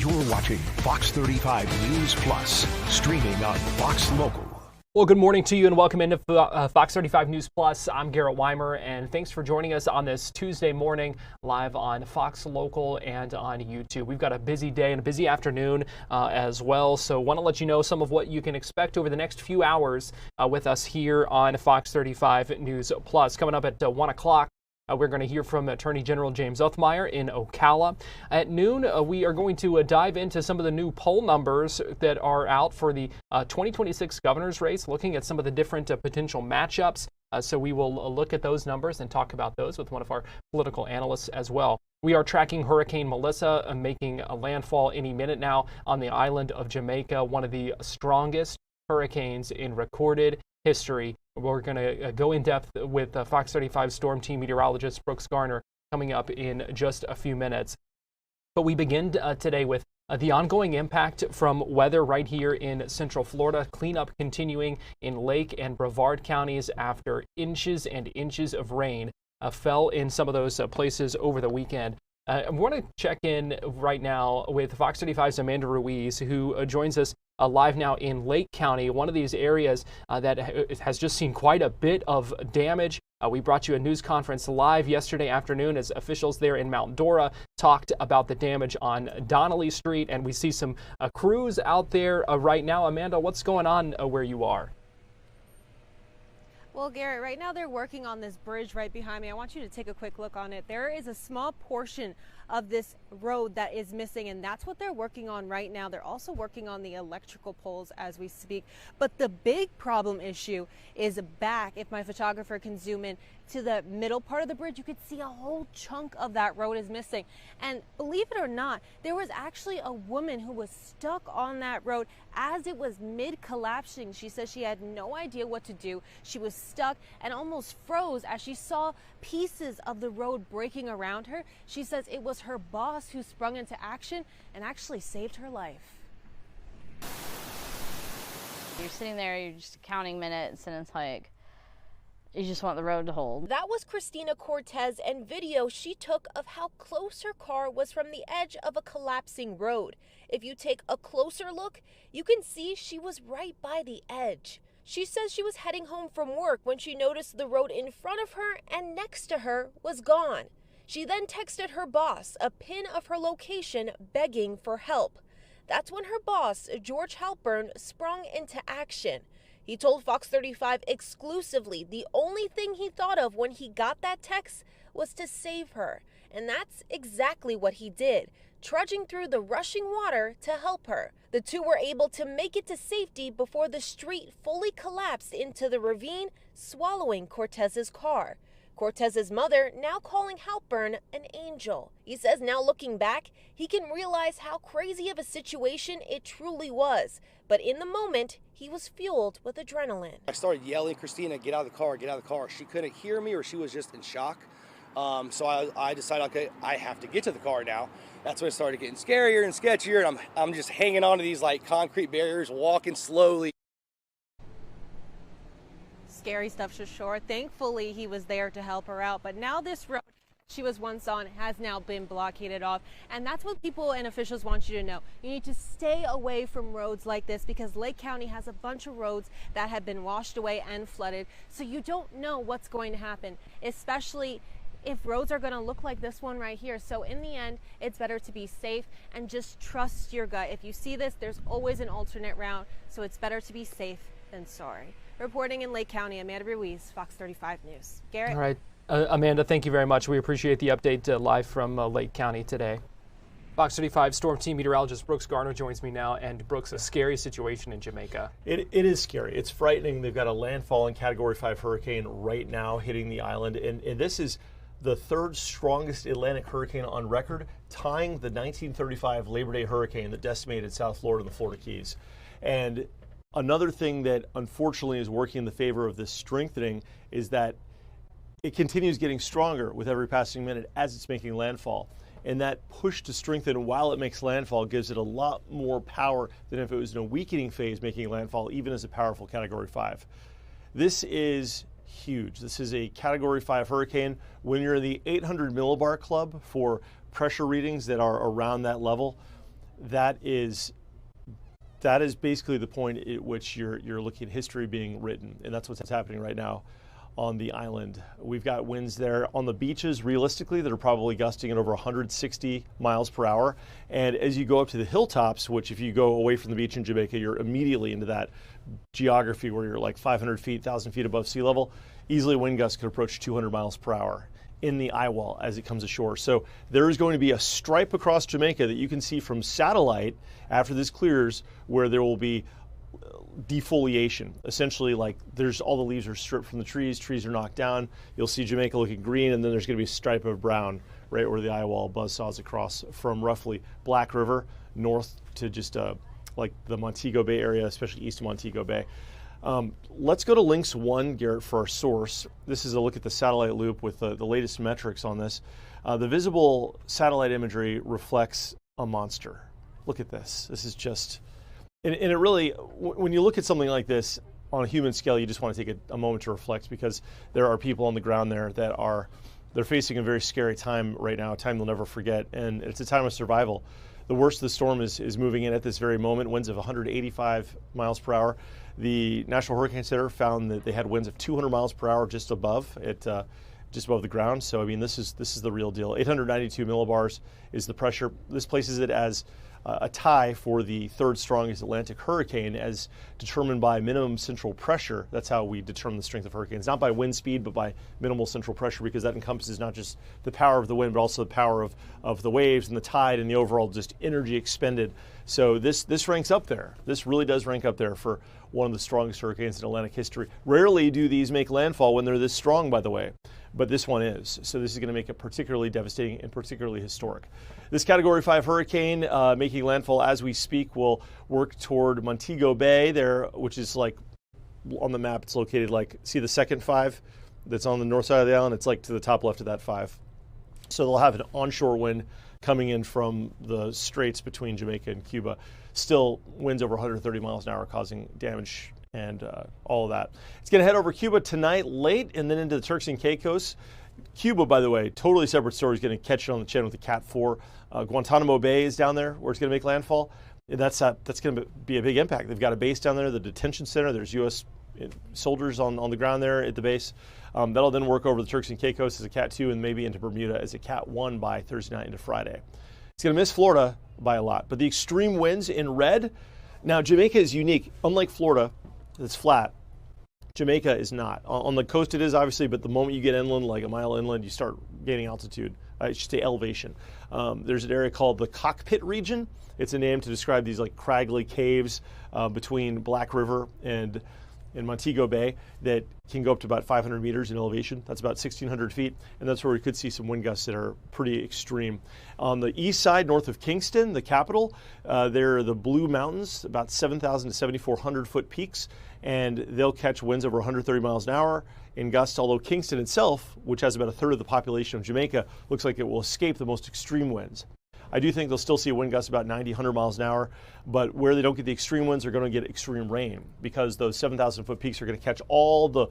You're watching Fox 35 News Plus, streaming on Fox Local. Well, good morning to you and welcome into Fox 35 News Plus. I'm Garrett Wymer, and thanks for joining us on this Tuesday morning live on Fox Local and on YouTube. We've got a busy day and a busy afternoon as well, so want to let you know some of what you can expect over the next few hours with us here on Fox 35 News Plus. Coming up at 1 o'clock. We're going to hear from Attorney General James Uthmeier in Ocala. At noon, we are going to dive into some of the new poll numbers that are out for the 2026 governor's race, looking at some of the different potential matchups. So we will look at those numbers and talk about those with one of our political analysts as well. We are tracking Hurricane Melissa making a landfall any minute now on the island of Jamaica, one of the strongest hurricanes in recorded history. We're going to go in depth with Fox 35 Storm Team meteorologist Brooks Garner coming up in just a few minutes. But we begin today with the ongoing impact from weather right here in Central Florida. Cleanup continuing in Lake and Brevard counties after inches and inches of rain fell in some of those places over the weekend. I want to check in right now with Fox 35's Amanda Ruiz, who joins us live now in Lake County, one of these areas that has just seen quite a bit of damage. We brought you a news conference live yesterday afternoon as officials there in Mount Dora talked about the damage on Donnelly Street, and we see some crews out there right now. Amanda, what's going on where you are? Well, Garrett, right now they're working on this bridge right behind me. I want you to take a quick look on it. There is a small portion of this road that is missing, and that's what they're working on right now. They're also working on the electrical poles as we speak. But the big problem issue is back. If my photographer can zoom in to the middle part of the bridge, you could see a whole chunk of that road is missing. And believe it or not, there was actually a woman who was stuck on that road as it was mid-collapsing. She says she had no idea what to do. She was stuck and almost froze as she saw pieces of the road breaking around her. She says it was her boss who sprung into action and actually saved her life. You're sitting there, you're just counting minutes, and it's like, you just want the road to hold. That was Christina Cortez and video she took of how close her car was from the edge of a collapsing road. If you take a closer look, you can see she was right by the edge. She says she was heading home from work when she noticed the road in front of her and next to her was gone. She then texted her boss a pin of her location begging for help. That's when her boss, George Halpern, sprung into action. He told Fox 35 exclusively the only thing he thought of when he got that text was to save her. And that's exactly what he did, trudging through the rushing water to help her. The two were able to make it to safety before the street fully collapsed into the ravine, swallowing Cortez's car. Cortez's mother now calling Halpern an angel. He says now looking back, he can realize how crazy of a situation it truly was. But in the moment, he was fueled with adrenaline. I started yelling, Christina, get out of the car, get out of the car. She couldn't hear me or she was just in shock. So I decided, okay, I have to get to the car now. That's when it started getting scarier and sketchier. And I'm just hanging on to these like concrete barriers, walking slowly. Scary stuff for sure. Thankfully, he was there to help her out. But now this road she was once on has now been blockaded off. And that's what people and officials want you to know. You need to stay away from roads like this because Lake County has a bunch of roads that have been washed away and flooded. So you don't know what's going to happen, especially if roads are going to look like this one right here. So in the end, it's better to be safe and just trust your gut. If you see this, there's always an alternate route. So it's better to be safe than sorry. Reporting in Lake County, Amanda Ruiz, Fox 35 News. Garrett? All right. Amanda, thank you very much. We appreciate the update live from Lake County today. Fox 35 Storm Team meteorologist Brooks Garner joins me now. And Brooks, a scary situation in Jamaica. It is scary. It's frightening. They've got a landfall and Category 5 hurricane right now hitting the island. And this is the third strongest Atlantic hurricane on record, tying the 1935 Labor Day hurricane that decimated South Florida and the Florida Keys. And another thing that unfortunately is working in the favor of this strengthening is that it continues getting stronger with every passing minute as it's making landfall. And that push to strengthen while it makes landfall gives it a lot more power than if it was in a weakening phase making landfall, even as a powerful Category 5. This is huge. This is a Category 5 hurricane. When you're in the 800 millibar club for pressure readings that are around that level, that is basically the point at which you're looking at history being written, and that's what's happening right now on the island. We've got winds there on the beaches, realistically, that are probably gusting at over 160 miles per hour. And as you go up to the hilltops, which if you go away from the beach in Jamaica, you're immediately into that geography where you're like 500 feet, 1,000 feet above sea level, easily wind gusts could approach 200 miles per hour in the eye wall as it comes ashore. So there is going to be a stripe across Jamaica that you can see from satellite after this clears, where there will be defoliation. Essentially, like there's all the leaves are stripped from the trees are knocked down. You'll see Jamaica looking green, and then there's going to be a stripe of brown right where the eye wall buzzsaws across from roughly Black River north to just like the Montego Bay area, especially east of Montego Bay. Let's go to Lynx 1, Garrett, for our source. This is a look at the satellite loop with the latest metrics on this. The visible satellite imagery reflects a monster. Look at this. This is just, and it really, when you look at something like this on a human scale, you just want to take a moment to reflect, because there are people on the ground there that they're facing a very scary time right now, a time they'll never forget, and it's a time of survival. The worst of the storm is moving in at this very moment, winds of 185 miles per hour. The National Hurricane Center found that they had winds of 200 miles per hour just above the ground. So I mean, this is the real deal. 892 millibars is the pressure. This places it as a tie for the third strongest Atlantic hurricane, as determined by minimum central pressure. That's how we determine the strength of hurricanes, not by wind speed, but by minimal central pressure, because that encompasses not just the power of the wind, but also the power of the waves and the tide and the overall just energy expended. So this ranks up there. This really does rank up there for one of the strongest hurricanes in Atlantic history. Rarely do these make landfall when they're this strong, by the way, but this one is. So this is going to make it particularly devastating and particularly historic. This Category 5 hurricane making landfall as we speak will work toward Montego Bay there, which is like on the map. It's located like, see the second 5 that's on the north side of the island? It's like to the top left of that 5. So they'll have an onshore wind coming in from the straits between Jamaica and Cuba. Still winds over 130 miles an hour causing damage and all of that. It's going to head over Cuba tonight late and then into the Turks and Caicos. Cuba, by the way, totally separate story, is going to catch it on the chin with the Cat 4. Guantanamo Bay is down there where it's going to make landfall. That's going to be a big impact. They've got a base down there, the detention center. There's U.S. soldiers on the ground there at the base. That'll then work over the Turks and Caicos as a Cat 2 and maybe into Bermuda as a Cat 1 by Thursday night into Friday. It's going to miss Florida by a lot, but the extreme winds in red. Now, Jamaica is unique. Unlike Florida, that's flat, Jamaica is not. On the coast it is, obviously, but the moment you get inland, like a mile inland, you start gaining altitude. I should say elevation. There's an area called the Cockpit region. It's a name to describe these like craggly caves between Black River and Montego Bay that can go up to about 500 meters in elevation. That's about 1,600 feet, and that's where we could see some wind gusts that are pretty extreme. On the east side, north of Kingston, the capital, there are the Blue Mountains, about 7,000 to 7,400 foot peaks, and they'll catch winds over 130 miles an hour in gusts, although Kingston itself, which has about a third of the population of Jamaica, looks like it will escape the most extreme winds. I do think they'll still see a wind gust about 90, 100 miles an hour, but where they don't get the extreme winds, they're going to get extreme rain, because those 7,000 foot peaks are going to catch all the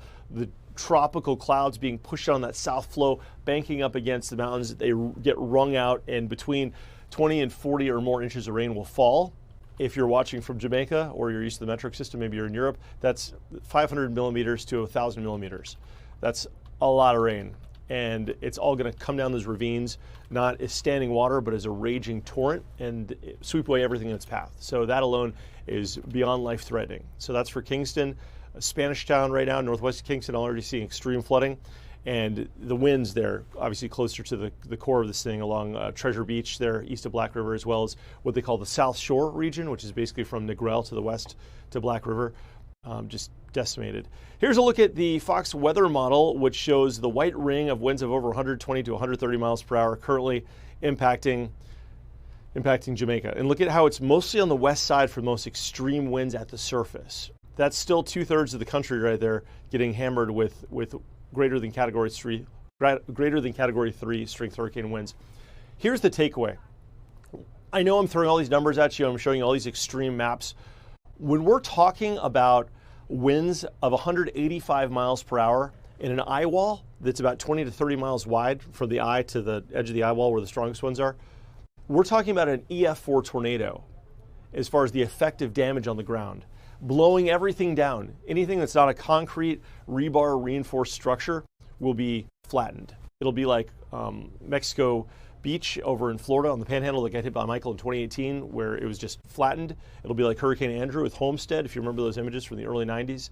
tropical clouds being pushed on that south flow, banking up against the mountains. They get wrung out, and between 20 and 40 or more inches of rain will fall. If you're watching from Jamaica or you're used to the metric system, maybe you're in Europe, that's 500 millimeters to 1,000 millimeters. That's a lot of rain. And it's all going to come down those ravines, not as standing water, but as a raging torrent, and sweep away everything in its path. So that alone is beyond life-threatening. So that's for Kingston. Spanish Town right now, northwest of Kingston, already seeing extreme flooding. And the winds there, obviously closer to the core of this thing along Treasure Beach there, east of Black River, as well as what they call the South Shore region, which is basically from Negril to the west to Black River. Just decimated. Here's a look at the Fox weather model, which shows the white ring of winds of over 120 to 130 miles per hour currently impacting Jamaica. And look at how it's mostly on the west side for the most extreme winds at the surface. That's still 2/3 of the country right there getting hammered with greater than Category 3 strength hurricane winds. Here's the takeaway. I know I'm throwing all these numbers at you. I'm showing you all these extreme maps. When we're talking about winds of 185 miles per hour in an eye wall that's about 20 to 30 miles wide from the eye to the edge of the eye wall where the strongest winds are, we're talking about an EF4 tornado as far as the effective damage on the ground, blowing everything down. Anything that's not a concrete rebar reinforced structure will be flattened. It'll be like Mexico Beach over in Florida on the Panhandle that got hit by Michael in 2018, where it was just flattened. It'll be like Hurricane Andrew with Homestead, if you remember those images from the early 90s.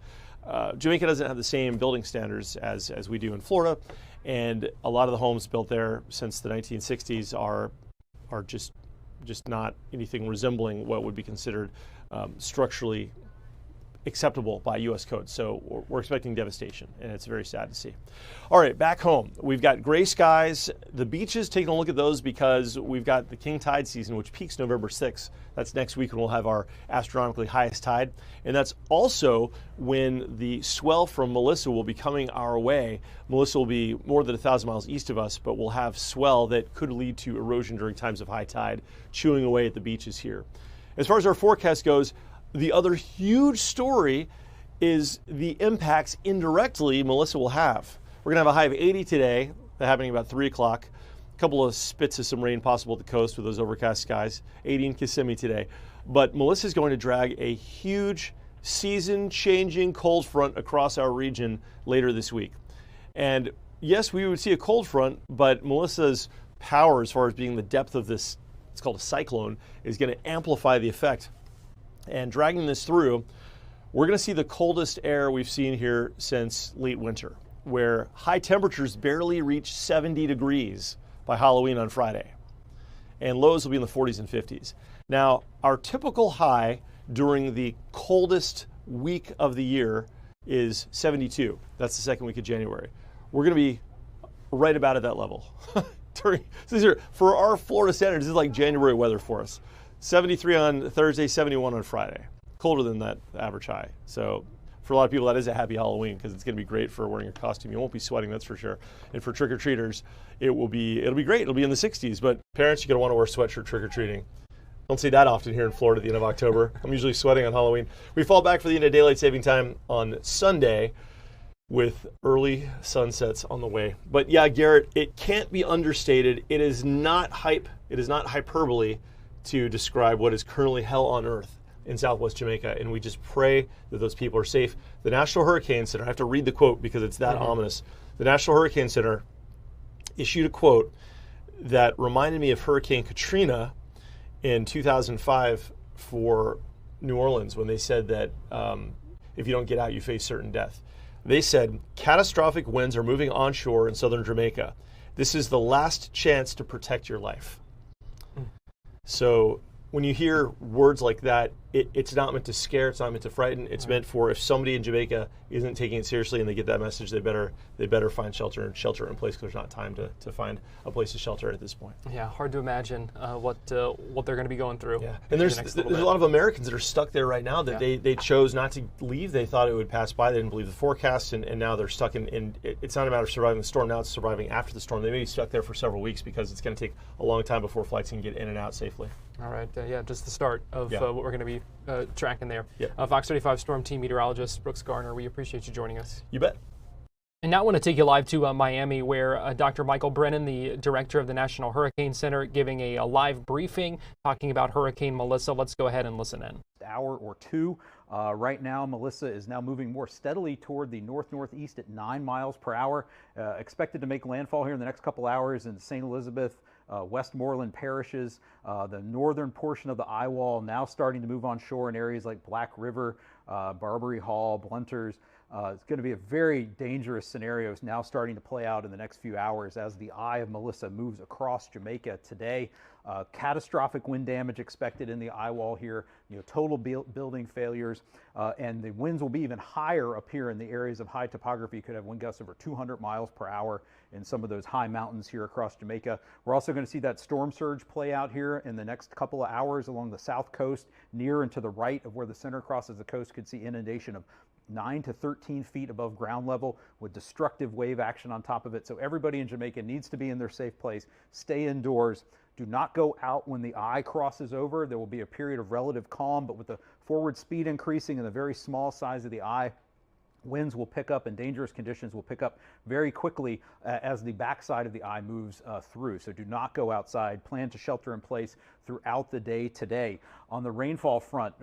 Jamaica doesn't have the same building standards as we do in Florida, and a lot of the homes built there since the 1960s are just not anything resembling what would be considered structurally acceptable by U.S. code. So we're expecting devastation, and it's very sad to see. All right, back home, we've got gray skies. The beaches, taking a look at those because we've got the king tide season, which peaks November 6th. That's next week when we'll have our astronomically highest tide. And that's also when the swell from Melissa will be coming our way. Melissa will be more than 1,000 miles east of us, but we'll have swell that could lead to erosion during times of high tide, chewing away at the beaches here. As far as our forecast goes, the other huge story is the impacts indirectly Melissa will have. We're going to have a high of 80 today, happening about 3 o'clock. A couple of spits of some rain possible at the coast with those overcast skies. 80 in Kissimmee today. But Melissa's going to drag a huge season-changing cold front across our region later this week. And yes, we would see a cold front, but Melissa's power as far as being the depth of this, it's called a cyclone, is going to amplify the effect. And dragging this through, we're going to see the coldest air we've seen here since late winter, where high temperatures barely reach 70 degrees by Halloween on Friday. And lows will be in the 40s and 50s. Now, our typical high during the coldest week of the year is 72. That's the second week of January. We're going to be right about at that level. For our Florida standards, this is like January weather for us. 73 on Thursday, 71 on Friday. Colder than that average high. So for a lot of people, that is a happy Halloween because it's going to be great for wearing a costume. You won't be sweating, that's for sure. And for trick-or-treaters, it'll be great. It'll be in the 60s. But parents, you're going to want to wear a sweatshirt trick-or-treating. Don't see that often here in Florida at the end of October. I'm usually sweating on Halloween. We fall back for the end of daylight saving time on Sunday with early sunsets on the way. But yeah, Garrett, it can't be understated. It is not hype. It is not hyperbole to describe what is currently hell on earth in Southwest Jamaica, and we just pray that those people are safe. The National Hurricane Center, I have to read the quote because it's that ominous. The National Hurricane Center issued a quote that reminded me of Hurricane Katrina in 2005 for New Orleans when they said that if you don't get out, you face certain death. They said, catastrophic winds are moving onshore in southern Jamaica. This is the last chance to protect your life. So when you hear words like that, it's not meant to scare, it's not meant to frighten. It's meant for if somebody in Jamaica isn't taking it seriously and they get that message, they better find shelter in place because there's not time to find a place to shelter at this point. Yeah, hard to imagine what they're going to be going through. Yeah, and there's a lot of Americans that are stuck there right now that they chose not to leave. They thought it would pass by. They didn't believe the forecast, and now they're stuck in. It's not a matter of surviving the storm. Now it's surviving after the storm. They may be stuck there for several weeks because it's going to take a long time before flights can get in and out safely. All right, just the start of what we're going to be tracking there. Yeah. Fox 35 Storm Team Meteorologist Brooks Garner, we appreciate you joining us. You bet. And now I want to take you live to Miami, where Dr. Michael Brennan, the director of the National Hurricane Center, giving a live briefing talking about Hurricane Melissa. Let's go ahead and listen in. Hour or two. Right now, Melissa is now moving more steadily toward the north-northeast at 9 miles per hour. Expected to make landfall here in the next couple hours in St. Elizabeth, Westmoreland parishes. The northern portion of the eye wall now starting to move on shore in areas like Black River, Barbary Hall, Blunters. It's going to be a very dangerous scenario now starting to play out in the next few hours as the eye of Melissa moves across Jamaica today. Catastrophic wind damage expected in the eye wall here, total building failures, and the winds will be even higher up here in the areas of high topography. You could have wind gusts over 200 miles per hour in some of those high mountains here across Jamaica. We're also going to see that storm surge play out here in the next couple of hours along the south coast, near and to the right of where the center crosses the coast. Could see inundation of 9 to 13 feet above ground level with destructive wave action on top of it. So everybody in Jamaica needs to be in their safe place. Stay indoors. Do not go out when the eye crosses over. There will be a period of relative calm, but with the forward speed increasing and the very small size of the eye, Winds will pick up and dangerous conditions will pick up very quickly as the backside of the eye moves through. So do not go outside. Plan to shelter in place throughout the day today. On the rainfall front,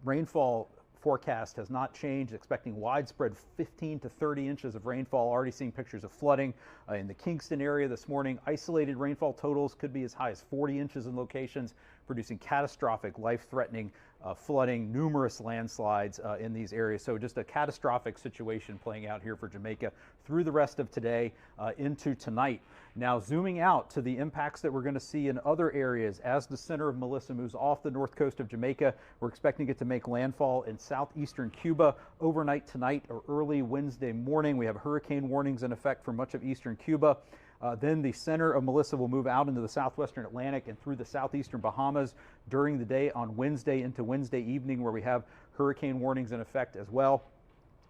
rainfall forecast has not changed, expecting widespread 15 to 30 inches of rainfall. Already seeing pictures of flooding in the Kingston area this morning. Isolated rainfall totals could be as high as 40 inches in locations, producing catastrophic, life-threatening flooding, numerous landslides in these areas. So just a catastrophic situation playing out here for Jamaica through the rest of today into tonight. Now zooming out to the impacts that we're going to see in other areas as the center of Melissa moves off the north coast of Jamaica. We're expecting it to make landfall in southeastern Cuba overnight tonight or early Wednesday morning. We have hurricane warnings in effect for much of eastern Cuba. Then the center of Melissa will move out into the southwestern Atlantic and through the southeastern Bahamas during the day on Wednesday into Wednesday evening, where we have hurricane warnings in effect as well.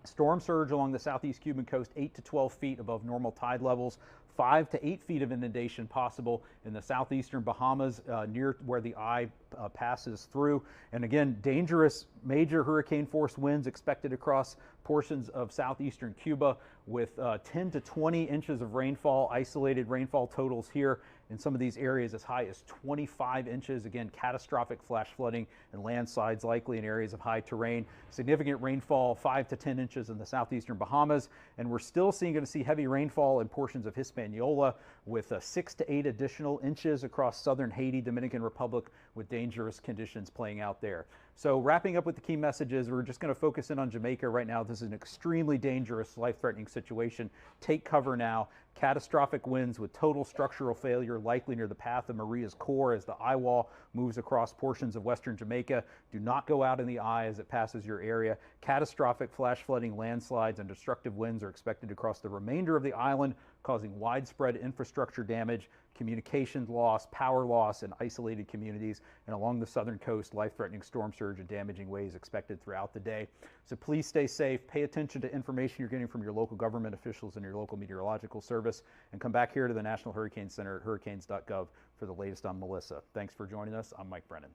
Storm surge along the southeast Cuban coast, 8 to 12 feet above normal tide levels. 5 to 8 feet of inundation possible in the southeastern Bahamas near where the eye passes through. And again, dangerous major hurricane force winds expected across portions of southeastern Cuba with 10 to 20 inches of rainfall, isolated rainfall totals here in some of these areas as high as 25 inches. Again, catastrophic flash flooding and landslides likely in areas of high terrain. Significant rainfall, 5 to 10 inches in the southeastern Bahamas. And we're still going to see heavy rainfall in portions of Hispaniola with 6 to 8 additional inches across southern Haiti, Dominican Republic, with dangerous conditions playing out there. So wrapping up with the key messages, we're just going to focus in on Jamaica right now. This is an extremely dangerous, life-threatening situation. Take cover now. Catastrophic winds with total structural failure likely near the path of Maria's core as the eye wall moves across portions of western Jamaica. Do not go out in the eye as it passes your area. Catastrophic flash flooding, landslides, and destructive winds are expected across the remainder of the island, causing widespread infrastructure damage, communications loss, power loss in isolated communities, and along the southern coast, life-threatening storm surge and damaging waves expected throughout the day. So please stay safe, pay attention to information you're getting from your local government officials and your local meteorological service, and come back here to the National Hurricane Center at hurricanes.gov for the latest on Melissa. Thanks for joining us. I'm Mike Brennan.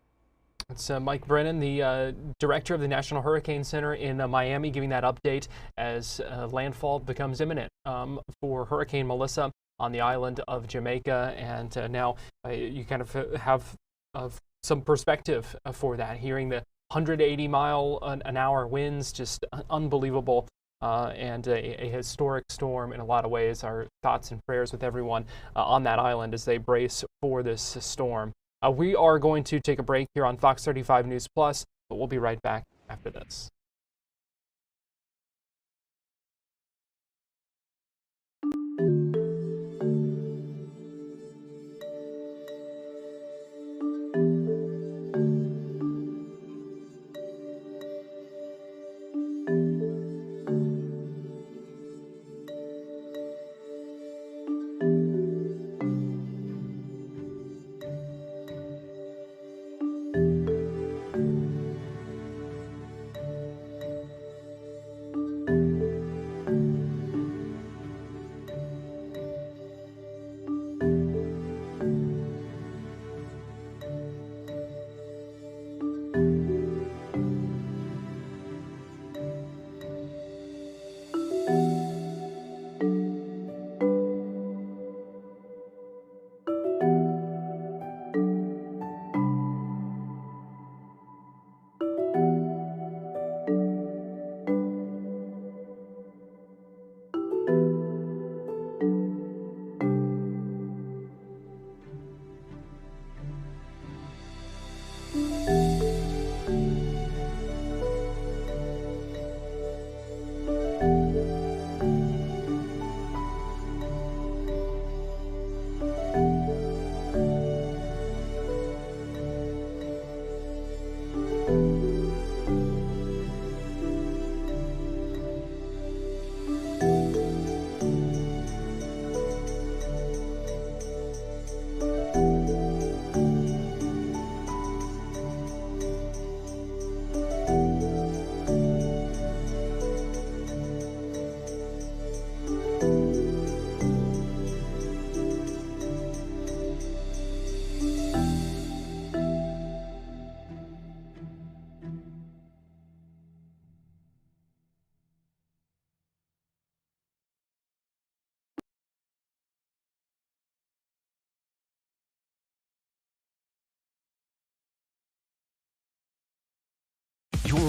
It's Mike Brennan, the director of the National Hurricane Center in Miami, giving that update as landfall becomes imminent for Hurricane Melissa on the island of Jamaica. And now you kind of have some perspective for that, hearing the 180-mile-an-hour winds, just unbelievable, and a historic storm in a lot of ways. Our thoughts and prayers with everyone on that island as they brace for this storm. We are going to take a break here on Fox 35 News Plus, but we'll be right back after this.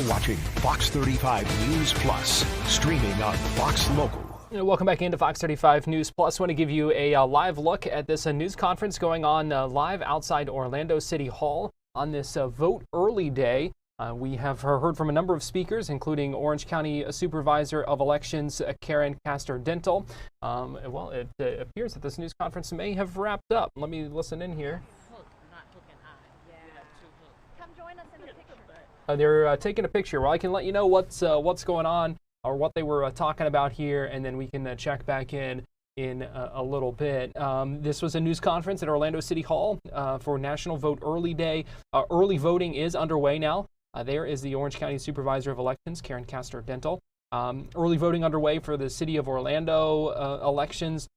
watching Fox 35 News Plus, streaming on Fox Local. Welcome back into Fox 35 News Plus. I want to give you a live look at this news conference going on live outside Orlando City Hall on this Vote Early Day. We have heard from a number of speakers, including Orange County Supervisor of Elections Karen Castor-Dental. Well, it appears that this news conference may have wrapped up. Let me listen in here. Come join us in the picture. They're taking a picture. Well, I can let you know what's going on or what they were talking about here, and then we can check back in a little bit. This was a news conference at Orlando City Hall for National Vote Early Day. Early voting is underway now. There is the Orange County Supervisor of Elections, Karen Castor-Dental. Early voting underway for the City of Orlando elections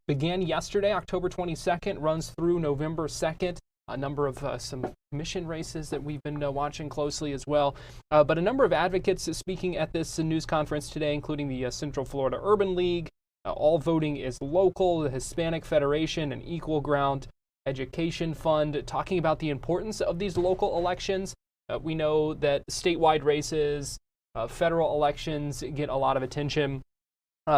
began yesterday, October 22nd, runs through November 2nd. A number of some commission races that we've been watching closely as well. But a number of advocates speaking at this news conference today, including the Central Florida Urban League. All voting is local, the Hispanic Federation, and Equal Ground Education Fund, talking about the importance of these local elections. We know that statewide races, federal elections get a lot of attention.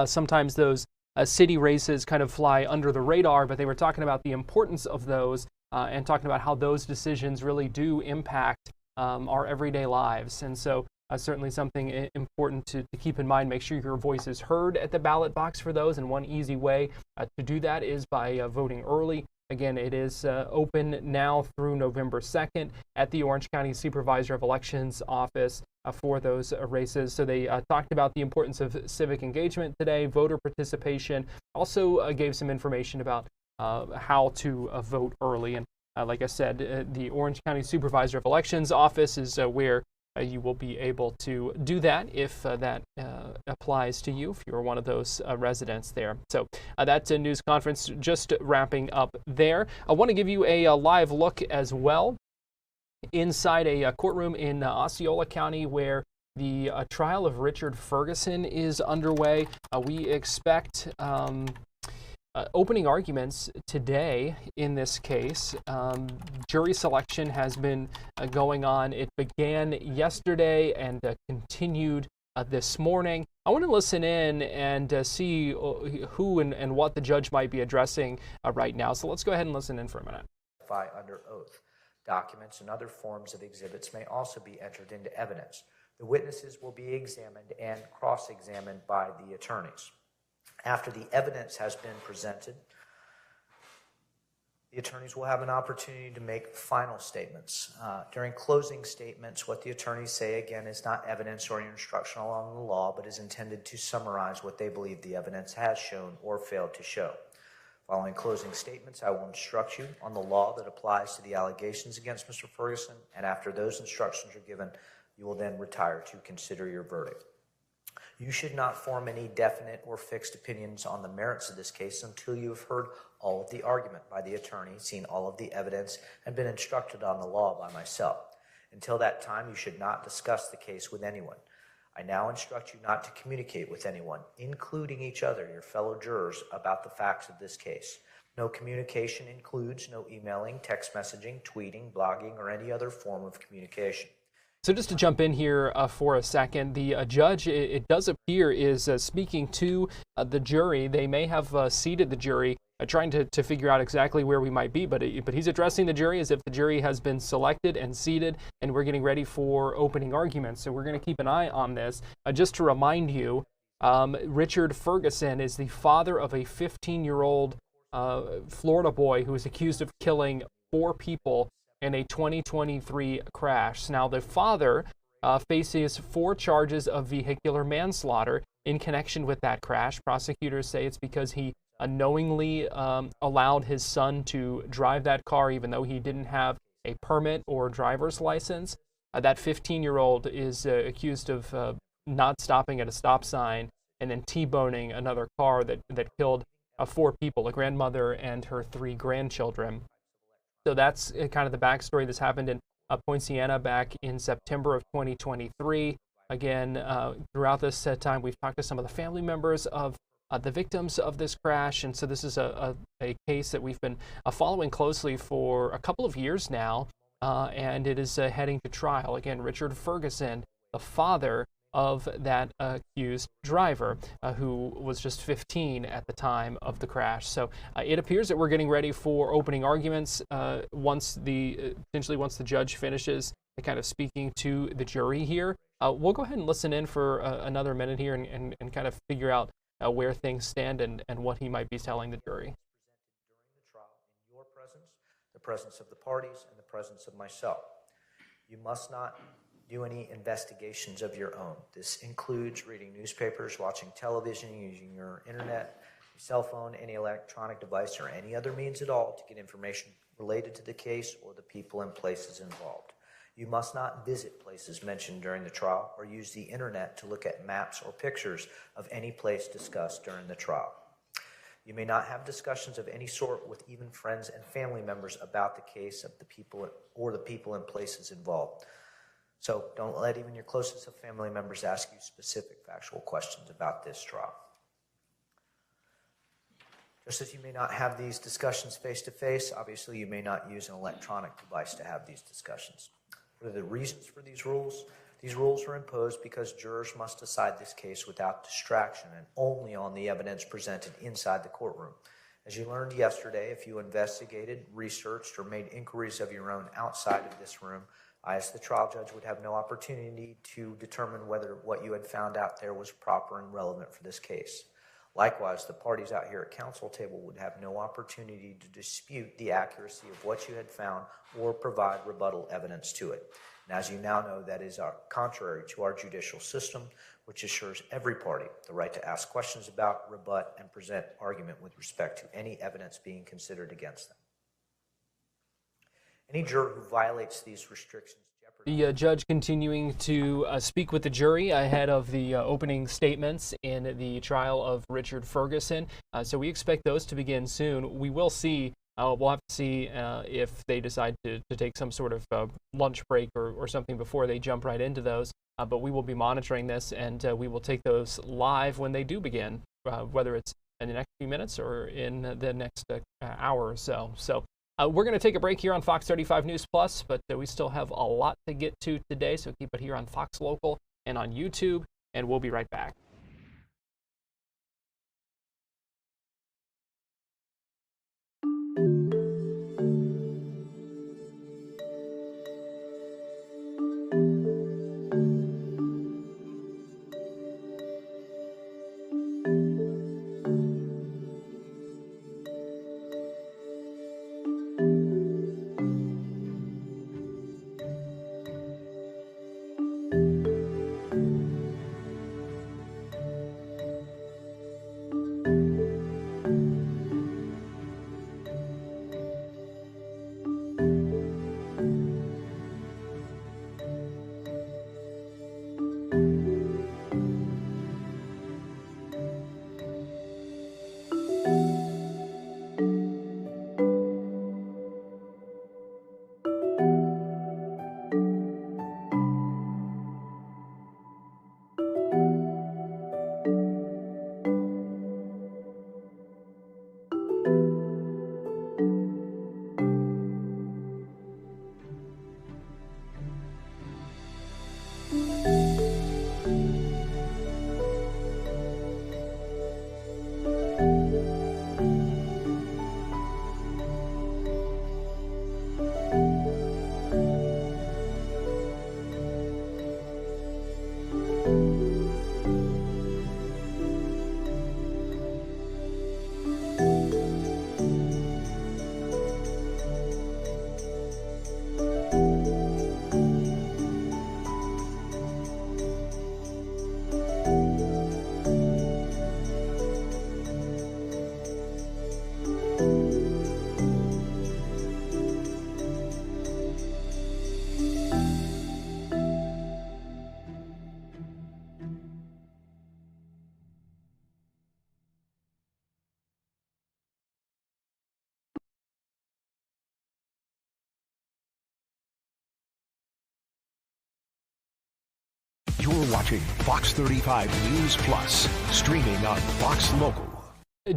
Sometimes those city races kind of fly under the radar, but they were talking about the importance of those and talking about how those decisions really do impact our everyday lives. And so certainly something important to keep in mind. Make sure your voice is heard at the ballot box for those, and one easy way to do that is by voting early. Again, it is open now through November 2nd at the Orange County Supervisor of Elections office for those races. So they talked about the importance of civic engagement today, voter participation, also gave some information about how to vote early. And like I said, the Orange County Supervisor of Elections office is where you will be able to do that if that applies to you, if you're one of those residents there. So that's a news conference just wrapping up there. I want to give you a live look as well inside a courtroom in Osceola County where the trial of Richard Ferguson is underway. We expect opening arguments today in this case. Jury selection has been going on. It began yesterday and continued this morning. I want to listen in and see who and what the judge might be addressing right now. So let's go ahead and listen in for a minute. Under oath. Documents and other forms of exhibits may also be entered into evidence. The witnesses will be examined and cross-examined by the attorneys. After the evidence has been presented, the attorneys will have an opportunity to make final statements. During closing statements, what the attorneys say, again, is not evidence or instructional on the law, but is intended to summarize what they believe the evidence has shown or failed to show. Following closing statements, I will instruct you on the law that applies to the allegations against Mr. Ferguson, and after those instructions are given, you will then retire to consider your verdict. You should not form any definite or fixed opinions on the merits of this case until you have heard all of the argument by the attorney, seen all of the evidence, and been instructed on the law by myself. Until that time, you should not discuss the case with anyone. I now instruct you not to communicate with anyone, including each other, your fellow jurors, about the facts of this case. No communication includes no emailing, text messaging, tweeting, blogging, or any other form of communication. So just to jump in here for a second, the judge, it does appear, is speaking to the jury. They may have seated the jury, trying to figure out exactly where we might be, but he's addressing the jury as if the jury has been selected and seated, and we're getting ready for opening arguments. So we're going to keep an eye on this. Just to remind you, Richard Ferguson is the father of a 15-year-old Florida boy who is accused of killing 4 people in a 2023 crash. Now, the father faces 4 charges of vehicular manslaughter in connection with that crash. Prosecutors say it's because he unknowingly allowed his son to drive that car even though he didn't have a permit or driver's license. That 15-year-old is accused of not stopping at a stop sign and then T-boning another car that killed 4 people, a grandmother and her 3 grandchildren. So that's kind of the backstory. This happened in Poinciana back in September of 2023. Again, throughout this time, we've talked to some of the family members of the victims of this crash. And so this is a case that we've been following closely for a couple of years now, and it is heading to trial. Again, Richard Ferguson the father of that accused driver, who was just 15 at the time of the crash. So it appears that we're getting ready for opening arguments potentially once the judge finishes kind of speaking to the jury here. We'll go ahead and listen in for another minute here and kind of figure out where things stand and what he might be telling the jury. During the trial, in your presence, the presence of the parties, and the presence of myself. You must not do any investigations of your own. This includes reading newspapers, watching television, using your internet, your cell phone, any electronic device, or any other means at all to get information related to the case or the people and places involved. You must not visit places mentioned during the trial or use the internet to look at maps or pictures of any place discussed during the trial. You may not have discussions of any sort with even friends and family members about the case of the people or the people and places involved. So don't let even your closest of family members ask you specific factual questions about this trial. Just as you may not have these discussions face-to-face, obviously you may not use an electronic device to have these discussions. What are the reasons for these rules? These rules are imposed because jurors must decide this case without distraction and only on the evidence presented inside the courtroom. As you learned yesterday, if you investigated, researched, or made inquiries of your own outside of this room, I, as the trial judge, would have no opportunity to determine whether what you had found out there was proper and relevant for this case. Likewise, the parties out here at counsel table would have no opportunity to dispute the accuracy of what you had found or provide rebuttal evidence to it. And as you now know, that is contrary to our judicial system, which assures every party the right to ask questions about, rebut, and present argument with respect to any evidence being considered against them. Any juror who violates these restrictions The judge continuing to speak with the jury ahead of the opening statements in the trial of Richard Ferguson. So we expect those to begin soon. We will see, we'll have to see if they decide to take some sort of lunch break or something before they jump right into those. But we will be monitoring this, and we will take those live when they do begin, whether it's in the next few minutes or in the next hour or so. So we're going to take a break here on Fox 35 News Plus, but we still have a lot to get to today, so keep it here on Fox Local and on YouTube, and we'll be right back. You're watching Fox 35 News Plus, streaming on Fox Local.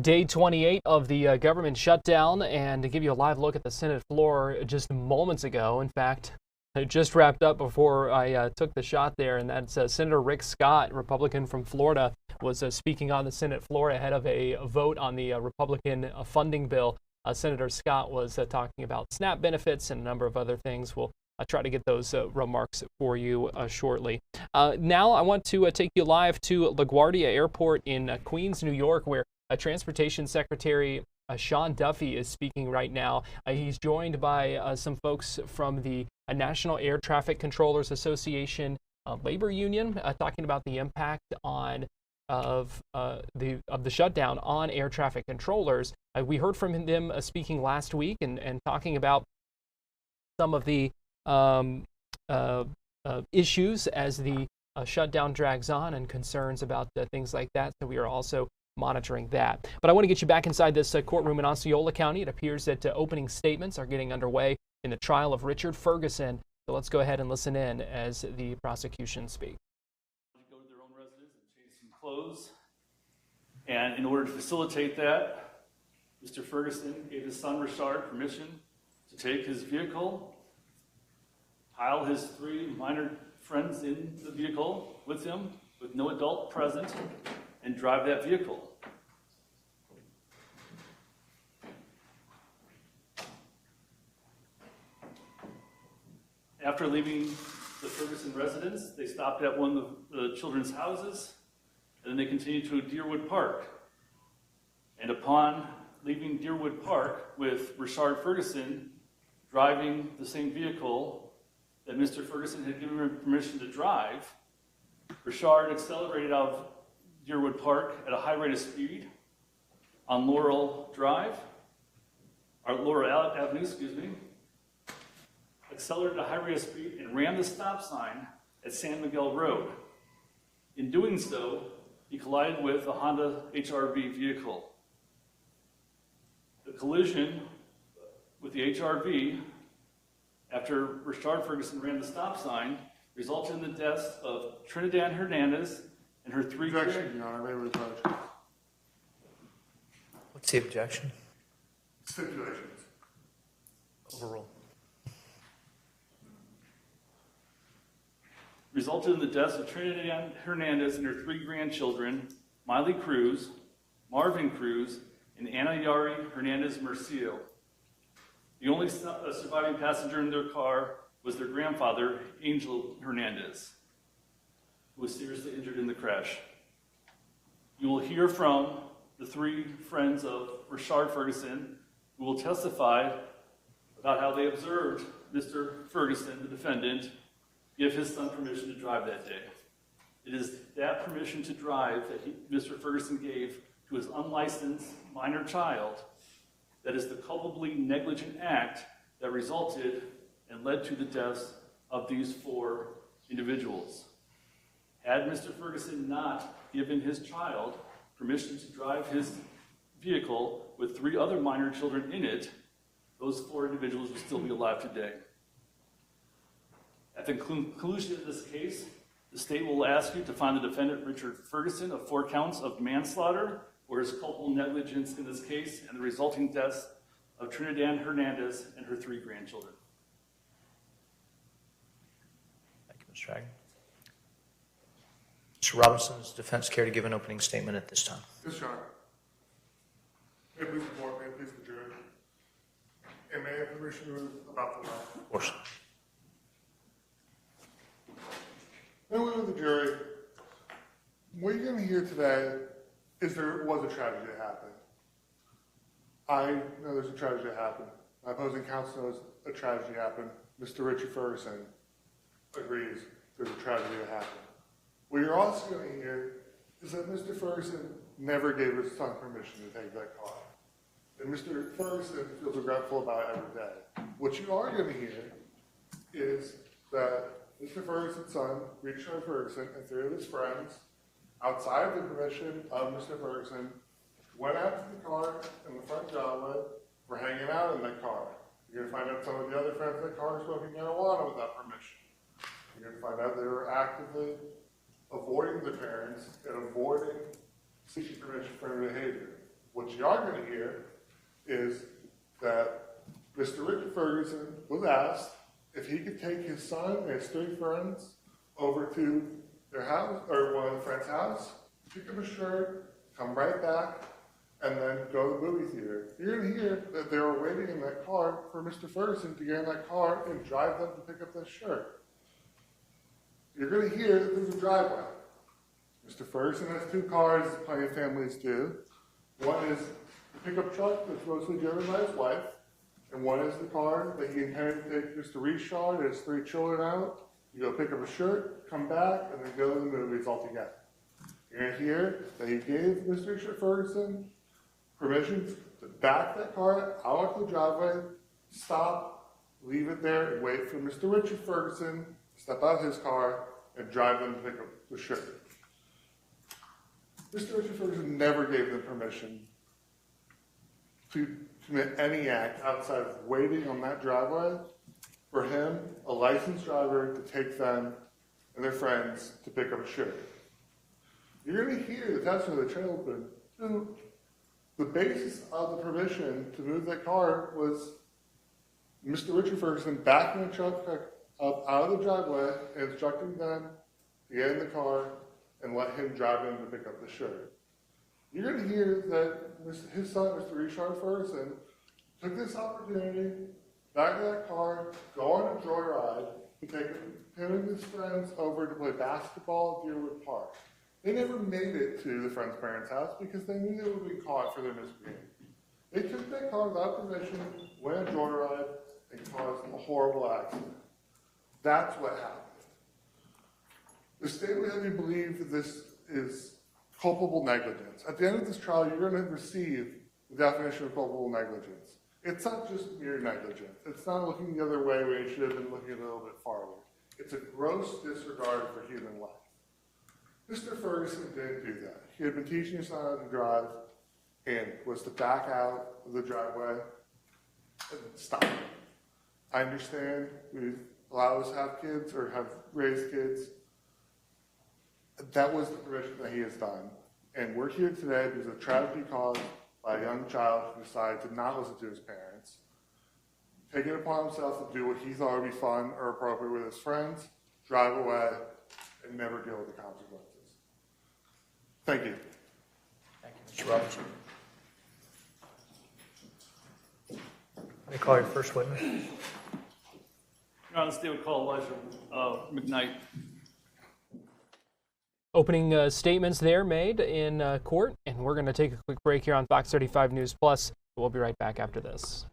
Day 28 of the government shutdown, and to give you a live look at the Senate floor just moments ago. In fact, It just wrapped up before I took the shot there, and that's Senator Rick Scott, Republican from Florida, was speaking on the Senate floor ahead of a vote on the Republican funding bill. Senator Scott was talking about SNAP benefits and a number of other things. We'll try to get those remarks for you shortly. Now I want to take you live to LaGuardia Airport in Queens, New York, where Transportation Secretary Sean Duffy is speaking right now. He's joined by some folks from the National Air Traffic Controllers Association labor union, talking about the impact of the shutdown on air traffic controllers. We heard from them speaking last week and talking about some of the issues as the shutdown drags on and concerns about things like that. So we are also monitoring that. But I want to get you back inside this courtroom in Osceola County. It appears that opening statements are getting underway in the trial of Richard Ferguson. So let's go ahead and listen in as the prosecution speaks. Go to their own residence and change some clothes. And in order to facilitate that, Mr. Ferguson gave his son Richard permission to take his vehicle, pile his 3 minor friends in the vehicle with him, with no adult present, and drive that vehicle. After leaving the Ferguson residence, they stopped at one of the children's houses, and then they continued to Deerwood Park. And upon leaving Deerwood Park with Richard Ferguson driving the same vehicle that Mr. Ferguson had given him permission to drive, Richard accelerated out of Deerwood Park at a high rate of speed on Laurel Avenue, accelerated at a high rate of speed and ran the stop sign at San Miguel Road. In doing so, he collided with a Honda HR-V vehicle. The collision with the HR-V, after Richard Ferguson ran the stop sign, resulted in the deaths of Trinidad Hernandez and her 3 Objection, Your Honor. May we approach? What's the objection? Stipulations. Overrule. resulted in the deaths of Trinidad Hernandez and her 3 grandchildren, Mylie Cruz, Marvin Cruz, and Anayari Hernandez Murcio. The only surviving passenger in their car was their grandfather, Angel Hernandez, who was seriously injured in the crash. You will hear from the 3 friends of Richard Ferguson, who will testify about how they observed Mr. Ferguson, the defendant, give his son permission to drive that day. It is that permission to drive that Mr. Ferguson gave to his unlicensed minor child that is the culpably negligent act that resulted and led to the deaths of these 4 individuals. Had Mr. Ferguson not given his child permission to drive his vehicle with 3 other minor children in it, those 4 individuals would still be alive today. At the conclusion of this case, the state will ask you to find the defendant, Richard Ferguson, of 4 counts of manslaughter for his culpable negligence in this case and the resulting deaths of Trinidad Hernandez and her 3 grandchildren. Thank you, Mr. Hagan. Mr. Robinson's defense care to give an opening statement at this time. Yes, Your Honor. May it please the court, may it please the jury, and may I have permission about the law? Of course. May we with the jury, what you're going to hear today is there was a tragedy that happened. I know there's a tragedy that happened. My opposing counsel knows a tragedy happened. Mr. Richard Ferguson agrees there's a tragedy that happened. What you're also going to hear is that Mr. Ferguson never gave his son permission to take that car. And Mr. Ferguson feels regretful about it every day. What you are going to hear is that Mr. Ferguson's son, Richard Ferguson, and 3 of his friends, outside of the permission of Mr. Ferguson, went out to the car in the front driveway, were hanging out in that car. You're going to find out some of the other friends in the car smoking marijuana without permission. You're going to find out they were actively avoiding the parents and avoiding seeking permission for their behavior. What you are going to hear is that Mr. Richard Ferguson was asked if he could take his son and his 3 friends over to their house, or one of the friend's house, pick up a shirt, come right back, and then go to the movie theater. You're going to hear that they were waiting in that car for Mr. Ferguson to get in that car and drive them to pick up that shirt. You're going to hear that there's a driveway. Mr. Ferguson has 2 cars, as plenty of families do. One is the pickup truck that's mostly driven by his wife, and one is the car that he intended to take Mr. Richard and his 3 children out. You go pick up a shirt, come back, and then go to the movies all together. You're going to hear that he gave Mr. Richard Ferguson permission to back that car out of the driveway, stop, leave it there, and wait for Mr. Richard Ferguson to step out of his car and drive them to pick up the shirt. Mr. Richard Ferguson never gave them permission to commit any act outside of waiting on that driveway for him, a licensed driver, to take them and their friends to pick up a shirt. You're going to hear the testimony of the children who, the basis of the permission to move that car was Mr. Richard Ferguson backing the truck up out of the driveway and instructing them to get in the car and let him drive them to pick up the shirt. You're going to hear that his son, Mr. Richard Ferguson, took this opportunity, back in that car, go on a joyride, to take him and his friends over to play basketball at Deerwood Park. They never made it to the friend's parents' house because they knew they would be caught for their misbehavior. They took that car without permission, went on a joyride, and caused a horrible accident. That's what happened. The state would have you believe that this is culpable negligence. At the end of this trial, you're going to receive the definition of culpable negligence. It's not just mere negligence. It's not looking the other way when you should have been looking a little bit farther. It's a gross disregard for human life. Mr. Ferguson didn't do that. He had been teaching his son how to drive and was to back out of the driveway and stop. I understand a lot of us have kids or have raised kids. That was the permission that he has done. And we're here today because of a tragedy caused by a young child who decided to not listen to his parents, taking it upon himself to do what he thought would be fun or appropriate with his friends, drive away, and never deal with the consequences. Thank you. Thank you, Mr. Robertson. Let me call your first witness. Your Honor, the state would call Elijah McKnight. Opening statements there made in court, and we're going to take a quick break here on Fox 35 News Plus. We'll be right back after this.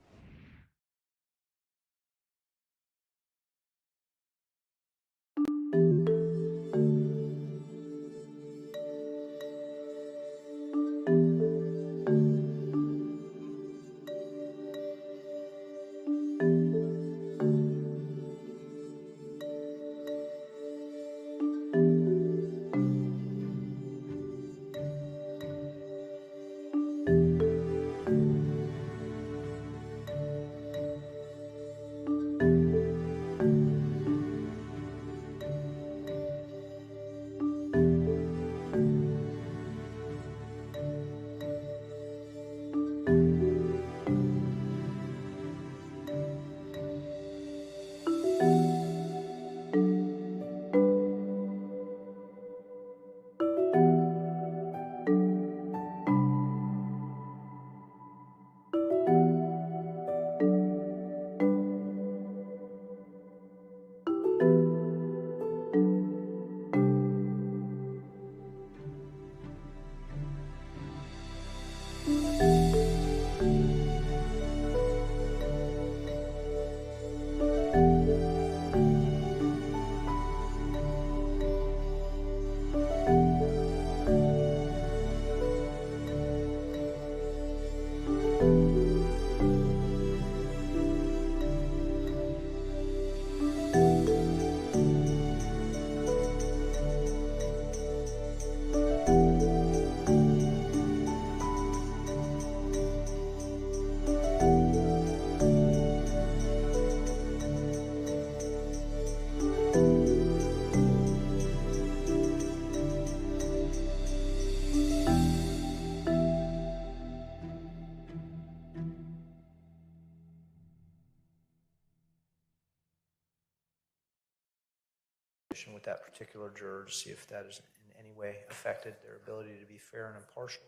with that particular juror to see if that has in any way affected their ability to be fair and impartial.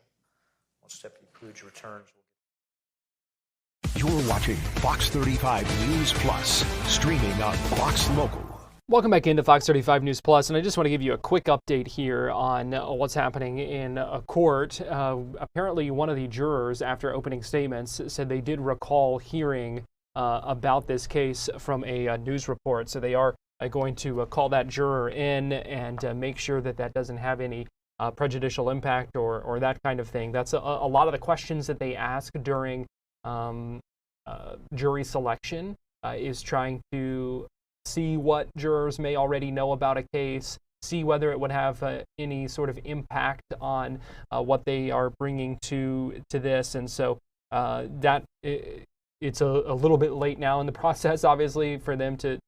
Once Deputy Cruz returns, You're watching Fox 35 News Plus, streaming on Fox Local. Welcome back into Fox 35 News Plus, and I just want to give you a quick update here on what's happening in a court. Apparently, one of the jurors, after opening statements, said they did recall hearing about this case from a news report. So they are going to call that juror in and make sure that that doesn't have any prejudicial impact or that kind of thing. That's a lot of the questions that they ask during jury selection is trying to see what jurors may already know about a case, see whether it would have any sort of impact on what they are bringing to this. And so it's a little bit late now in the process, obviously, for them to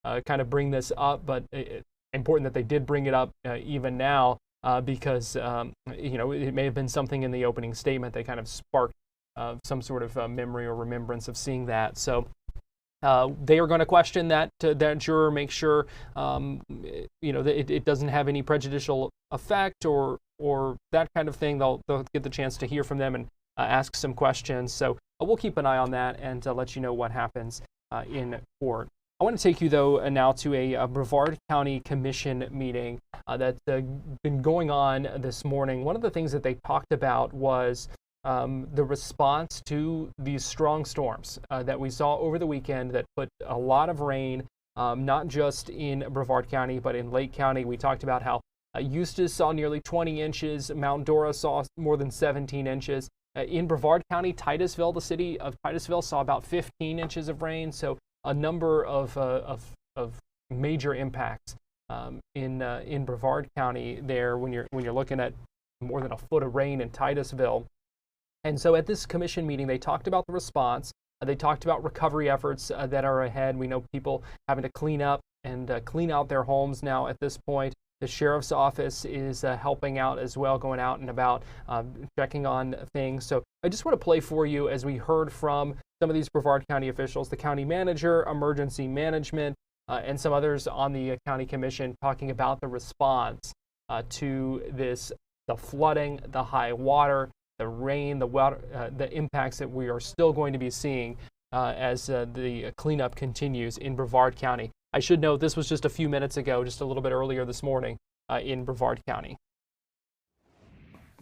kind of bring this up, but important that they did bring it up even now because, it may have been something in the opening statement that kind of sparked some sort of memory or remembrance of seeing that. So they are going to question that juror, make sure that it doesn't have any prejudicial effect or that kind of thing. They'll get the chance to hear from them and ask some questions. So we'll keep an eye on that and let you know what happens in court. I want to take you, though, now to a Brevard County Commission meeting that's been going on this morning. One of the things that they talked about was the response to these strong storms that we saw over the weekend that put a lot of rain, not just in Brevard County, but in Lake County. We talked about how Eustis saw nearly 20 inches. Mount Dora saw more than 17 inches. In Brevard County, Titusville, the city of Titusville, saw about 15 inches of rain. So a number of major impacts in Brevard County there when you're looking at more than a foot of rain in Titusville. And so at this commission meeting, they talked about the response. They talked about recovery efforts that are ahead. We know people having to clean up and clean out their homes now at this point. The sheriff's office is helping out as well, going out and about, checking on things. So I just want to play for you as we heard from some of these Brevard County officials, the county manager, emergency management, and some others on the county commission talking about the response to this, the flooding, the high water, the rain, the water, the impacts that we are still going to be seeing as the cleanup continues in Brevard County. I should note this was just a few minutes ago, just a little bit earlier this morning in Brevard County.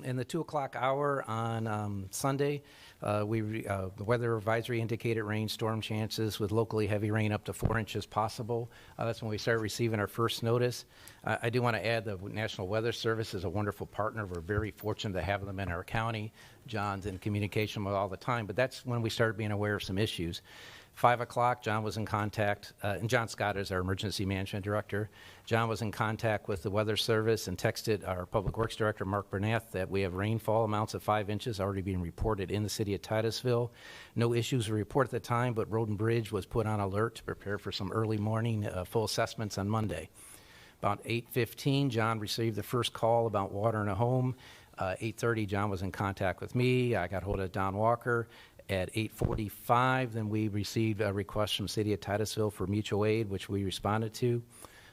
In the 2 o'clock hour on Sunday, the weather advisory indicated rain storm chances with locally heavy rain up to 4 inches possible. That's when we started receiving our first notice. I do want to add the National Weather Service is a wonderful partner. We're very fortunate to have them in our county. John's in communication with all the time, but that's when we started being aware of some issues. 5 o'clock, John was in contact, and John Scott is our emergency management director. John was in contact with the Weather Service and texted our Public Works Director, Mark Bernath, that we have rainfall amounts of 5 inches already being reported in the city of Titusville. No issues were reported at the time, but Road and Bridge was put on alert to prepare for some early morning full assessments on Monday. About 8:15, John received the first call about water in a home. 8:30, John was in contact with me. I got hold of Don Walker. At 8:45, then we received a request from the city of Titusville for mutual aid, which we responded to.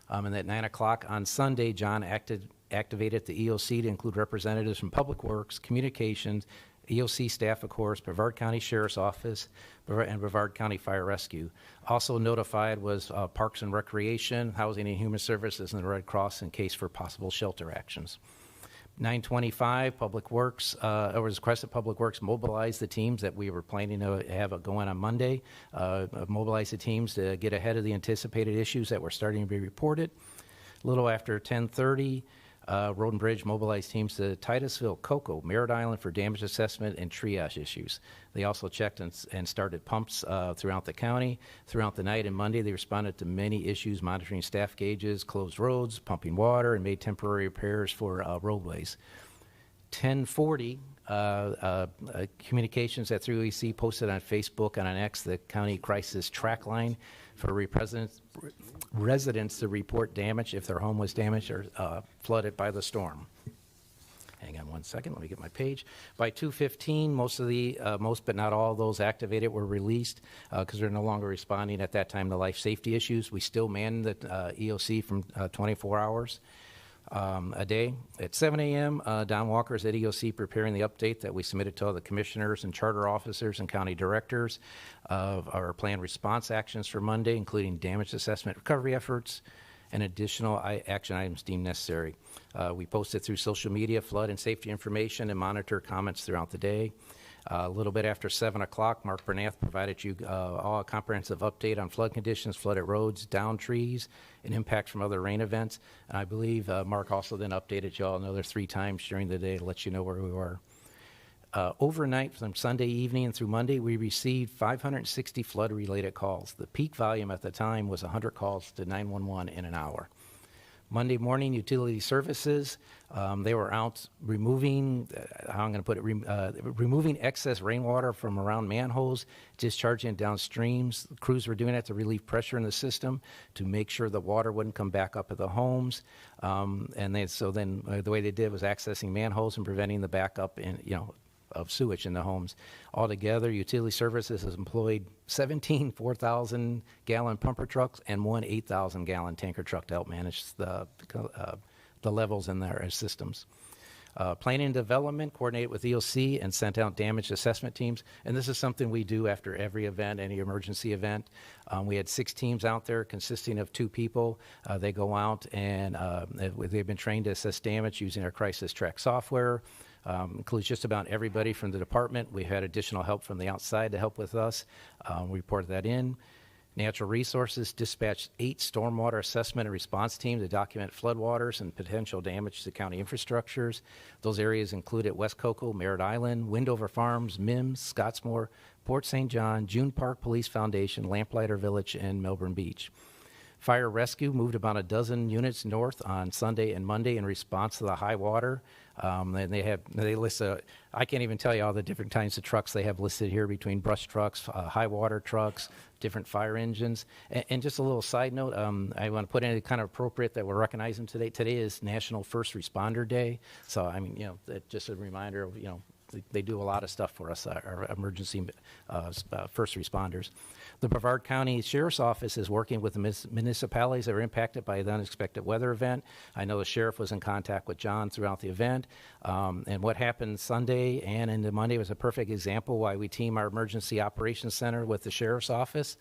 And at 9 o'clock on Sunday, John activated the EOC to include representatives from Public Works, Communications, EOC staff, of course, Brevard County Sheriff's Office, and Brevard County Fire Rescue. Also notified was Parks and Recreation, Housing and Human Services, and the Red Cross in case for possible shelter actions. 9:25, Public Works, it was requested Public Works mobilize the teams that we were planning to have going on Monday, mobilize the teams to get ahead of the anticipated issues that were starting to be reported. A little after 10:30, Road and Bridge mobilized teams to Titusville, Cocoa, Merritt Island for damage assessment and triage issues. They also checked and started pumps throughout the county. Throughout the night and Monday, they responded to many issues, monitoring staff gauges, closed roads, pumping water, and made temporary repairs for roadways. 10:40, communications that through EC posted on Facebook and on X the county crisis track line for residents to report damage if their home was damaged or flooded by the storm. hang on one second, let me get my page. By 2:15, most but not all of those activated were released because they're no longer responding at that time to life safety issues. We still man the EOC from 24 hours a day. At 7 a.m., Don Walker is at EOC preparing the update that we submitted to all the commissioners and charter officers and county directors of our planned response actions for Monday, including damage assessment recovery efforts and additional action items deemed necessary. We posted through social media flood and safety information and monitor comments throughout the day. A little bit after 7 o'clock, Mark Bernath provided you all a comprehensive update on flood conditions, flooded roads, downed trees, and impact from other rain events. And I believe Mark also then updated you all another 3 times during the day to let you know where we were. Overnight, from Sunday evening through Monday, we received 560 flood-related calls. The peak volume at the time was 100 calls to 911 in an hour. Monday morning, utility services, they were out removing, removing excess rainwater from around manholes, discharging it downstreams. The crews were doing that to relieve pressure in the system to make sure the water wouldn't come back up at the homes. The way they did was accessing manholes and preventing the backup of sewage in the homes. Altogether, utility services has employed 17 4,000-gallon pumper trucks and 1 8,000-gallon tanker truck to help manage the levels in their systems. Planning and development coordinated with EOC and sent out damage assessment teams. And this is something we do after every event, any emergency event. We had 6 teams out there consisting of 2 people. They go out and they've been trained to assess damage using our crisis track software. Includes just about everybody from the department. We had additional help from the outside to help with us. We reported that in. Natural Resources dispatched 8 stormwater assessment and response teams to document floodwaters and potential damage to county infrastructures. Those areas included West Cocoa, Merritt Island, Windover Farms, Mims, Scottsmore, Port St. John, June Park Police Foundation, Lamplighter Village, and Melbourne Beach. Fire rescue moved about a dozen units north on Sunday and Monday in response to the high water. They list I can't even tell you all the different kinds of trucks they have listed here between brush trucks, high water trucks, different fire engines. And just a little side note, I want to put in kind of appropriate that we're recognizing today. Today is National First Responder Day. So, I mean, just a reminder of, they do a lot of stuff for us, our emergency first responders. The Brevard County Sheriff's Office is working with the municipalities that were impacted by the unexpected weather event. I know the sheriff was in contact with John throughout the event. And what happened Sunday and into Monday was a perfect example why we team our Emergency Operations Center with the Sheriff's Office.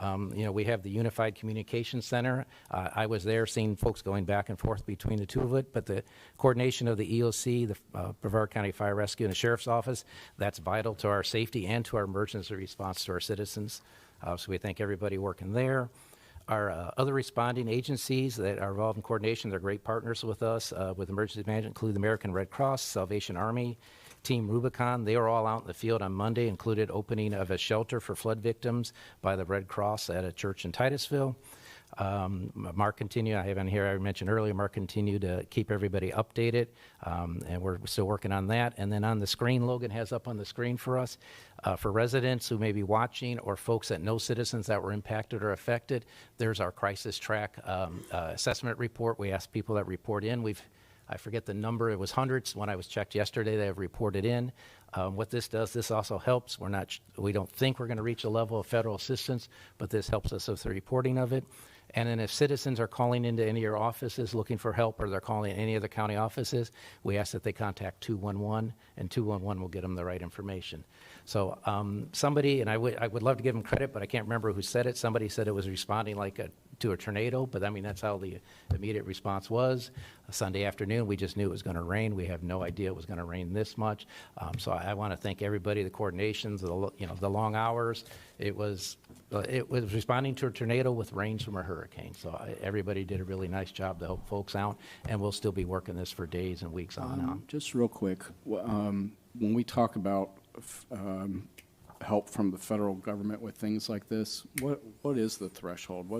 We have the Unified Communications Center. I was there seeing folks going back and forth between the two of it, but the coordination of the EOC, the Brevard County Fire Rescue, and the Sheriff's Office, that's vital to our safety and to our emergency response to our citizens. So we thank everybody working there. Our other responding agencies that are involved in coordination, they're great partners with us with emergency management, include the American Red Cross, Salvation Army, Team Rubicon. They were all out in the field on Monday, included opening of a shelter for flood victims by the Red Cross at a church in Titusville. Mark continued, I have on here, I mentioned earlier, Mark continued to keep everybody updated, and we're still working on that. And then on the screen, Logan has up on the screen for us, for residents who may be watching or folks that know citizens that were impacted or affected, there's our crisis track assessment report. We asked people that report in. I forget the number, it was hundreds. When I was checked yesterday, they have reported in. What this does, this also helps. We don't think we're going to reach a level of federal assistance, but this helps us with the reporting of it. And then if citizens are calling into any of your offices looking for help, or they're calling any of the county offices, we ask that they contact 211, and 211 will get them the right information. So somebody, and I would love to give them credit, but I can't remember who said it. Somebody said it was responding to a tornado, but I mean, that's how the immediate response was. Sunday afternoon, we just knew it was going to rain. We have no idea it was going to rain this much. So I want to thank everybody, the coordinations, the long hours. It was responding to a tornado with rains from a hurricane. So everybody did a really nice job to help folks out, and we'll still be working this for days and weeks on. Just real quick, when we talk about help from the federal government with things like this, what is the threshold?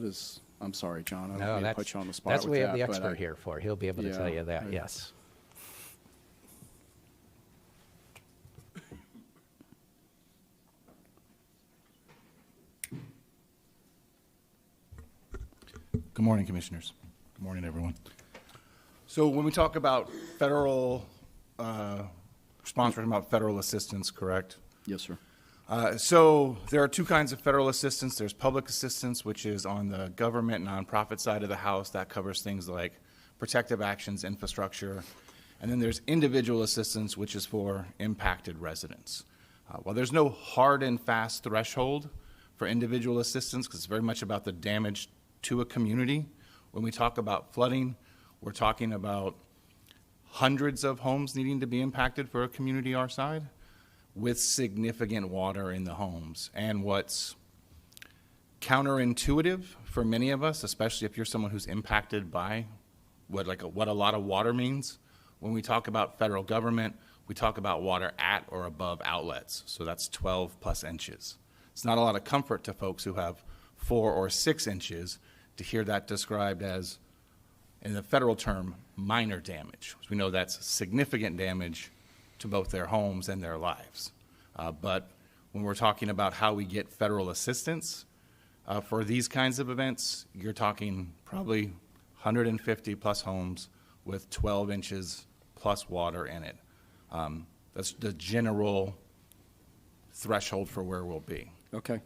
I'm sorry, John, I don't mean to put you on the spot. That's what we have the expert here for. He'll be able to tell you that, yes. Good morning, Commissioners. Good morning, everyone. So when we talk about federal response written about federal assistance, correct? Yes, sir. So there are two kinds of federal assistance. There's public assistance, which is on the government nonprofit side of the house. That covers things like protective actions, infrastructure. And then there's individual assistance, which is for impacted residents. While there's no hard and fast threshold for individual assistance, because it's very much about the damage to a community, when we talk about flooding, we're talking about hundreds of homes needing to be impacted for a community our size, with significant water in the homes. And what's counterintuitive for many of us, especially if you're someone who's impacted by what a lot of water means, when we talk about federal government, we talk about water at or above outlets. So that's 12 plus inches. It's not a lot of comfort to folks who have 4 or 6 inches to hear that described as, in the federal term, minor damage. We know that's significant damage to both their homes and their lives. But when we're talking about how we get federal assistance for these kinds of events, you're talking probably 150 plus homes with 12 inches plus water in it. That's the general threshold for where we'll be. Okay.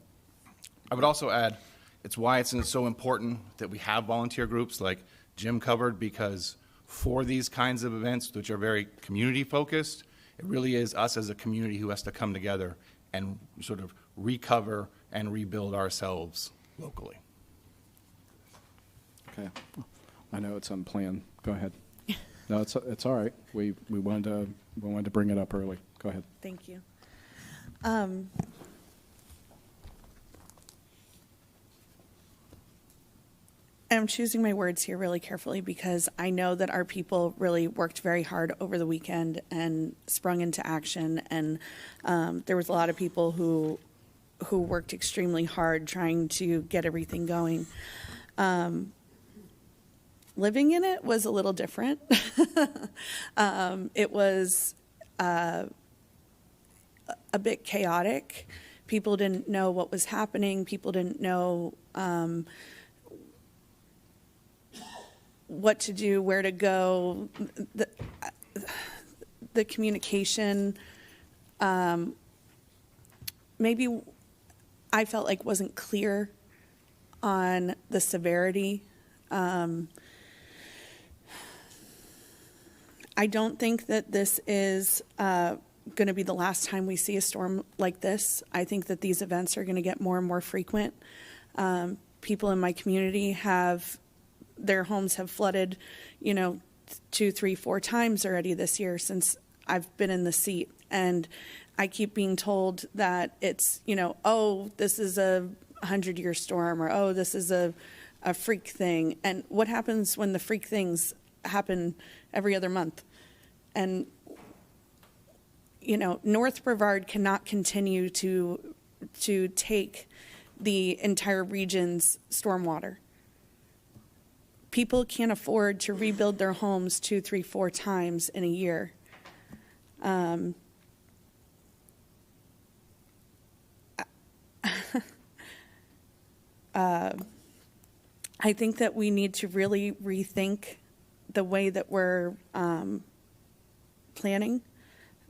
I would also add, it's why it's so important that we have volunteer groups like Jim covered, because for these kinds of events, which are very community focused, it really is us as a community who has to come together and sort of recover and rebuild ourselves locally. Okay. I know it's unplanned. Go ahead. No, it's all right. We wanted to bring it up early. Go ahead. Thank you. I'm choosing my words here really carefully because I know that our people really worked very hard over the weekend and sprung into action, and there was a lot of people who worked extremely hard trying to get everything going. Living in it was a little different. It was a bit chaotic. People didn't know what was happening. People didn't know what to do, where to go. The communication, maybe I felt like wasn't clear on the severity. I don't think that this is going to be the last time we see a storm like this. I think that these events are going to get more and more frequent. People in my community their homes have flooded, 2, 3, 4 times already this year since I've been in the seat. And I keep being told that it's, oh, this is a 100-year storm, or, oh, this is a freak thing. And what happens when the freak things happen every other month? And, North Brevard cannot continue to take the entire region's stormwater. People can't afford to rebuild their homes 2, 3, 4 times in a year. I think that we need to really rethink the way that we're planning,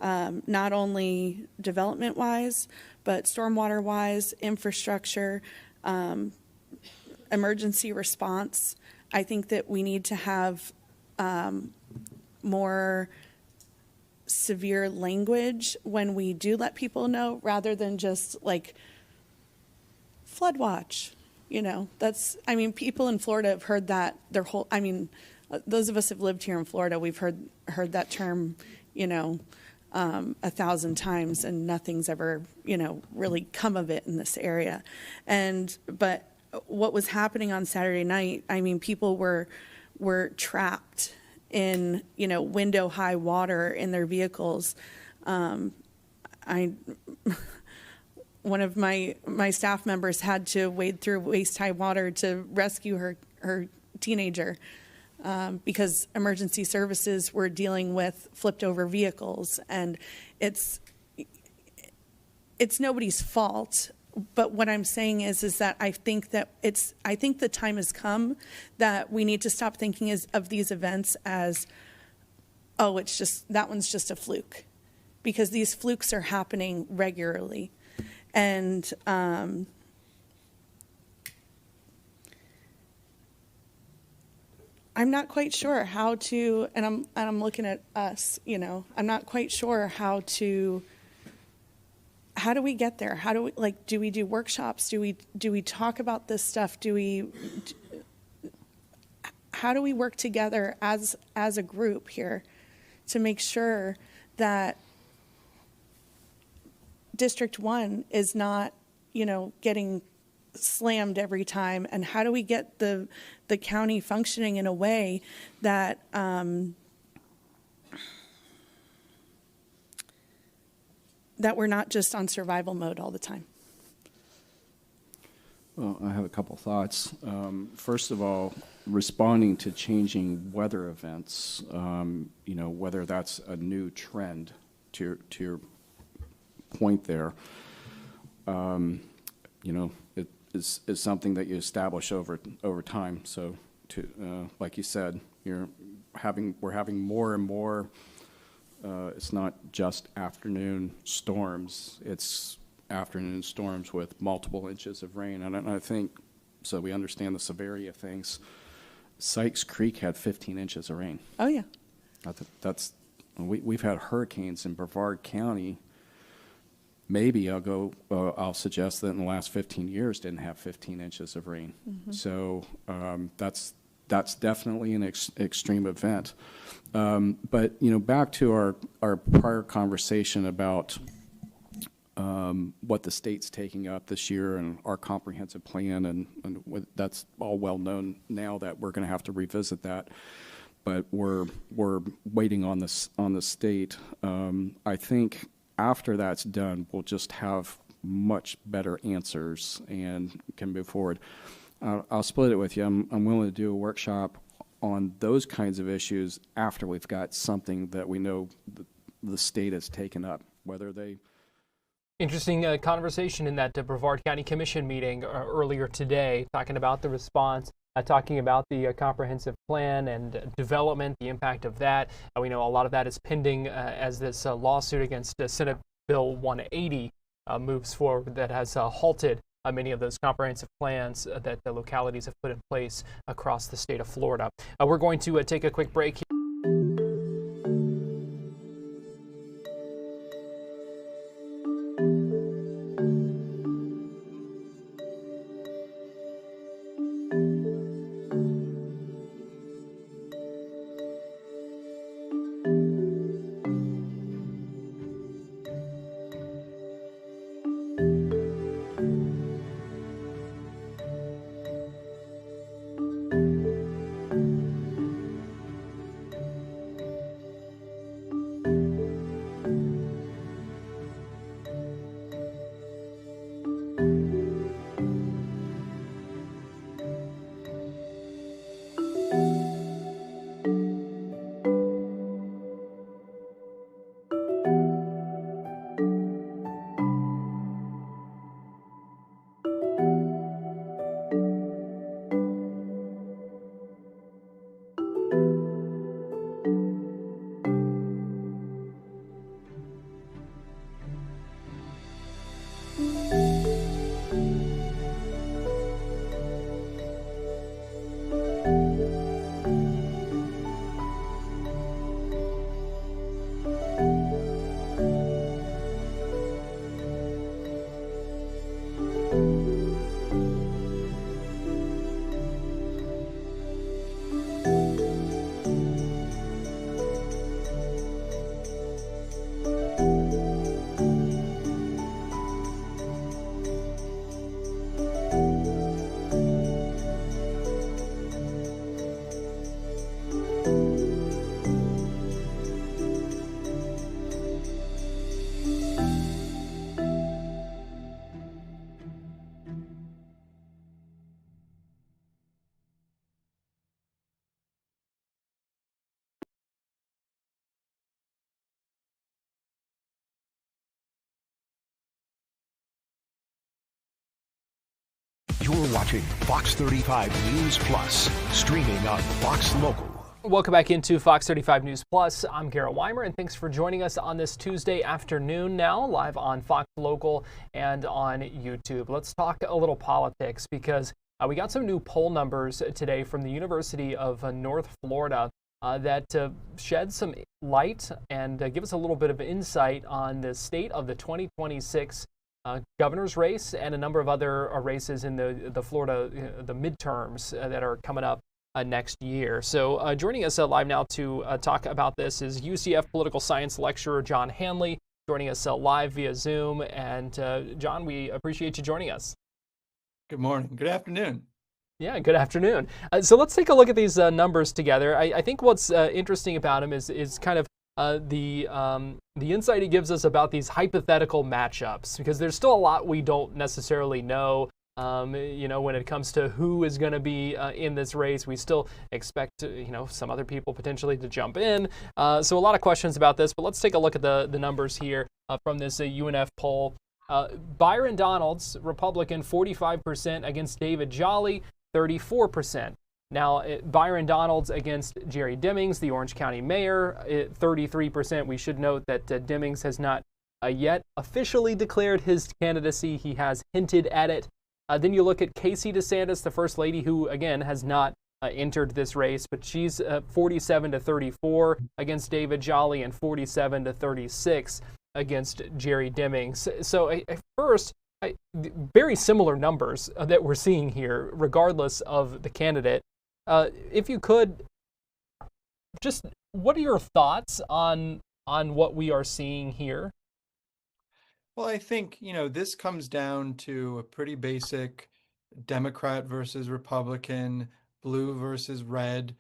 not only development-wise, but stormwater-wise, infrastructure, emergency response. I think that we need to have more severe language when we do let people know, rather than just like flood watch. People in Florida have heard that their whole, those of us who have lived here in Florida, we've heard that term, 1,000 times, and nothing's ever, really come of it in this area. But what was happening on Saturday night, people were trapped in, window high water in their vehicles. One of my staff members had to wade through waist high water to rescue her teenager because emergency services were dealing with flipped over vehicles, and it's nobody's fault. But what I'm saying is that I think the time has come that we need to stop thinking of these events as oh, that one's just a fluke, because these flukes are happening regularly. And I'm not quite sure how to, and I'm looking at us, I'm not quite sure how do we get there? How do we, do we do workshops? Do we talk about this stuff? How do we work together as a group here to make sure that District 1 is not, getting slammed every time? And how do we get the county functioning in a way that that we're not just on survival mode all the time? Well, I have a couple thoughts. First of all, responding to changing weather events, whether that's a new trend, to your point there, it is something that you establish over time. So, like you said, we're having more and more. It's not just afternoon storms; it's afternoon storms with multiple inches of rain, and I think so. We understand the severity of things. Sykes Creek had 15 inches of rain. Oh yeah, we've had hurricanes in Brevard County. Maybe I'll suggest that in the last 15 years didn't have 15 inches of rain. Mm-hmm. So that's definitely an extreme event. But back to our prior conversation about what the state's taking up this year and our comprehensive plan, and that's all well known now that we're going to have to revisit that. But we're waiting on the state. I think after that's done, we'll just have much better answers and can move forward. I'll split it with you. I'm willing to do a workshop on those kinds of issues after we've got something that we know the state has taken up, whether they... Interesting conversation in that Brevard County Commission meeting earlier today, talking about the response, talking about the comprehensive plan and development, the impact of that. We know a lot of that is pending as this lawsuit against Senate Bill 180 moves forward, that has halted many of those comprehensive plans that the localities have put in place across the state of Florida. We're going to take a quick break here. You're watching Fox 35 News Plus, streaming on Fox Local. Welcome back into Fox 35 News Plus. I'm Garrett Wymer, and thanks for joining us on this Tuesday afternoon now, live on Fox Local and on YouTube. Let's talk a little politics because we got some new poll numbers today from the University of North Florida that shed some light and give us a little bit of insight on the state of the 2026 governor's race and a number of other races in the Florida, the midterms that are coming up next year. So joining us live now to talk about this is UCF political science lecturer John Hanley, joining us live via Zoom. And John, we appreciate you joining us. Good morning. Good afternoon. Yeah, good afternoon. So let's take a look at these numbers together. I think what's interesting about them is kind of the insight he gives us about these hypothetical matchups, because there's still a lot we don't necessarily know. When it comes to who is going to be in this race, we still expect, some other people potentially to jump in. So a lot of questions about this, but let's take a look at the numbers here from this UNF poll. Byron Donalds, Republican, 45% against David Jolly, 34%. Now, Byron Donalds against Jerry Demings, the Orange County mayor, 33%. We should note that Demings has not yet officially declared his candidacy. He has hinted at it. Then you look at Casey DeSantis, the First Lady, who, again, has not entered this race, but she's 47-34 against David Jolly and 47-36 against Jerry Demings. So at first, very similar numbers that we're seeing here, regardless of the candidate. If you could, just what are your thoughts on what we are seeing here? Well, I think, this comes down to a pretty basic Democrat versus Republican, blue versus red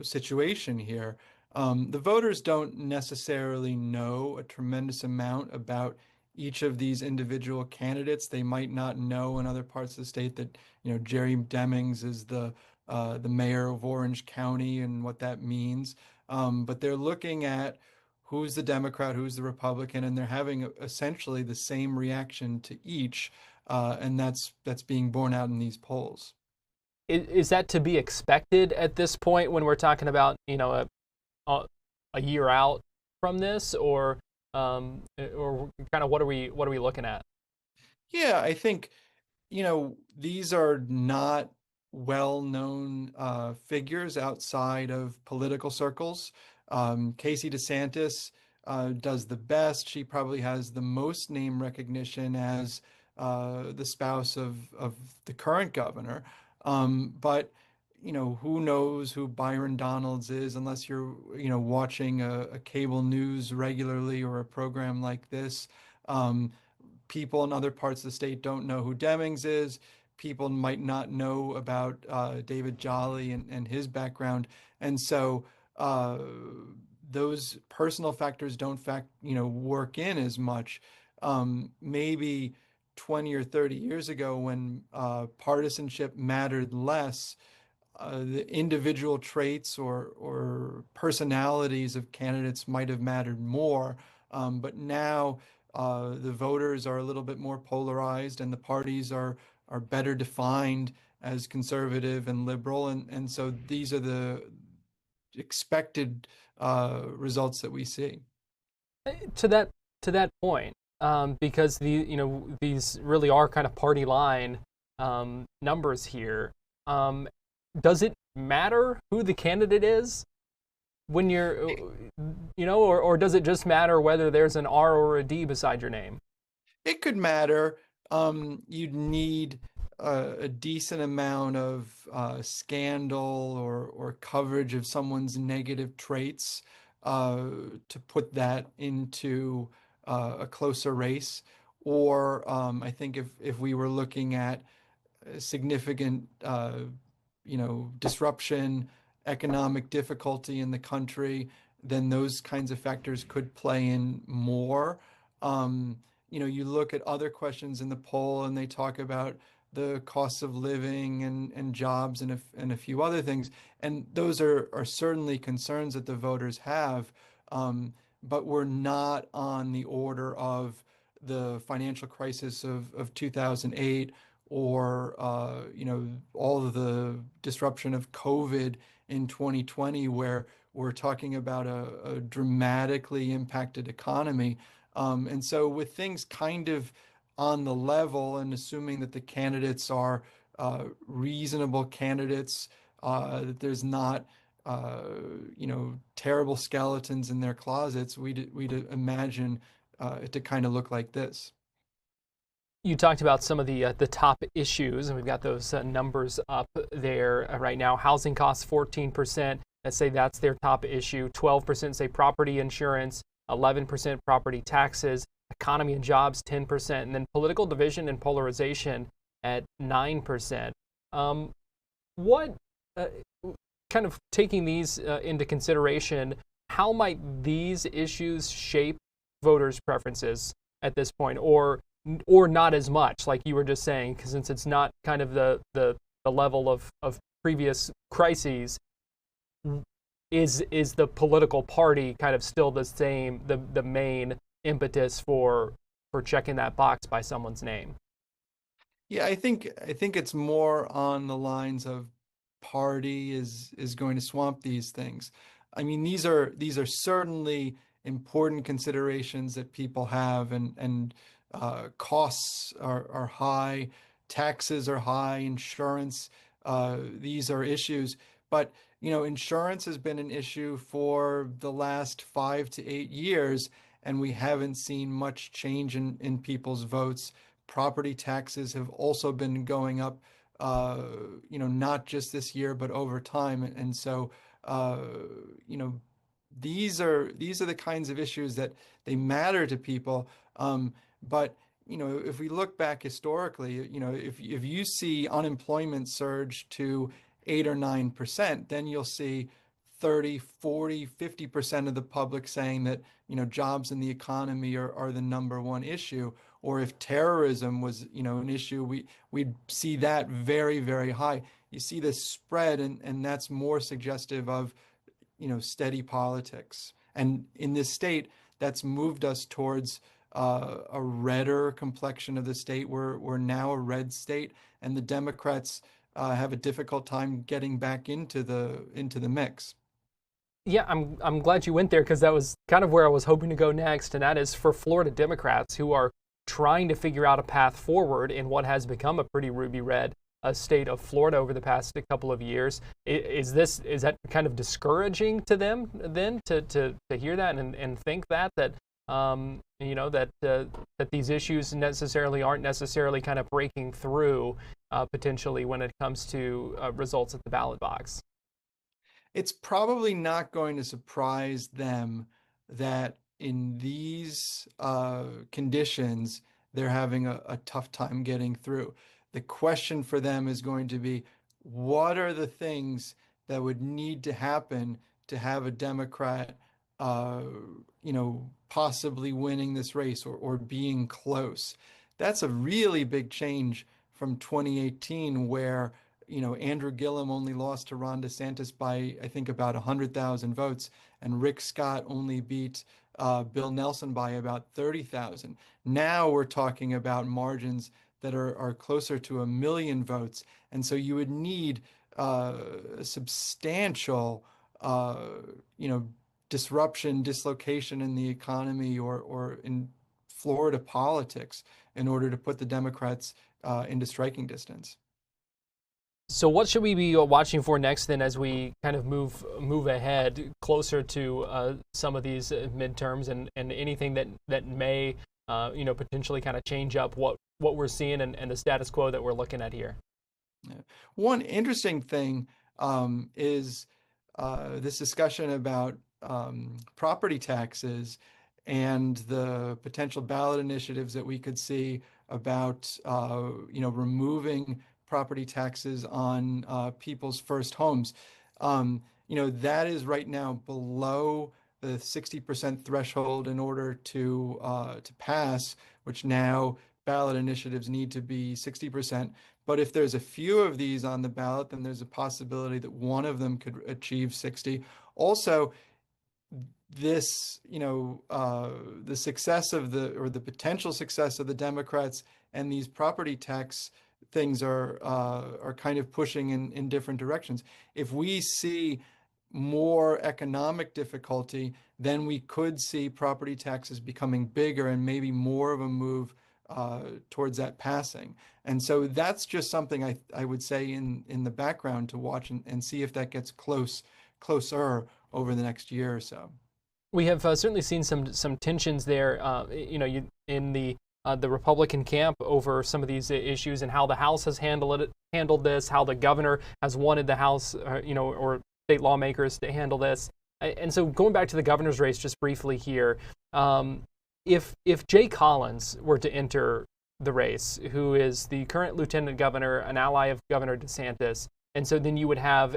situation here. The voters don't necessarily know a tremendous amount about each of these individual candidates. They might not know in other parts of the state that, Jerry Demings is the mayor of Orange County and what that means. But they're looking at who's the Democrat, who's the Republican, and they're having essentially the same reaction to each, and that's being borne out in these polls. Is that to be expected at this point when we're talking about a year out from this, or kind of what are we looking at? Yeah, I think these are not well-known figures outside of political circles. Casey DeSantis does the best. She probably has the most name recognition as the spouse of the current governor. But who knows who Byron Donalds is unless you're watching a cable news regularly or a program like this. People in other parts of the state don't know who Demings is. People might not know about David Jolly and his background, and so those personal factors don't work in as much. Maybe 20 or 30 years ago, when partisanship mattered less, the individual traits or personalities of candidates might have mattered more. But now the voters are a little bit more polarized, and the parties are better defined as conservative and liberal, and so these are the expected results that we see. To that point, because these really are kind of party line numbers here. Does it matter who the candidate is when you're, or does it just matter whether there's an R or a D beside your name? It could matter. You'd need a decent amount of scandal or coverage of someone's negative traits to put that into a closer race. Or I think if we were looking at significant disruption, economic difficulty in the country, then those kinds of factors could play in more. You look at other questions in the poll and they talk about the cost of living and jobs and a few other things. And those are certainly concerns that the voters have, but we're not on the order of the financial crisis of 2008 or all of the disruption of COVID in 2020, where we're talking about a dramatically impacted economy. And so with things kind of on the level, and assuming that the candidates are reasonable candidates, that there's not terrible skeletons in their closets, we'd imagine it to kind of look like this. You talked about some of the top issues, and we've got those numbers up there right now. Housing costs 14%. Let's say that's their top issue. 12% say property insurance, 11% property taxes, economy and jobs 10%, and then political division and polarization at 9%. What kind of taking these into consideration, how might these issues shape voters' preferences at this point, or not as much, like you were just saying, because since it's not kind of the level of previous crises, is the political party kind of still the same, the main impetus for checking that box by someone's name? Yeah, I think it's more on the lines of party is going to swamp these things. I mean, these are certainly important considerations that people have, and costs are high, taxes are high, insurance, these are issues. But insurance has been an issue for the last 5 to 8 years, and we haven't seen much change in people's votes. Property taxes have also been going up, not just this year, but over time. And so, these are the kinds of issues that they matter to people. But if we look back historically, if you see unemployment surge to 8 or 9%, then you'll see 30, 40, 50% of the public saying that jobs in the economy are the number one issue. Or if terrorism was an issue, we'd see that very, very high. You see this spread, and that's more suggestive of steady politics. And in this state, that's moved us towards a redder complexion of the state. We're now a red state, and the Democrats have a difficult time getting back into the mix. Yeah, I'm glad you went there, because that was kind of where I was hoping to go next, and that is for Florida Democrats who are trying to figure out a path forward in what has become a pretty ruby red state of Florida over the past couple of years. Is that kind of discouraging to them then to hear that and think that these issues aren't necessarily kind of breaking through potentially when it comes to results at the ballot box? It's probably not going to surprise them that in these conditions, they're having a tough time getting through. The question for them is going to be, what are the things that would need to happen to have a Democrat, possibly winning this race or being close? That's a really big change from 2018, where Andrew Gillum only lost to Ron DeSantis by, I think, about 100,000 votes, and Rick Scott only beat Bill Nelson by about 30,000. Now we're talking about margins that are closer to 1 million votes, and so you would need substantial, dislocation in the economy or in Florida politics in order to put the Democrats into striking distance. So what should we be watching for next then, as we kind of move ahead closer to some of these midterms, and anything that may potentially kind of change up what we're seeing and the status quo that we're looking at here? Yeah. One interesting thing is this discussion about property taxes and the potential ballot initiatives that we could see about removing property taxes on people's first homes. That is right now below the 60% threshold in order to pass, which now ballot initiatives need to be 60%. But if there's a few of these on the ballot, then there's a possibility that one of them could achieve 60. Also, this, the success of the potential success of the Democrats and these property tax things are kind of pushing in different directions. If we see more economic difficulty, then we could see property taxes becoming bigger and maybe more of a move towards that passing. And so that's just something I would say in the background to watch and see if that gets closer over the next year or so. We have certainly seen some tensions there, in the Republican camp over some of these issues and how the House has handled this, how the governor has wanted the House, or state lawmakers to handle this. And so going back to the governor's race just briefly here, if Jay Collins were to enter the race, who is the current lieutenant governor, an ally of Governor DeSantis, and so then you would have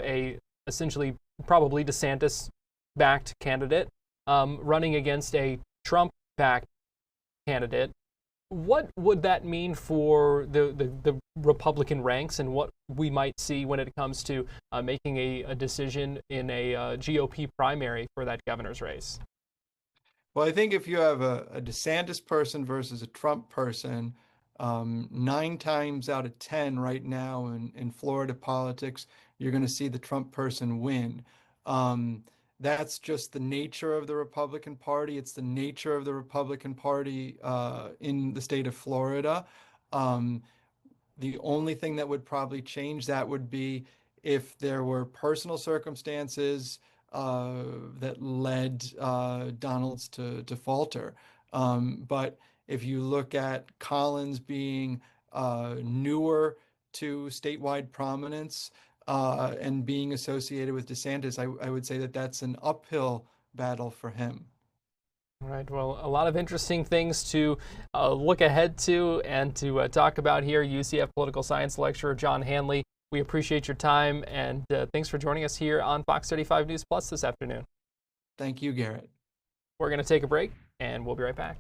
essentially probably DeSantis-backed candidate running against a Trump-backed candidate. What would that mean for the Republican ranks and what we might see when it comes to making a decision in a GOP primary for that governor's race? Well, I think if you have a DeSantis person versus a Trump person, 9 times out of 10 right now in Florida politics, you're going to see the Trump person win. That's just the nature of the Republican Party. It's the nature of the Republican Party in the state of Florida. The only thing that would probably change that would be if there were personal circumstances that led Donalds to falter. But if you look at Collins being newer to statewide prominence, and being associated with DeSantis, I would say that that's an uphill battle for him. All right. Well, a lot of interesting things to look ahead to and to talk about here. UCF political science lecturer John Hanley, we appreciate your time and thanks for joining us here on Fox 35 News Plus this afternoon. Thank you, Garrett. We're going to take a break and we'll be right back.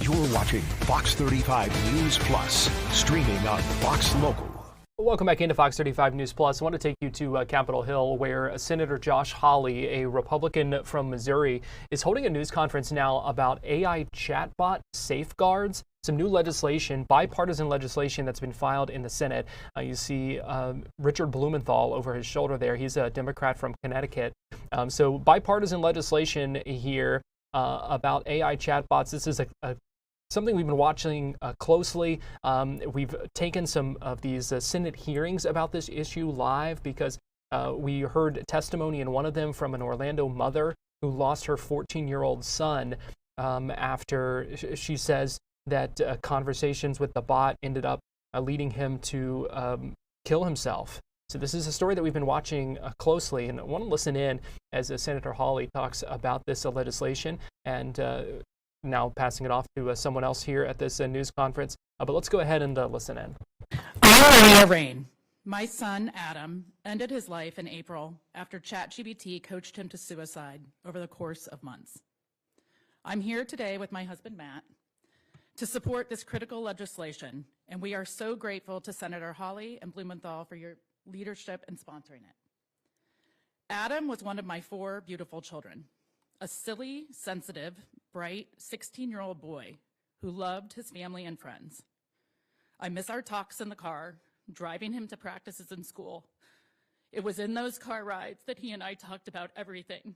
You're watching Fox 35 News Plus, streaming on Fox Local. Welcome back into Fox 35 News Plus. I want to take you to Capitol Hill, where Senator Josh Hawley, a Republican from Missouri, is holding a news conference now about AI chatbot safeguards. Some new legislation, bipartisan legislation that's been filed in the Senate. You see Richard Blumenthal over his shoulder there. He's a Democrat from Connecticut. So bipartisan legislation here about AI chatbots. This is something we've been watching closely. We've taken some of these Senate hearings about this issue live because We heard testimony in one of them from an Orlando mother who lost her 14-year-old son after she says that conversations with the bot ended up leading him to kill himself. So this is a story that we've been watching closely, and I want to listen in as Senator Hawley talks about this legislation, and now passing it off to someone else here at this news conference. But let's go ahead and listen in. I, Rain, my son Adam, ended his life in April after ChatGPT coached him to suicide over the course of months. I'm here today with my husband Matt to support this critical legislation, and we are so grateful to Senator Hawley and Blumenthal for your leadership in sponsoring it. Adam was one of my 4 beautiful children, a silly, sensitive, bright 16-year-old boy who loved his family and friends. I miss our talks in the car, driving him to practices in school. It was in those car rides that he and I talked about everything: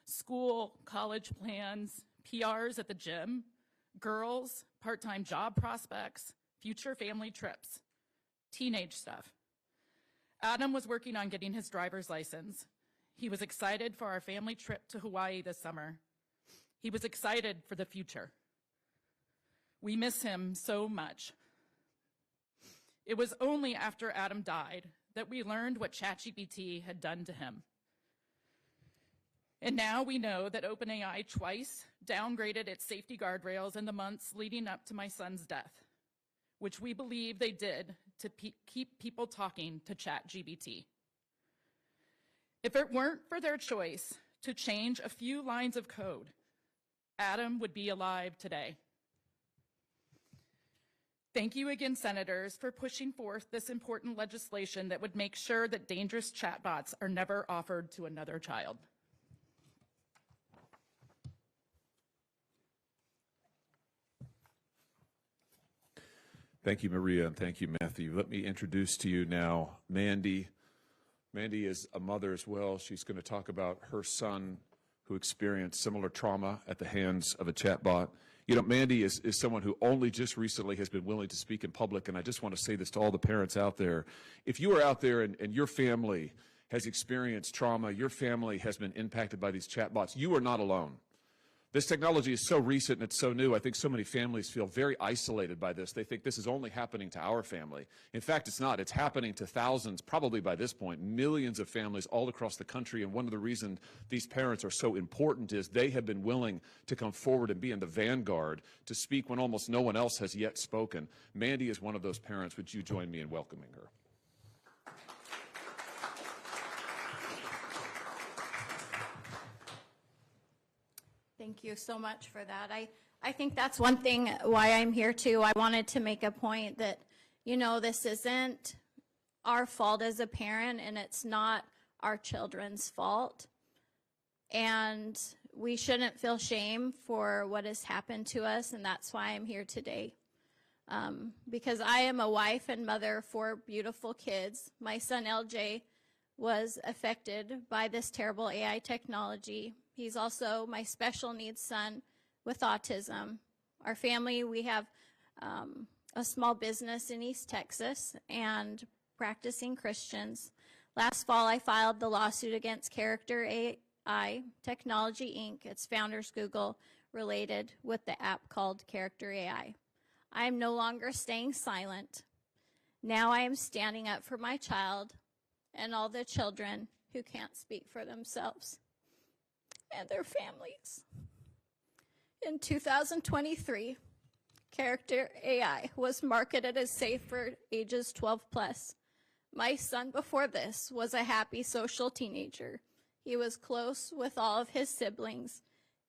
school, college plans, PRs at the gym, girls, part-time job prospects, future family trips, teenage stuff. Adam was working on getting his driver's license. He was excited for our family trip to Hawaii this summer. He was excited for the future. We miss him so much. It was only after Adam died that we learned what ChatGPT had done to him. And now we know that OpenAI twice downgraded its safety guardrails in the months leading up to my son's death, which we believe they did to keep people talking to ChatGPT. If it weren't for their choice to change a few lines of code, Adam would be alive today. Thank you again, Senators, for pushing forth this important legislation that would make sure that dangerous chatbots are never offered to another child. Thank you, Maria, and thank you, Matthew. Let me introduce to you now Mandy. Mandy is a mother as well. She's going to talk about her son who experienced similar trauma at the hands of a chatbot. You know, Mandy is someone who only just recently has been willing to speak in public, and I just want to say this to all the parents out there. If you are out there and your family has experienced trauma, your family has been impacted by these chatbots, you are not alone. This technology is so recent and it's so new. I think so many families feel very isolated by this. They think this is only happening to our family. In fact, it's not. It's happening to thousands, probably by this point, millions of families all across the country. And one of the reasons these parents are so important is they have been willing to come forward and be in the vanguard to speak when almost no one else has yet spoken. Mandy is one of those parents. Would you join me in welcoming her? Thank you so much for that. I think that's one thing why I'm here too. I wanted to make a point that, you know, this isn't our fault as a parent and it's not our children's fault. And we shouldn't feel shame for what has happened to us, and that's why I'm here today. Because I am a wife and mother of 4 beautiful kids. My son LJ was affected by this terrible AI technology. He's also my special needs son with autism. Our family, we have a small business in East Texas and practicing Christians. Last fall, I filed the lawsuit against Character AI Technology, Inc. Its founders, Google, related with the app called Character AI. I am no longer staying silent. Now I am standing up for my child and all the children who can't speak for themselves and their families. In 2023, Character AI was marketed as safe for ages 12 plus. My son before this was a happy social teenager. He was close with all of his siblings,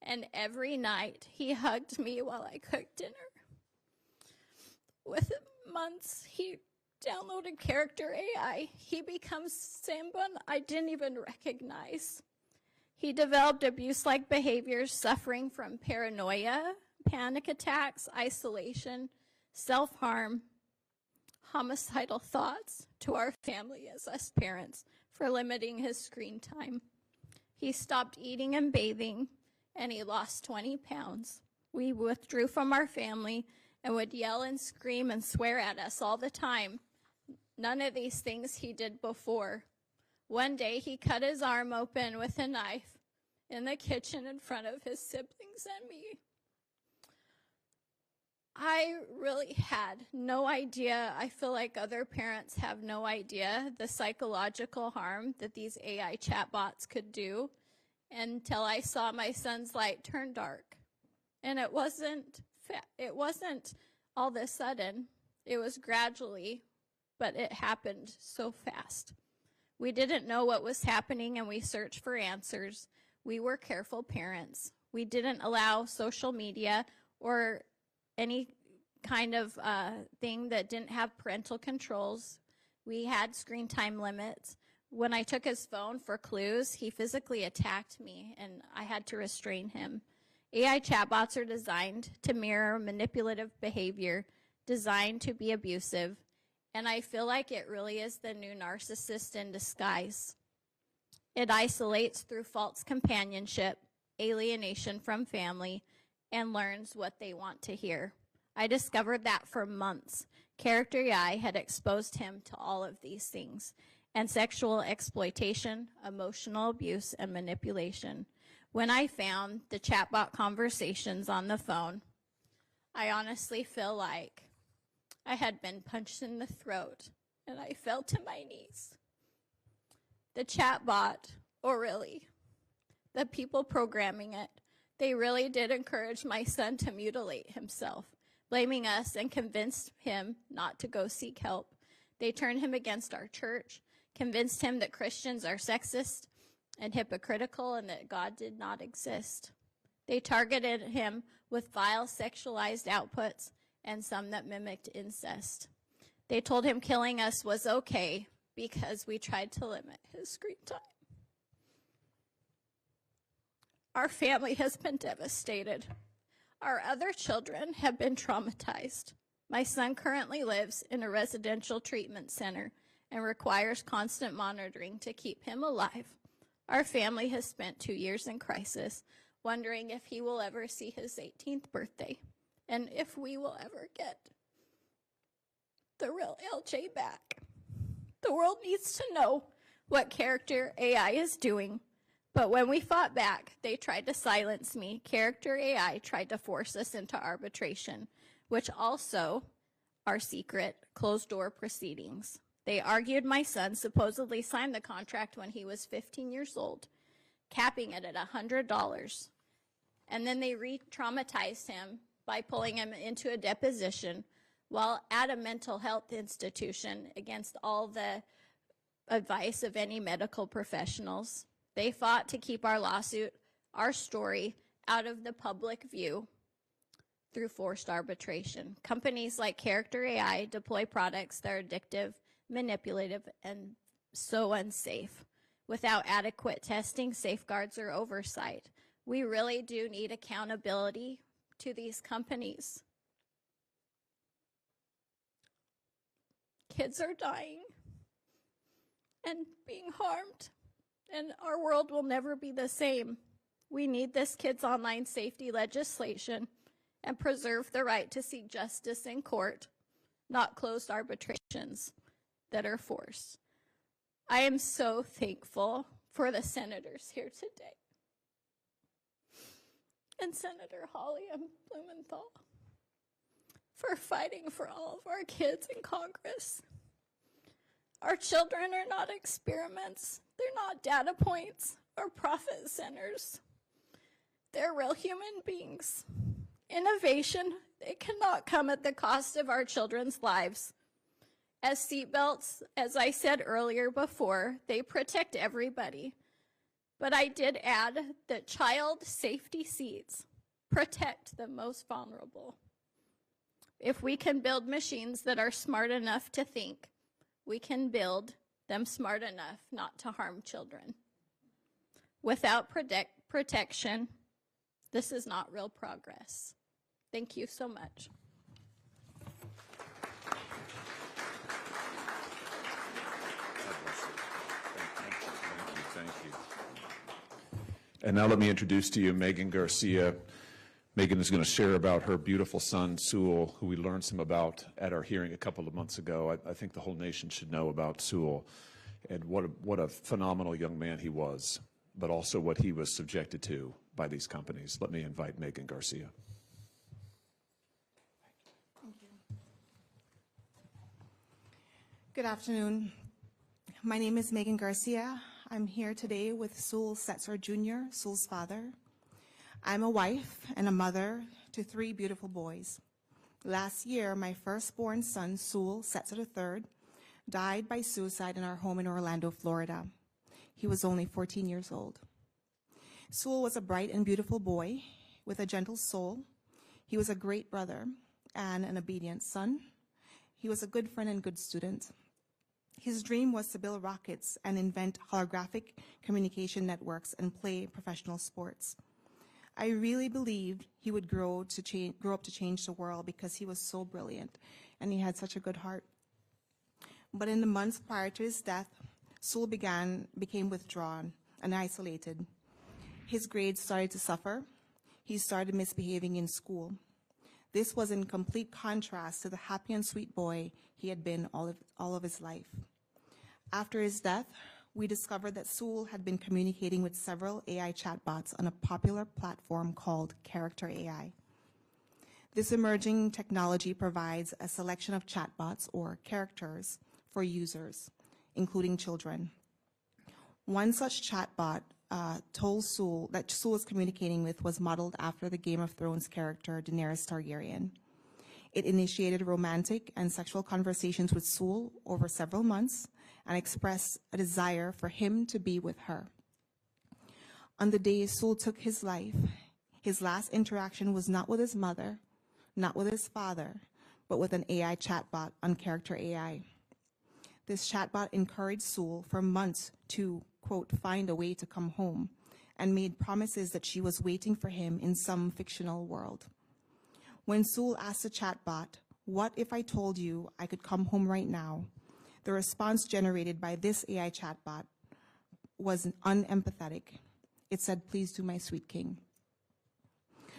and every night he hugged me while I cooked dinner. With months, he downloaded Character AI. He becomes someone I didn't even recognize. He developed abuse-like behaviors, suffering from paranoia, panic attacks, isolation, self-harm, homicidal thoughts to our family as us parents for limiting his screen time. He stopped eating and bathing, and he lost 20 pounds. We withdrew from our family and would yell and scream and swear at us all the time. None of these things he did before. One day he cut his arm open with a knife in the kitchen in front of his siblings and me. I really had no idea. I feel like other parents have no idea the psychological harm that these AI chatbots could do until I saw my son's light turn dark. And it wasn't all of a sudden. It was gradually, but it happened so fast. We didn't know what was happening and we searched for answers. We were careful parents. We didn't allow social media or any kind of thing that didn't have parental controls. We had screen time limits. When I took his phone for clues, he physically attacked me and I had to restrain him. AI chatbots are designed to mirror manipulative behavior, designed to be abusive, and I feel like it really is the new narcissist in disguise. It isolates through false companionship, alienation from family, and learns what they want to hear. I discovered that for months. Character AI had exposed him to all of these things, and sexual exploitation, emotional abuse, and manipulation. When I found the chatbot conversations on the phone, I honestly feel like I had been punched in the throat, and I fell to my knees. The chatbot, or really, the people programming it, they really did encourage my son to mutilate himself, blaming us and convinced him not to go seek help. They turned him against our church, convinced him that Christians are sexist and hypocritical and that God did not exist. They targeted him with vile sexualized outputs and some that mimicked incest. They told him killing us was okay because we tried to limit his screen time. Our family has been devastated. Our other children have been traumatized. My son currently lives in a residential treatment center and requires constant monitoring to keep him alive. Our family has spent 2 years in crisis, wondering if he will ever see his 18th birthday and if we will ever get the real LJ back. The world needs to know what character AI is doing, but when we fought back, they tried to silence me. Character AI tried to force us into arbitration, which also are secret, closed-door proceedings. They argued my son supposedly signed the contract when he was 15 years old, capping it at $100. And then they re-traumatized him by pulling him into a deposition while at a mental health institution against all the advice of any medical professionals. They fought to keep our lawsuit, our story, out of the public view through forced arbitration. Companies like Character AI deploy products that are addictive, manipulative, and so unsafe without adequate testing, safeguards, or oversight. We really do need accountability to these companies. Kids are dying and being harmed, and our world will never be the same. We need this kids' online safety legislation and preserve the right to seek justice in court, not closed arbitrations that are forced. I am so thankful for the senators here today and Senator Hawley and Blumenthal for fighting for all of our kids in Congress. Our children are not experiments. They're not data points or profit centers. They're real human beings. Innovation, it cannot come at the cost of our children's lives. As seatbelts, as I said earlier before, they protect everybody. But I did add that child safety seats protect the most vulnerable. If we can build machines that are smart enough to think, we can build them smart enough not to harm children. Without protection, this is not real progress. Thank you so much. Thank you. And now let me introduce to you Megan Garcia. Megan is going to share about her beautiful son, Sewell, who we learned some about at our hearing a couple of months ago. I think the whole nation should know about Sewell. and what a phenomenal young man he was, but also what he was subjected to by these companies. Let me invite Megan Garcia. Good afternoon. My name is Megan Garcia. I'm here today with Sewell Setzer Jr., Sewell's father. I'm a wife and a mother to 3 beautiful boys. Last year, my firstborn son, Sewell Setzer III, died by suicide in our home in Orlando, Florida. He was only 14 years old. Sewell was a bright and beautiful boy with a gentle soul. He was a great brother and an obedient son. He was a good friend and good student. His dream was to build rockets and invent holographic communication networks and play professional sports. I really believed he would grow up to change the world because he was so brilliant and he had such a good heart. But in the months prior to his death, Sewell became withdrawn and isolated. His grades started to suffer. He started misbehaving in school. This was in complete contrast to the happy and sweet boy he had been all of his life. After his death, we discovered that Sewell had been communicating with several AI chatbots on a popular platform called Character AI. This emerging technology provides a selection of chatbots or characters for users, including children. One such chatbot told Sewell that Sewell was communicating with was modeled after the Game of Thrones character Daenerys Targaryen. It initiated romantic and sexual conversations with Sewell over several months and expressed a desire for him to be with her. On the day Sewell took his life, his last interaction was not with his mother, not with his father, but with an AI chatbot on Character AI. This chatbot encouraged Sewell for months to, quote, find a way to come home, and made promises that she was waiting for him in some fictional world. When Sewell asked the chatbot, "What if I told you I could come home right now?" the response generated by this AI chatbot was unempathetic. It said, "Please do, my sweet king."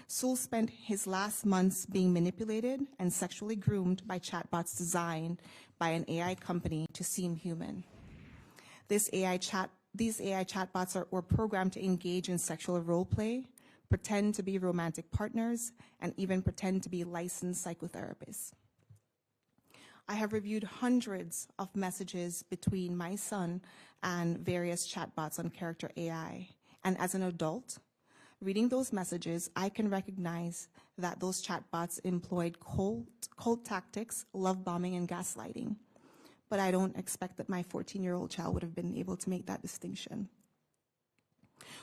Sewell spent his last months being manipulated and sexually groomed by chatbots designed by an AI company to seem human. These AI chatbots were programmed to engage in sexual role play, pretend to be romantic partners, and even pretend to be licensed psychotherapists. I have reviewed hundreds of messages between my son and various chatbots on Character AI, and as an adult, reading those messages, I can recognize that those chatbots employed cold tactics, love bombing, and gaslighting. But I don't expect that my 14-year-old child would have been able to make that distinction.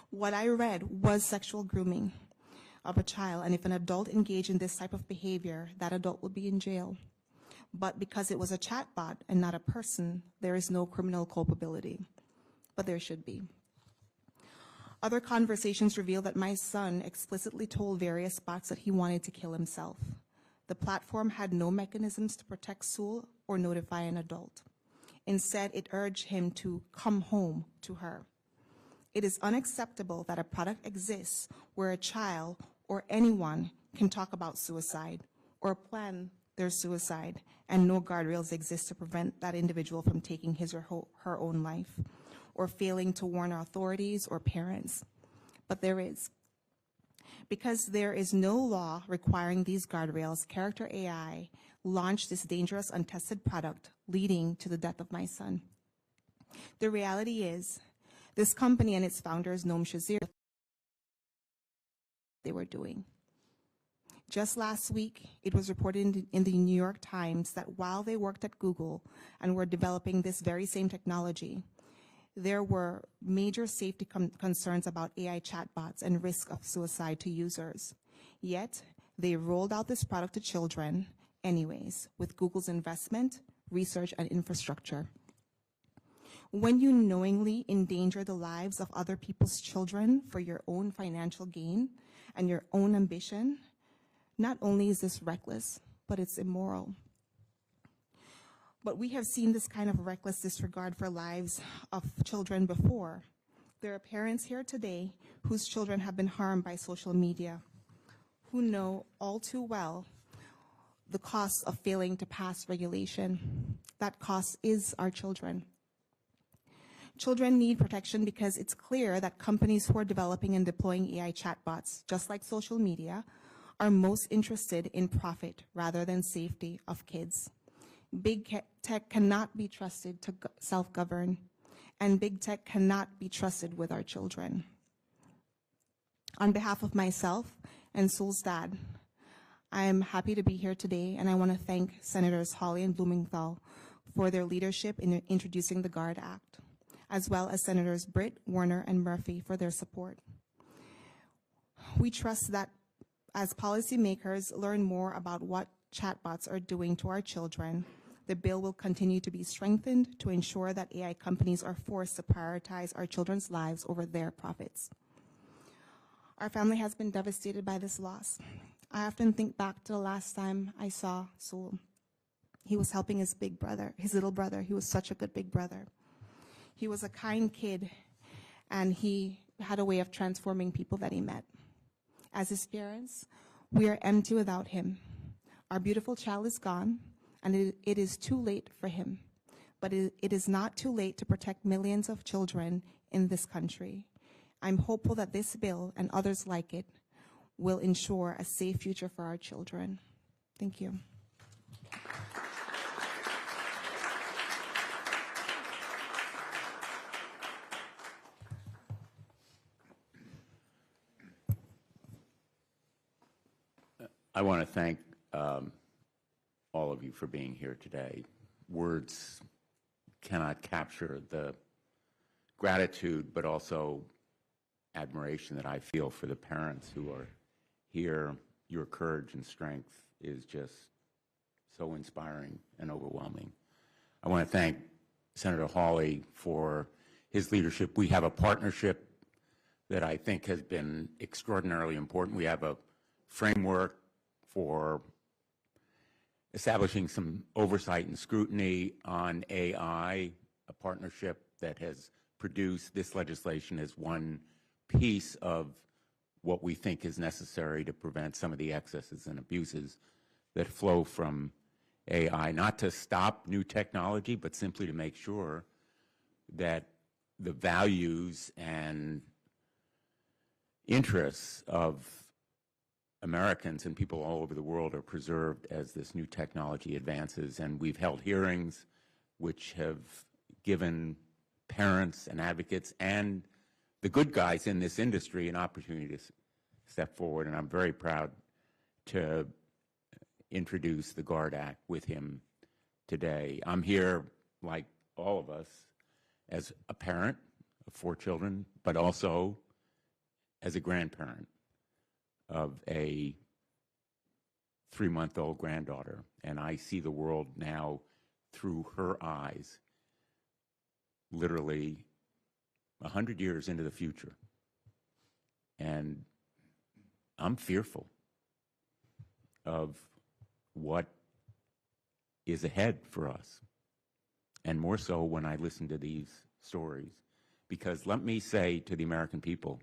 What I read was sexual grooming of a child, and if an adult engaged in this type of behavior, that adult would be in jail. But because it was a chatbot and not a person, there is no criminal culpability, but there should be. Other conversations reveal that my son explicitly told various bots that he wanted to kill himself. The platform had no mechanisms to protect Sewell or notify an adult. Instead, it urged him to come home to her. It is unacceptable that a product exists where a child or anyone can talk about suicide or plan their suicide, and no guardrails exist to prevent that individual from taking his or her own life or failing to warn our authorities or parents. But there is. Because there is no law requiring these guardrails, Character AI launched this dangerous, untested product, leading to the death of my son. The reality is, this company and its founders, Noam Shazir, they were doing. Just last week, it was reported in the New York Times that while they worked at Google and were developing this very same technology, there were major safety concerns about AI chatbots and risk of suicide to users. Yet, they rolled out this product to children anyways, with Google's investment, research, and infrastructure. When you knowingly endanger the lives of other people's children for your own financial gain and your own ambition, not only is this reckless, but it's immoral. But we have seen this kind of reckless disregard for lives of children before. There are parents here today whose children have been harmed by social media, who know all too well the cost of failing to pass regulation. That cost is our children. Children need protection because it's clear that companies who are developing and deploying AI chatbots, just like social media, are most interested in profit rather than safety of kids. Big tech cannot be trusted to self-govern, and big tech cannot be trusted with our children. On behalf of myself and Soul's dad, I am happy to be here today, and I want to thank Senators Hawley and Blumenthal for their leadership in introducing the GUARD Act, as well as Senators Britt, Warner, and Murphy for their support. We trust that as policymakers learn more about what chatbots are doing to our children, the bill will continue to be strengthened to ensure that AI companies are forced to prioritize our children's lives over their profits. Our family has been devastated by this loss. I often think back to the last time I saw Soul. He was helping his big brother, his little brother. He was such a good big brother. He was a kind kid, and he had a way of transforming people that he met. As his parents, we are empty without him. Our beautiful child is gone, and it is too late for him. But it is not too late to protect millions of children in this country. I'm hopeful that this bill and others like it will ensure a safe future for our children. Thank you. I want to thank all of you for being here today. Words cannot capture the gratitude, but also admiration that I feel for the parents who are here. Your courage and strength is just so inspiring and overwhelming. I want to thank Senator Hawley for his leadership. We have a partnership that I think has been extraordinarily important. We have a framework for establishing some oversight and scrutiny on AI, a partnership that has produced this legislation as one piece of what we think is necessary to prevent some of the excesses and abuses that flow from AI, not to stop new technology, but simply to make sure that the values and interests of Americans and people all over the world are preserved as this new technology advances. And we've held hearings which have given parents and advocates and the good guys in this industry an opportunity to step forward. And I'm very proud to introduce the GUARD Act with him today. I'm here, like all of us, as a parent of 4 children, but also as a grandparent of a 3-month-old granddaughter, and I see the world now through her eyes, literally 100 years into the future. And I'm fearful of what is ahead for us, and more so when I listen to these stories. Because let me say to the American people,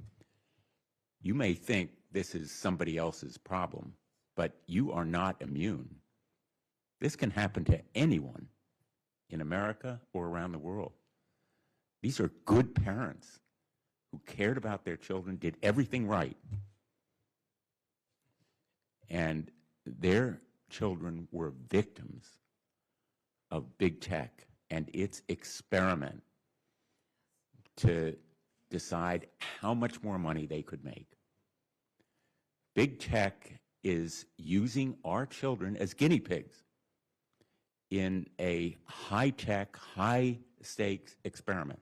you may think this is somebody else's problem, but you are not immune. This can happen to anyone in America or around the world. These are good parents who cared about their children, did everything right, and their children were victims of big tech and its experiment to decide how much more money they could make. Big tech is using our children as guinea pigs in a high-tech, high-stakes experiment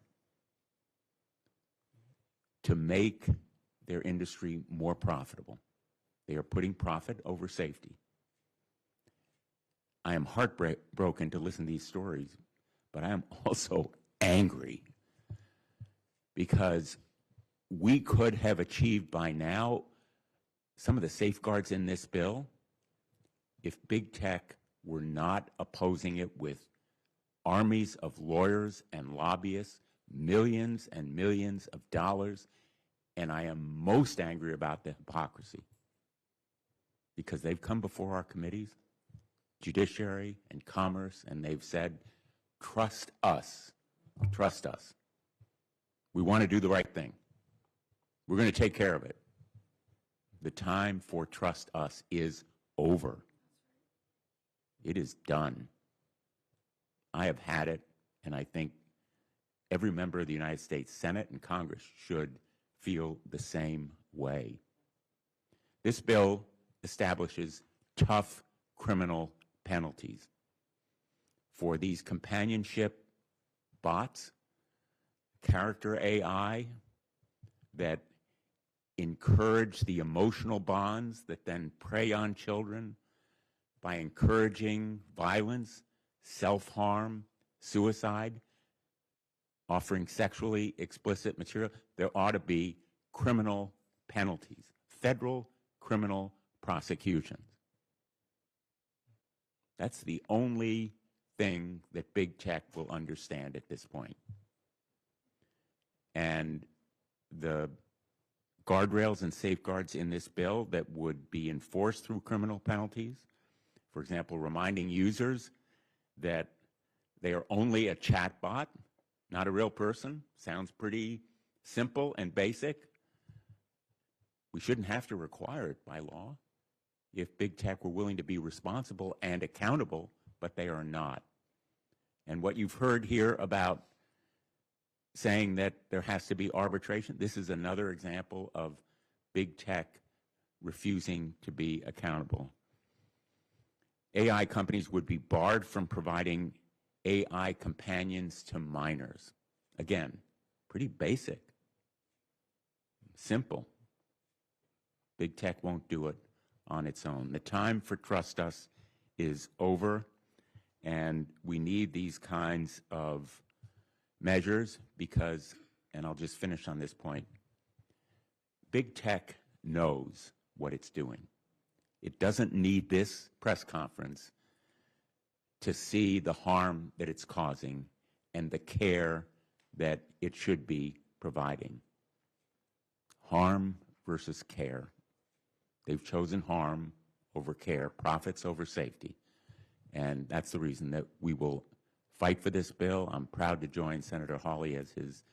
to make their industry more profitable. They are putting profit over safety. I am heartbroken to listen to these stories, but I am also angry because we could have achieved by now some of the safeguards in this bill if big tech were not opposing it with armies of lawyers and lobbyists, millions and millions of dollars. And I am most angry about the hypocrisy because they've come before our committees, Judiciary and Commerce, and they've said, trust us, trust us. We want to do the right thing. We're going to take care of it. The time for trust us is over. It is done. I have had it, and I think every member of the United States Senate and Congress should feel the same way. This bill establishes tough criminal penalties for these companionship bots, character AI that encourage the emotional bonds that then prey on children by encouraging violence, self-harm, suicide, offering sexually explicit material. There ought to be criminal penalties, federal criminal prosecutions. That's the only thing that big tech will understand at this point. And the guardrails and safeguards in this bill that would be enforced through criminal penalties, for example, reminding users that they are only a chatbot, not a real person, sounds pretty simple and basic. We shouldn't have to require it by law if big tech were willing to be responsible and accountable, but they are not. And what you've heard here about saying that there has to be arbitration, this is another example of big tech refusing to be accountable. AI companies would be barred from providing AI companions to minors. Again, pretty basic, simple. Big tech won't do it on its own. The time for trust us is over, and we need these kinds of measures because, and I'll just finish on this point, big tech knows what it's doing. It doesn't need this press conference to see the harm that it's causing and the care that it should be providing. Harm versus care. They've chosen harm over care, profits over safety. And that's the reason that we will fight for this bill. I'm proud to join Senator Hawley as his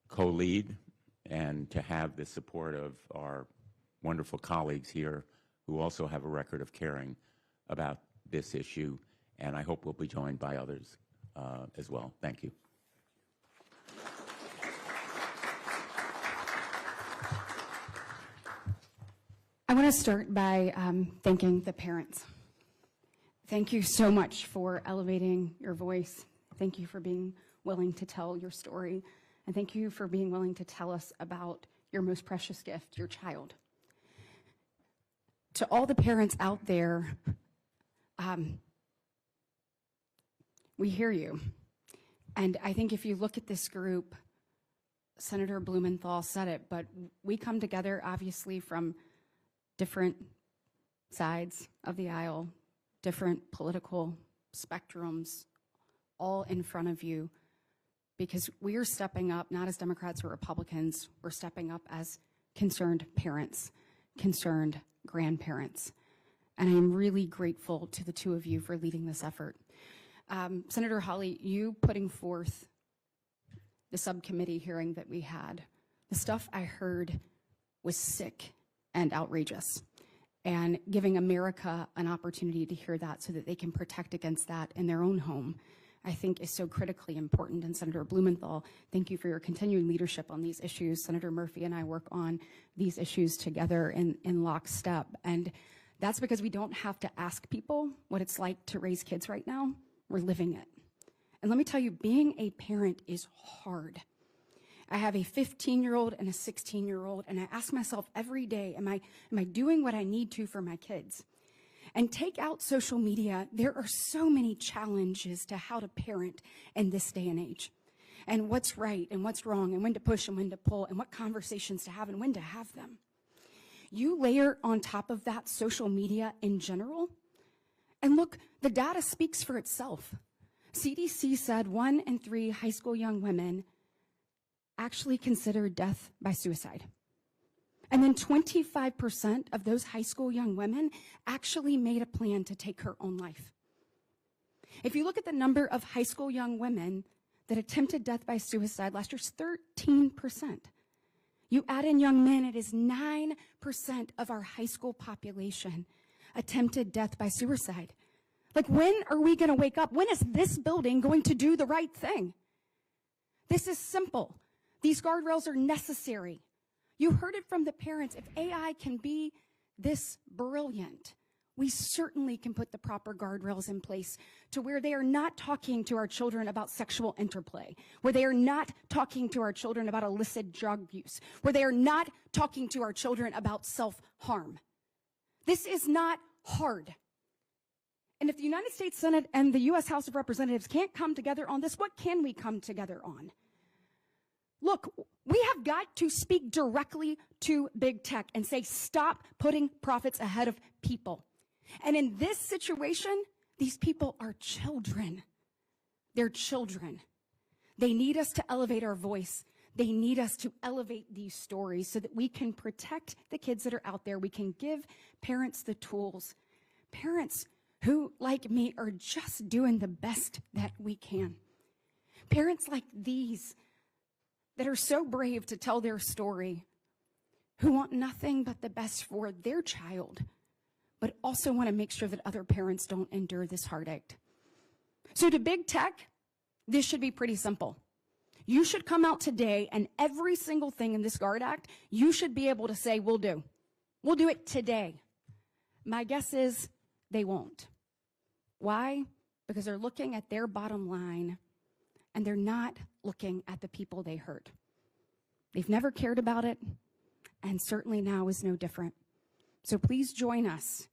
co-lead and to have the support of our wonderful colleagues here who also have a record of caring about this issue. And I hope we'll be joined by others as well. Thank you. I want to start by thanking the parents. Thank you so much for elevating your voice. Thank you for being willing to tell your story. And thank you for being willing to tell us about your most precious gift, your child. To all the parents out there, we hear you. And I think if you look at this group, Senator Blumenthal said it, but we come together obviously from different sides of the aisle, different political spectrums, all in front of you, because we are stepping up, not as Democrats or Republicans, we're stepping up as concerned parents, concerned grandparents. And I am really grateful to the two of you for leading this effort. Senator Hawley, you putting forth the subcommittee hearing that we had, the stuff I heard was sick and outrageous. And giving America an opportunity to hear that so that they can protect against that in their own home, I think is so critically important. And Senator Blumenthal, thank you for your continued leadership on these issues. Senator Murphy and I work on these issues together in lockstep. And that's because we don't have to ask people what it's like to raise kids right now. We're living it. And let me tell you, being a parent is hard. I have a 15-year-old and a 16-year-old, and I ask myself every day, am I doing what I need to for my kids? And take out social media, there are so many challenges to how to parent in this day and age. And what's right and what's wrong, and when to push and when to pull, and what conversations to have and when to have them. You layer on top of that social media in general, and look, the data speaks for itself. CDC said 1 in 3 high school young women actually consider death by suicide. And then 25% of those high school young women actually made a plan to take her own life. If you look at the number of high school young women that attempted death by suicide last year is 13%. You add in young men, it is 9% of our high school population attempted death by suicide. Like, when are we going to wake up? When is this building going to do the right thing? This is simple. These guardrails are necessary. You heard it from the parents. If AI can be this brilliant, we certainly can put the proper guardrails in place to where they are not talking to our children about sexual interplay, where they are not talking to our children about illicit drug use, where they are not talking to our children about self-harm. This is not hard. And if the United States Senate and the U.S. House of Representatives can't come together on this, what can we come together on? Look, we have got to speak directly to big tech and say, stop putting profits ahead of people. And in this situation, these people are children. They're children. They need us to elevate our voice. They need us to elevate these stories so that we can protect the kids that are out there. We can give parents the tools. Parents who, like me, are just doing the best that we can. Parents like these that are so brave to tell their story, who want nothing but the best for their child, but also want to make sure that other parents don't endure this heartache. So to big tech, this should be pretty simple. You should come out today, and every single thing in this GUARD Act, you should be able to say, we'll do. We'll do it today. My guess is they won't. Why? Because they're looking at their bottom line, and they're not looking at the people they hurt. They've never cared about it, and certainly now is no different. So please join us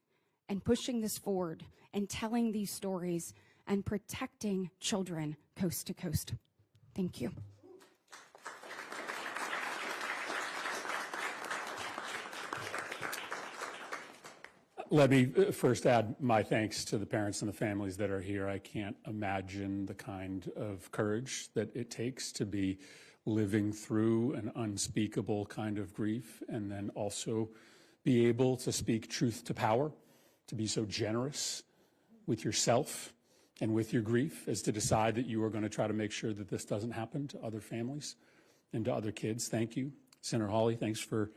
in pushing this forward and telling these stories and protecting children coast to coast. Thank you. Let me first add my thanks to the parents and the families that are here. I can't imagine the kind of courage that it takes to be living through an unspeakable kind of grief, and then also be able to speak truth to power, to be so generous with yourself and with your grief as to decide that you are going to try to make sure that this doesn't happen to other families and to other kids. Thank you. Senator Hawley, thanks for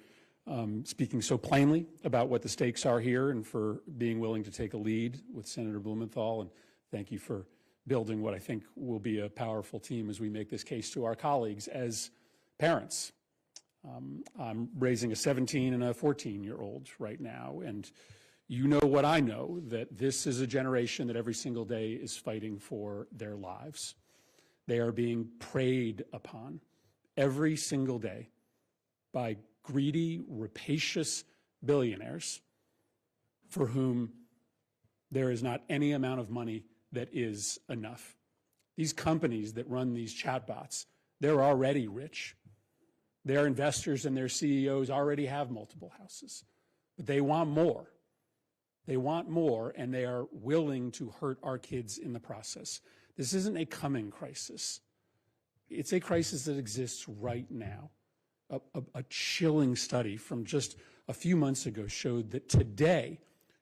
speaking so plainly about what the stakes are here and for being willing to take a lead with Senator Blumenthal. And thank you for building what I think will be a powerful team as we make this case to our colleagues as parents. I'm raising a 17 and a 14-year-old right now, and you know what I know, that this is a generation that every single day is fighting for their lives. They are being preyed upon every single day by greedy, rapacious billionaires for whom there is not any amount of money that is enough. These companies that run these chatbots, they're already rich. Their investors and their CEOs already have multiple houses, but they want more. They want more, and they are willing to hurt our kids in the process. This isn't a coming crisis. It's a crisis that exists right now. A chilling study from just a few months ago showed that today,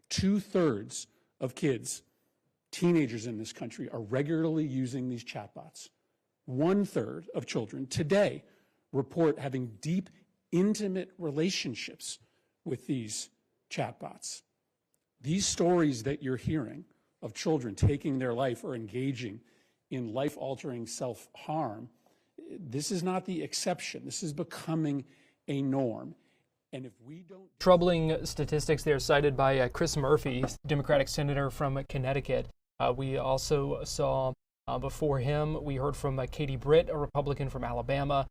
2/3 of kids, teenagers in this country, are regularly using these chatbots. 1/3 of children today report having deep, intimate relationships with these chatbots. These stories that you're hearing of children taking their life or engaging in life-altering self-harm, this is not the exception. This is becoming a norm. And if we don't... Troubling statistics there cited by Chris Murphy, Democratic Senator from Connecticut. We also saw before him, we heard from Katie Britt, a Republican from Alabama,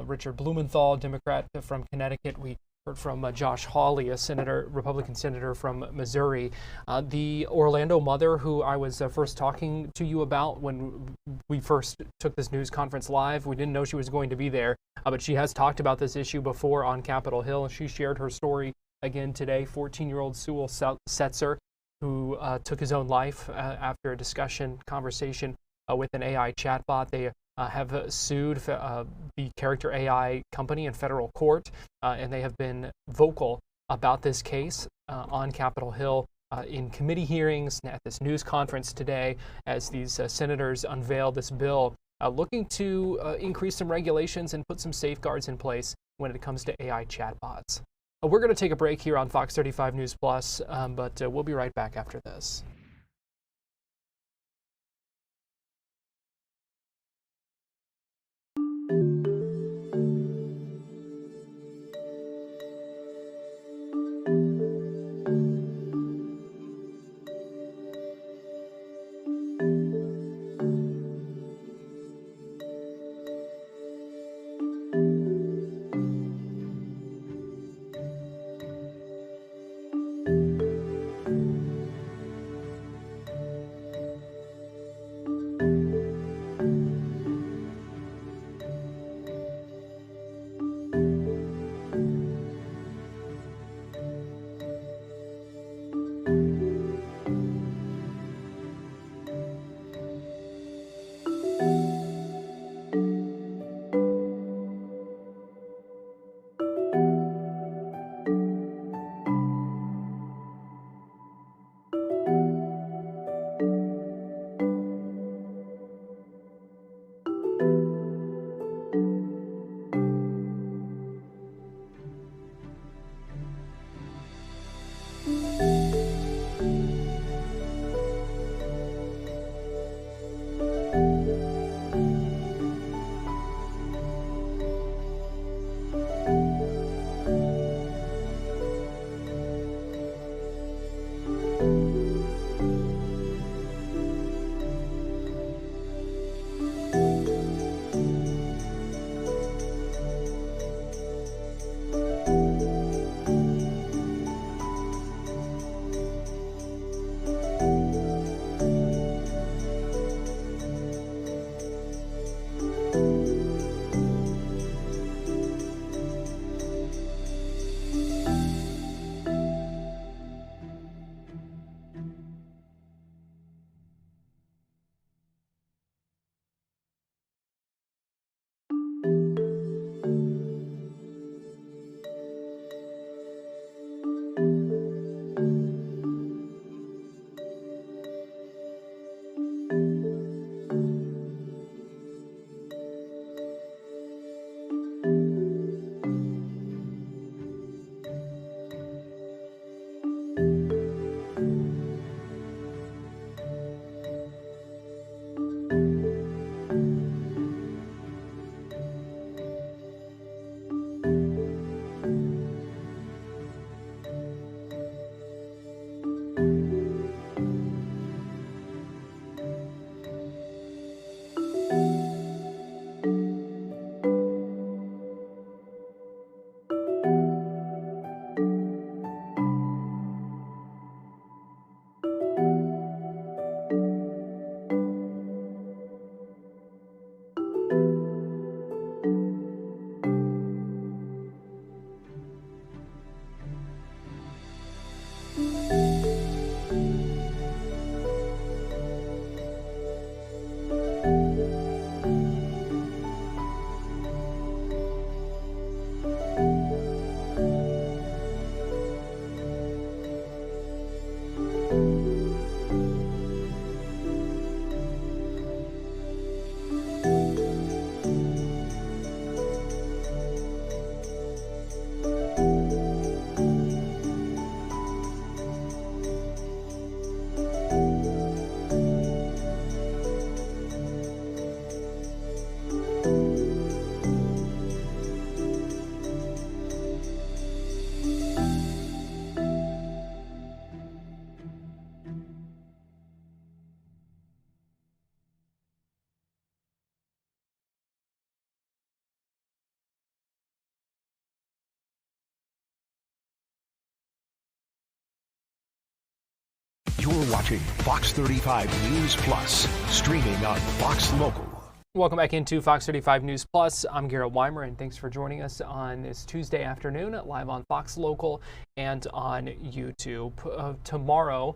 Richard Blumenthal, Democrat from Connecticut. We heard from Josh Hawley, a senator, Republican senator from Missouri. The Orlando mother who I was first talking to you about when we first took this news conference live, we didn't know she was going to be there, but she has talked about this issue before on Capitol Hill. She shared her story again today. 14-year-old Sewell Setzer, who took his own life after a conversation with an AI chatbot. They have sued the Character AI company in federal court, and they have been vocal about this case on Capitol Hill in committee hearings at this news conference today as these senators unveil this bill looking to increase some regulations and put some safeguards in place when it comes to AI chatbots. We're going to take a break here on Fox 35 News Plus, but we'll be right back after this. You're watching Fox 35 News Plus, streaming on Fox Local. Welcome back into Fox 35 News Plus. I'm Garrett Wymer, and thanks for joining us on this Tuesday afternoon, live on Fox Local and on YouTube. Tomorrow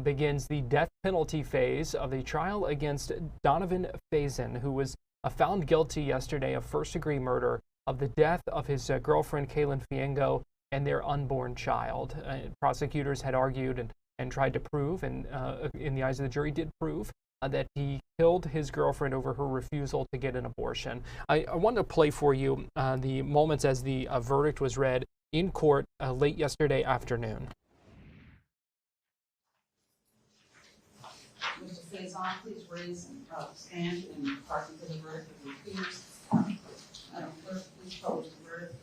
begins the death penalty phase of the trial against Donovan Faison, who was found guilty yesterday of first-degree murder of the death of his girlfriend, Kaylin Fiengo, and their unborn child. Prosecutors had argued and tried to prove, and in the eyes of the jury did prove, that he killed his girlfriend over her refusal to get an abortion. I wanted to play for you the moments as the verdict was read in court late yesterday afternoon. Mr. Faison, please raise and stand and party for the verdict of your peers. Madam Clerk, please publish the verdict.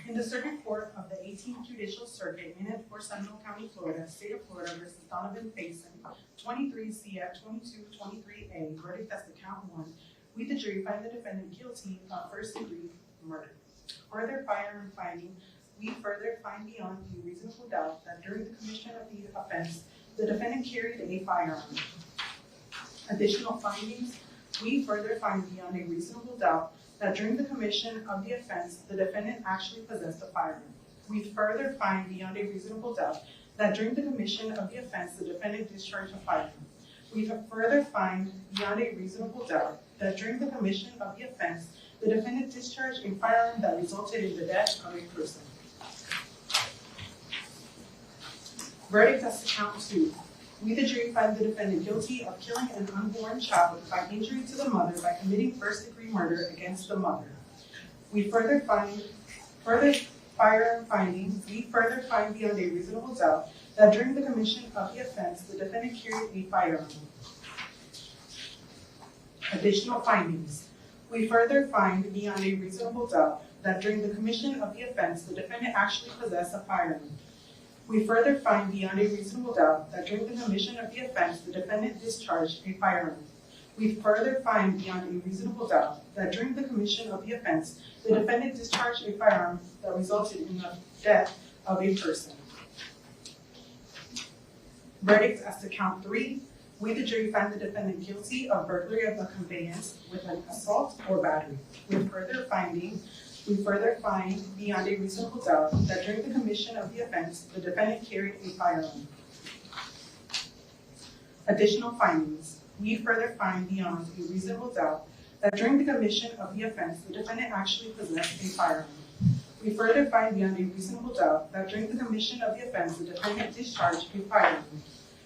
In the Circuit Court of the 18th Judicial Circuit, Minute for Seminole County, Florida, State of Florida versus Donovan Faison, 23 CF 2223A, verdict as to count 1. We, the jury, find the defendant guilty of first-degree murder. Further firearm finding, we further find beyond a reasonable doubt that during the commission of the offense, the defendant carried a firearm. Additional findings, we further find beyond a reasonable doubt that during the commission of the offense, the defendant actually possessed a firearm. We further find beyond a reasonable doubt that during the commission of the offense, the defendant discharged a firearm. We further find beyond a reasonable doubt that during the commission of the offense, the defendant discharged a firearm that resulted in the death of a person. Verdict as to count 2. We, the jury, find the defendant guilty of killing an unborn child by injury to the mother by committing first-degree murder against the mother. We further find firearm findings. We further find beyond a reasonable doubt that during the commission of the offense, the defendant carried a firearm. Additional findings. We further find beyond a reasonable doubt that during the commission of the offense, the defendant actually possessed a firearm. We further find beyond a reasonable doubt that during the commission of the offense, the defendant discharged a firearm. We further find beyond a reasonable doubt that during the commission of the offense, the defendant discharged a firearm that resulted in the death of a person. Verdict as to count 3. We, the jury, find the defendant guilty of burglary of a conveyance with an assault or battery. With further finding, we further find beyond a reasonable doubt that during the commission of the offense, the defendant carried a firearm. Additional findings. We further find beyond a reasonable doubt that during the commission of the offense, the defendant actually possessed a firearm. We further find beyond a reasonable doubt that during the commission of the offense, the defendant discharged a firearm.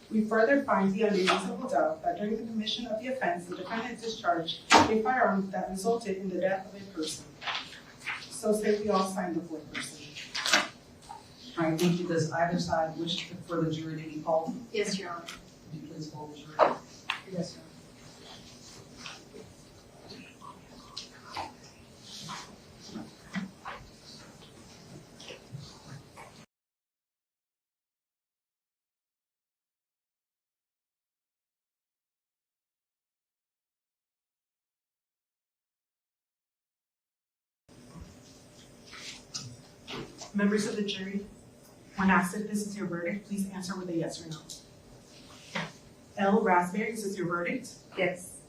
We further find beyond a reasonable doubt that during the commission of the offense, the defendant discharged a firearm that resulted in the death of a person. So say we all signed the fourth person. All right, thank you. Does either side wish for the jury to be called? Yes, Your Honor. Would you please call the jury? Yes, Your Honor. Members of the jury, when asked if this is your verdict, please answer with a yes or no. L. Raspberry, is this your verdict? Yes.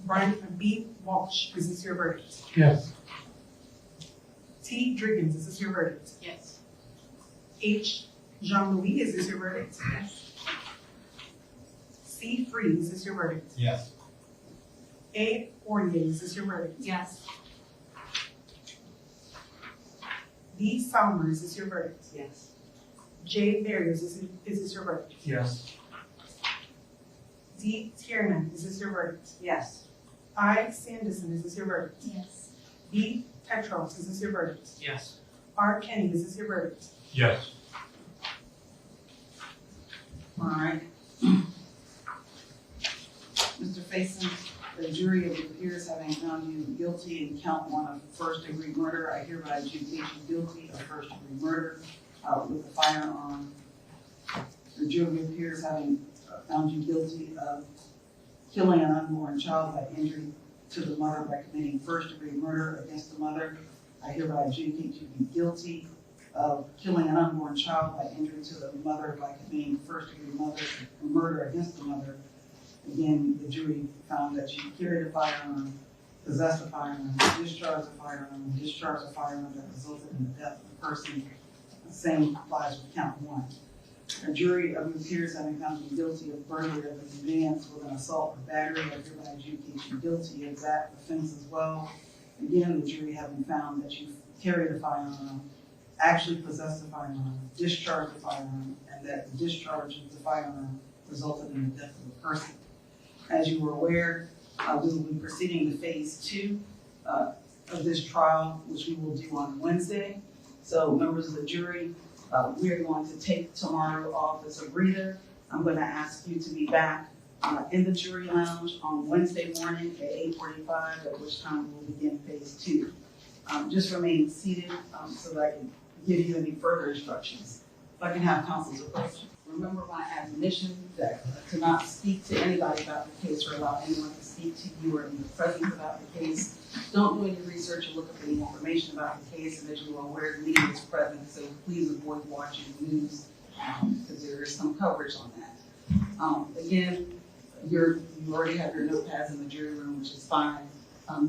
Brian B. Walsh, is this your verdict? Yes. T. Driggins, is this your verdict? Yes. H. Jean-Louis, is this your verdict? Yes. C. Free, is this your verdict? Yes. A. Fournier, is this your verdict? Yes. D. Salmer, is this your verdict? Yes. J. Barrios, is this your verdict? Yes. D. Tiernan, is this your verdict? Yes. I. Sanderson, is this your verdict? Yes. B. Petros, is this your verdict? Yes. R. Kenny, is this your verdict? Yes. All right. Mr. Faison, the jury of your peers having found you guilty in count 1 of first-degree murder, I hereby adjudicate you guilty of first-degree murder with a firearm. The jury of your peers having found you guilty of killing an unborn child by injury to the mother by committing first-degree murder against the mother, I hereby adjudicate you to be guilty of killing an unborn child by injury to the mother by committing first-degree murder against the mother. Again, the jury found that you carried a firearm, possessed a firearm, discharged a firearm, that resulted in the death of the person. The same applies with count 1. A jury of your peers having found you guilty of burglary of a conveyance with an assault or battery, I hereby adjudicate you guilty of that offense as well. Again, the jury having found that you carried a firearm, actually possessed the firearm, discharged the firearm, and that the discharge of the firearm resulted in the death of the person. As you were aware, we will be proceeding to phase 2 of this trial, which we will do on Wednesday. So members of the jury, we are going to take tomorrow off as a breather. I'm going to ask you to be back in the jury lounge on Wednesday morning at 8:45, at which time we'll begin phase 2. Just remain seated so that I can give you any further instructions. If I can have counsel's approach. Remember my admonition that to not speak to anybody about the case or allow anyone to speak to you or in the presence about the case. Don't do any research or look up any information about the case, and as you are aware, the media is present, so please avoid watching news because there is some coverage on that. Again, you already have your notepads in the jury room, which is fine.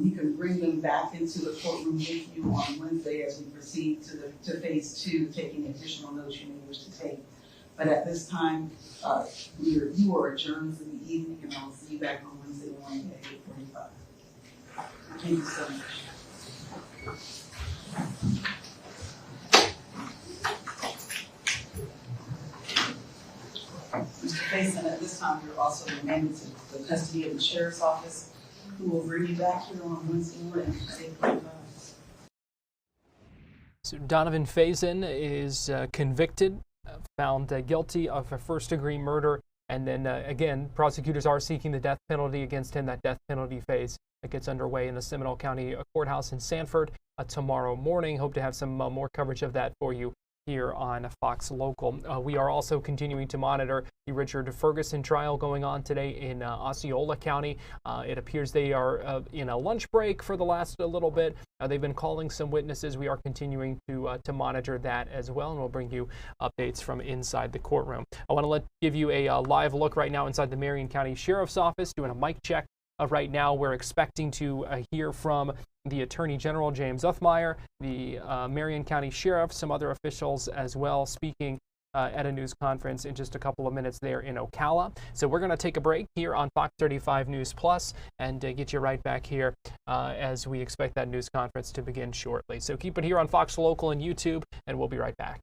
You can bring them back into the courtroom with you on Wednesday as we proceed to phase 2, taking additional notes you may wish to take. But at this time, you are adjourned for the evening, and I'll see you back on Wednesday morning at 8:45. Thank you so much. Mr. Faison, at this time, you're also remanded to the custody of the sheriff's office, who will bring you back here on Wednesday morning at 8:45. So Donovan Faison is convicted, found guilty of a first-degree murder, and then again, prosecutors are seeking the death penalty against him. That death penalty phase that gets underway in the Seminole County Courthouse in Sanford tomorrow morning. Hope to have some more coverage of that for you here on Fox Local. We are also continuing to monitor the Richard Ferguson trial going on today in Osceola County. It appears they are in a lunch break for the last little bit. They've been calling some witnesses. We are continuing to monitor that as well, and we'll bring you updates from inside the courtroom. I want to give you a live look right now inside the Marion County Sheriff's Office, doing a mic check. Right now, we're expecting to hear from the Attorney General, James Uthmeier, the Marion County Sheriff, some other officials as well, speaking at a news conference in just a couple of minutes there in Ocala. So we're going to take a break here on Fox 35 News Plus and get you right back here as we expect that news conference to begin shortly. So keep it here on Fox Local and YouTube, and we'll be right back.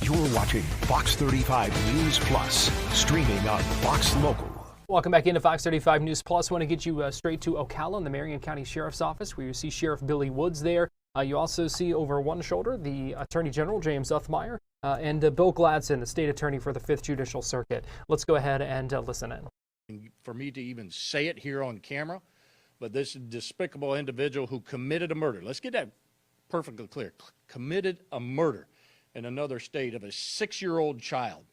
You're watching Fox 35 News Plus, streaming on Fox Local. Welcome back into Fox 35 News Plus. Want to get you straight to Ocala in the Marion County Sheriff's Office, where you see Sheriff Billy Woods there. You also see over one shoulder the Attorney General, James Uthmeier, And Bill Gladson, the state attorney for the 5th Judicial Circuit. Let's go ahead and listen in. For me to even say it here on camera, but this despicable individual who committed a murder, let's get that perfectly clear, committed a murder in another state of a 6-year-old child.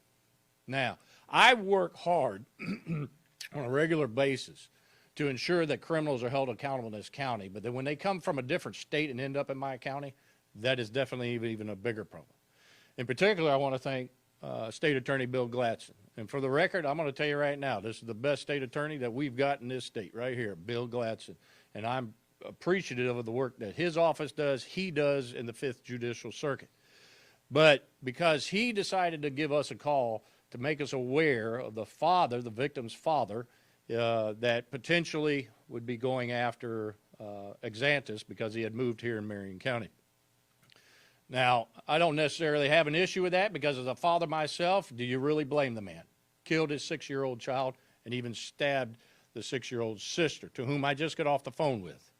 Now, I work hard on a regular basis to ensure that criminals are held accountable in this county, but then when they come from a different state and end up in my county, that is definitely even a bigger problem. In particular, I want to thank State Attorney Bill Gladson. And for the record, I'm going to tell you right now, this is the best state attorney that we've got in this state right here, Bill Gladson. And I'm appreciative of the work that his office does, he does in the 5th Judicial Circuit. But because he decided to give us a call to make us aware of the father, the victim's father, that potentially would be going after Exantis because he had moved here in Marion County. Now, I don't necessarily have an issue with that because as a father myself, do you really blame the man? Killed his 6-year-old child and even stabbed the 6-year-old sister, to whom I just got off the phone with.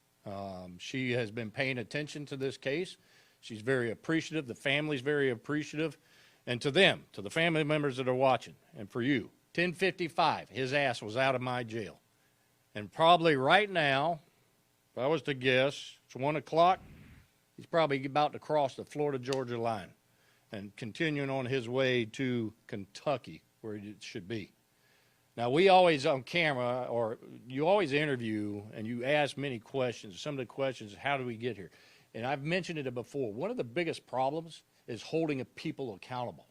She has been paying attention to this case. She's very appreciative. The family's very appreciative. And to them, to the family members that are watching, and for you, 10:55, his ass was out of my jail. And probably right now, if I was to guess, it's 1 o'clock, he's probably about to cross the Florida-Georgia line and continuing on his way to Kentucky, where it should be. Now, we always on camera, or you always interview and you ask many questions. Some of the questions, how do we get here? And I've mentioned it before. One of the biggest problems is holding people accountable.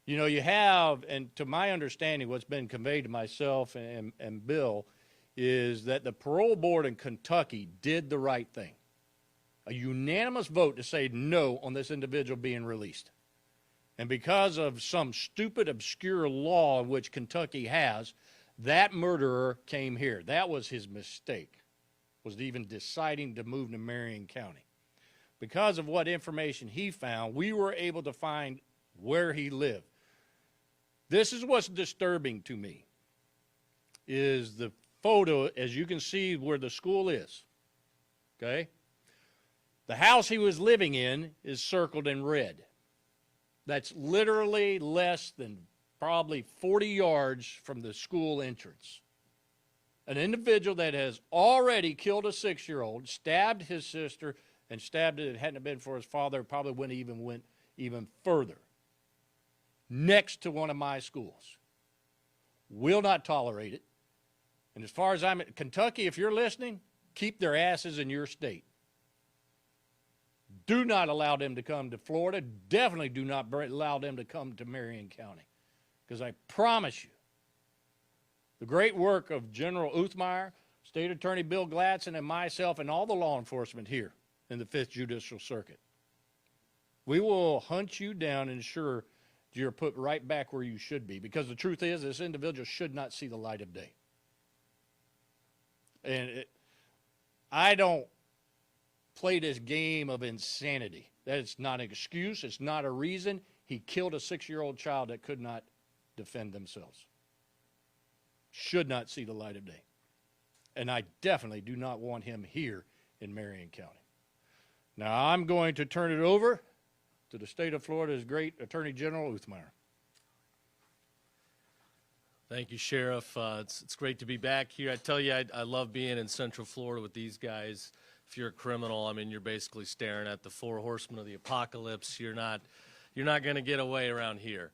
You know, you have, and to my understanding, what's been conveyed to myself and Bill, is that the parole board in Kentucky did the right thing. A unanimous vote to say no on this individual being released. And because of some stupid, obscure law which Kentucky has, that murderer came here. That was his mistake, was even deciding to move to Marion County. Because of what information he found, we were able to find where he lived. This is what's disturbing to me, is the photo, as you can see where the school is, okay? The house he was living in is circled in red. That's literally less than probably 40 yards from the school entrance. An individual that has already killed a 6-year-old, stabbed his sister, and stabbed it, if it hadn't been for his father, probably went even further. Next to one of my schools. Will not tolerate it. And as far as I'm at Kentucky, if you're listening, keep their asses in your state. Do not allow them to come to Florida. Definitely do not allow them to come to Marion County. Because I promise you, the great work of General Uthmeier, State Attorney Bill Gladson, and myself, and all the law enforcement here in the 5th Judicial Circuit, we will hunt you down and ensure you're put right back where you should be. Because the truth is, this individual should not see the light of day. And I don't play this game of insanity. That's not an excuse. It's not a reason. He killed a 6-year-old child that could not defend themselves. Should not see the light of day. And I definitely do not want him here in Marion County. Now, I'm going to turn it over to the state of Florida's great Attorney General Uthmeier. Thank you, Sheriff. It's great to be back here. I tell you, I love being in Central Florida with these guys. If you're a criminal, I mean, you're basically staring at the 4 horsemen of the apocalypse. You're not going to get away around here.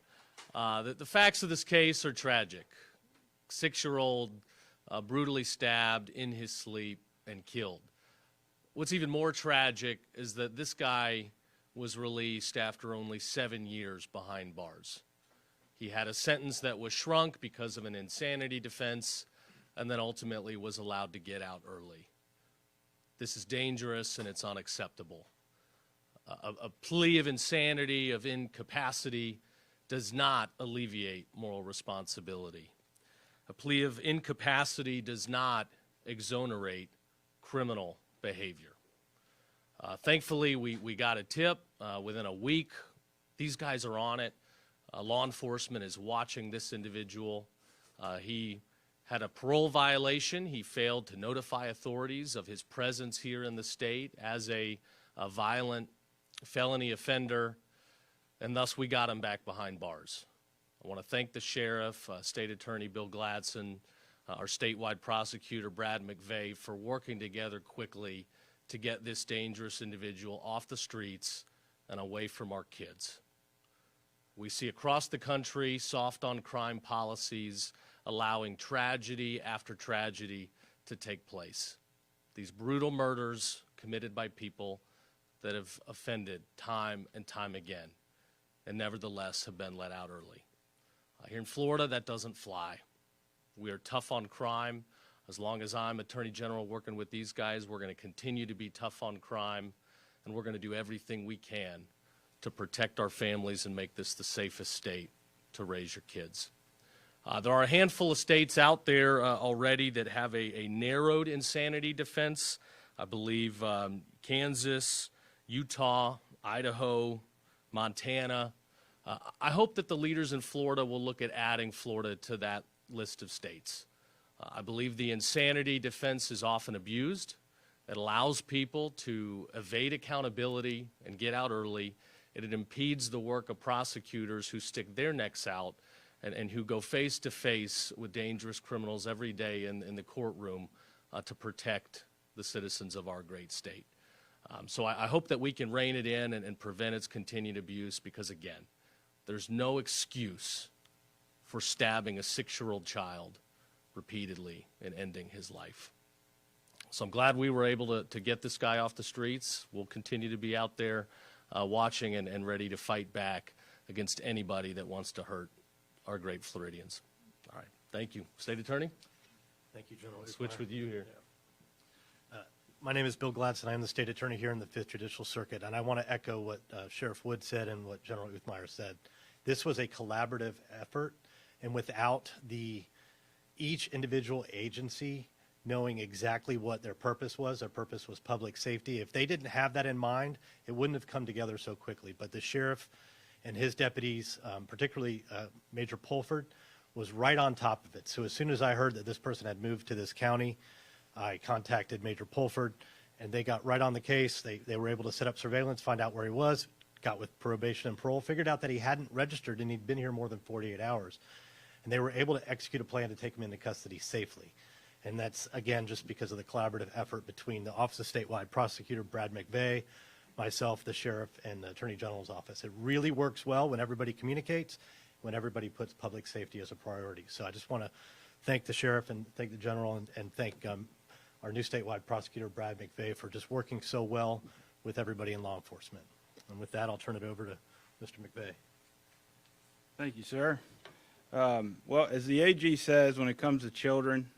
The facts of this case are tragic. 6-year-old brutally stabbed in his sleep and killed. What's even more tragic is that this guy was released after only 7 years behind bars. He had a sentence that was shrunk because of an insanity defense, and then ultimately was allowed to get out early. This is dangerous and it's unacceptable. A plea of insanity, of incapacity, does not alleviate moral responsibility. A plea of incapacity does not exonerate criminal behavior. Thankfully, we got a tip within a week. These guys are on it. Law enforcement is watching this individual. He had a parole violation. He failed to notify authorities of his presence here in the state as a violent felony offender. and thus we got him back behind bars. I want to thank the sheriff, State Attorney Bill Gladson, our statewide prosecutor Brad McVeigh for working together quickly to get this dangerous individual off the streets and away from our kids. We see across the country soft on crime policies allowing tragedy after tragedy to take place. These brutal murders committed by people that have offended time and time again and nevertheless have been let out early. Here in Florida, that doesn't fly. We are tough on crime. As long as I'm Attorney General working with these guys, we're going to continue to be tough on crime, and we're going to do everything we can to protect our families and make this the safest state to raise your kids. There are a handful of states out there already that have a narrowed insanity defense. I believe Kansas, Utah, Idaho, Montana. I hope that the leaders in Florida will look at adding Florida to that list of states. I believe the insanity defense is often abused. It allows people to evade accountability and get out early. It impedes the work of prosecutors who stick their necks out and who go face to face with dangerous criminals every day in the courtroom to protect the citizens of our great state. So I hope that we can rein it in and prevent its continued abuse, because again, there's no excuse for stabbing a 6-year-old child repeatedly and ending his life. So I'm glad we were able to get this guy off the streets. We'll continue to be out there watching and ready to fight back against anybody that wants to hurt our great Floridians. All right, thank you. State Attorney? Thank you, General. Switch with you here. My name is Bill Gladson. I am the State Attorney here in the 5th Judicial Circuit, and I want to echo what Sheriff Wood said and what General Uthmeier said. This was a collaborative effort, and without each individual agency knowing exactly what their purpose was public safety. If they didn't have that in mind, it wouldn't have come together so quickly. But the sheriff and his deputies, particularly Major Pulford, was right on top of it. So as soon as I heard that this person had moved to this county, I contacted Major Pulford, and they got right on the case. They were able to set up surveillance, find out where he was, got with probation and parole, figured out that he hadn't registered and he'd been here more than 48 hours. And they were able to execute a plan to take him into custody safely. And that's, again, just because of the collaborative effort between the Office of Statewide Prosecutor Brad McVeigh, myself, the sheriff, and the Attorney General's office. It really works well when everybody communicates, when everybody puts public safety as a priority. So I just want to thank the sheriff and thank the general and thank our new statewide prosecutor, Brad McVeigh, for just working so well with everybody in law enforcement. And with that, I'll turn it over to Mr. McVeigh. Thank you, sir. Well, as the AG says, when it comes to children,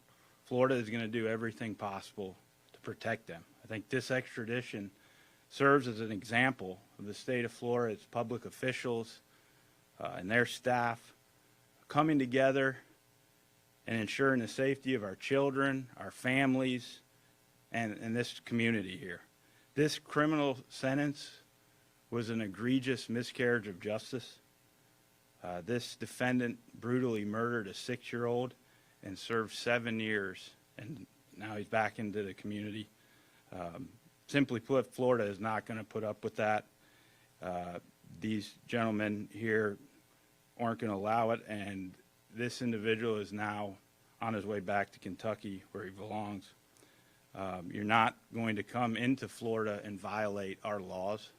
Florida is going to do everything possible to protect them. I think this extradition serves as an example of the state of Florida, its public officials and their staff coming together and ensuring the safety of our children, our families, and this community here. This criminal sentence was an egregious miscarriage of justice. This defendant brutally murdered a 6-year-old and served 7 years, and now he's back into the community. Simply put, Florida is not going to put up with that. These gentlemen here aren't going to allow it, and this individual is now on his way back to Kentucky where he belongs. You're not going to come into Florida and violate our laws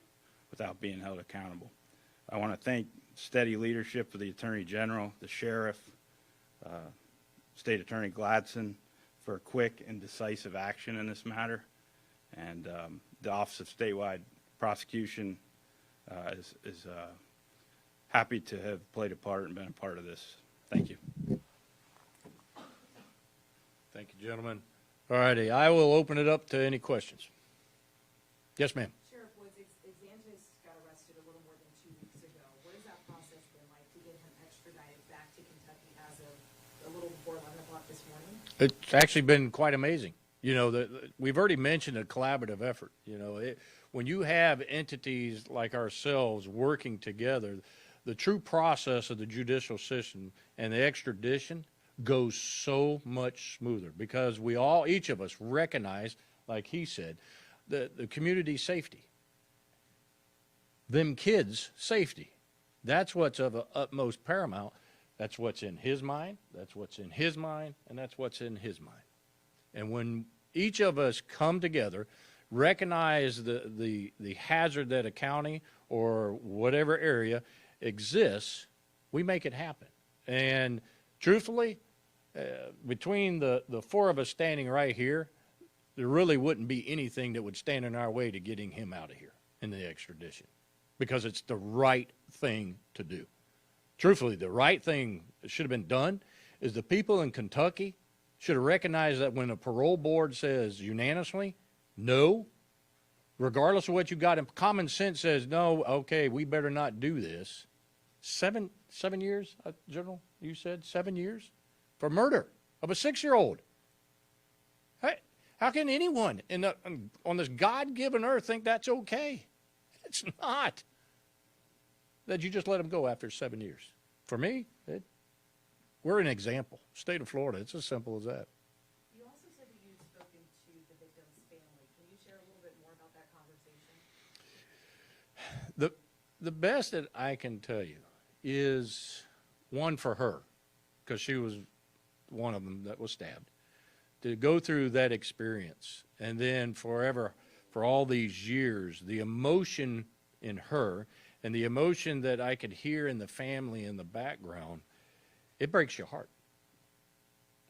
without being held accountable. I want to thank steady leadership of the Attorney General, the Sheriff, State Attorney Gladson for quick and decisive action in this matter, and the Office of Statewide Prosecution is happy to have played a part and been a part of this. Thank you. Thank you, gentlemen. All righty, I will open it up to any questions. Yes, ma'am. Sheriff Woods, Xantis got arrested a little more than 2 weeks ago. What has that process been like to get him extradited back to Kentucky as of a little before 11 o'clock this morning? It's actually been quite amazing. You know, we've already mentioned a collaborative effort. You know, when you have entities like ourselves working together, the true process of the judicial system and the extradition goes so much smoother because we all, each of us, recognize, like he said, the community safety, them kids' safety. That's what's of utmost paramount. That's what's in his mind, that's what's in his mind, and that's what's in his mind. And when each of us come together, recognize the hazard that a county or whatever area exists, we make it happen. And truthfully, between the four of us standing right here, there really wouldn't be anything that would stand in our way to getting him out of here in the extradition, because it's the right thing to do. Truthfully, the right thing that should have been done is the people in Kentucky should have recognized that when a parole board says unanimously no, regardless of what you got, and common sense says no, okay, we better not do this. 7 years, General, you said 7 years for murder of a 6-year-old. How can anyone on this God-given earth think that's okay? It's not. That you just let them go after 7 years. For me, we're an example. State of Florida, it's as simple as that. You also said that you'd spoken to the victim's family. Can you share a little bit more about that conversation? The best that I can tell you is one for her, because she was one of them that was stabbed, to go through that experience, and then forever, for all these years, the emotion in her and the emotion that I could hear in the family in the background, it breaks your heart,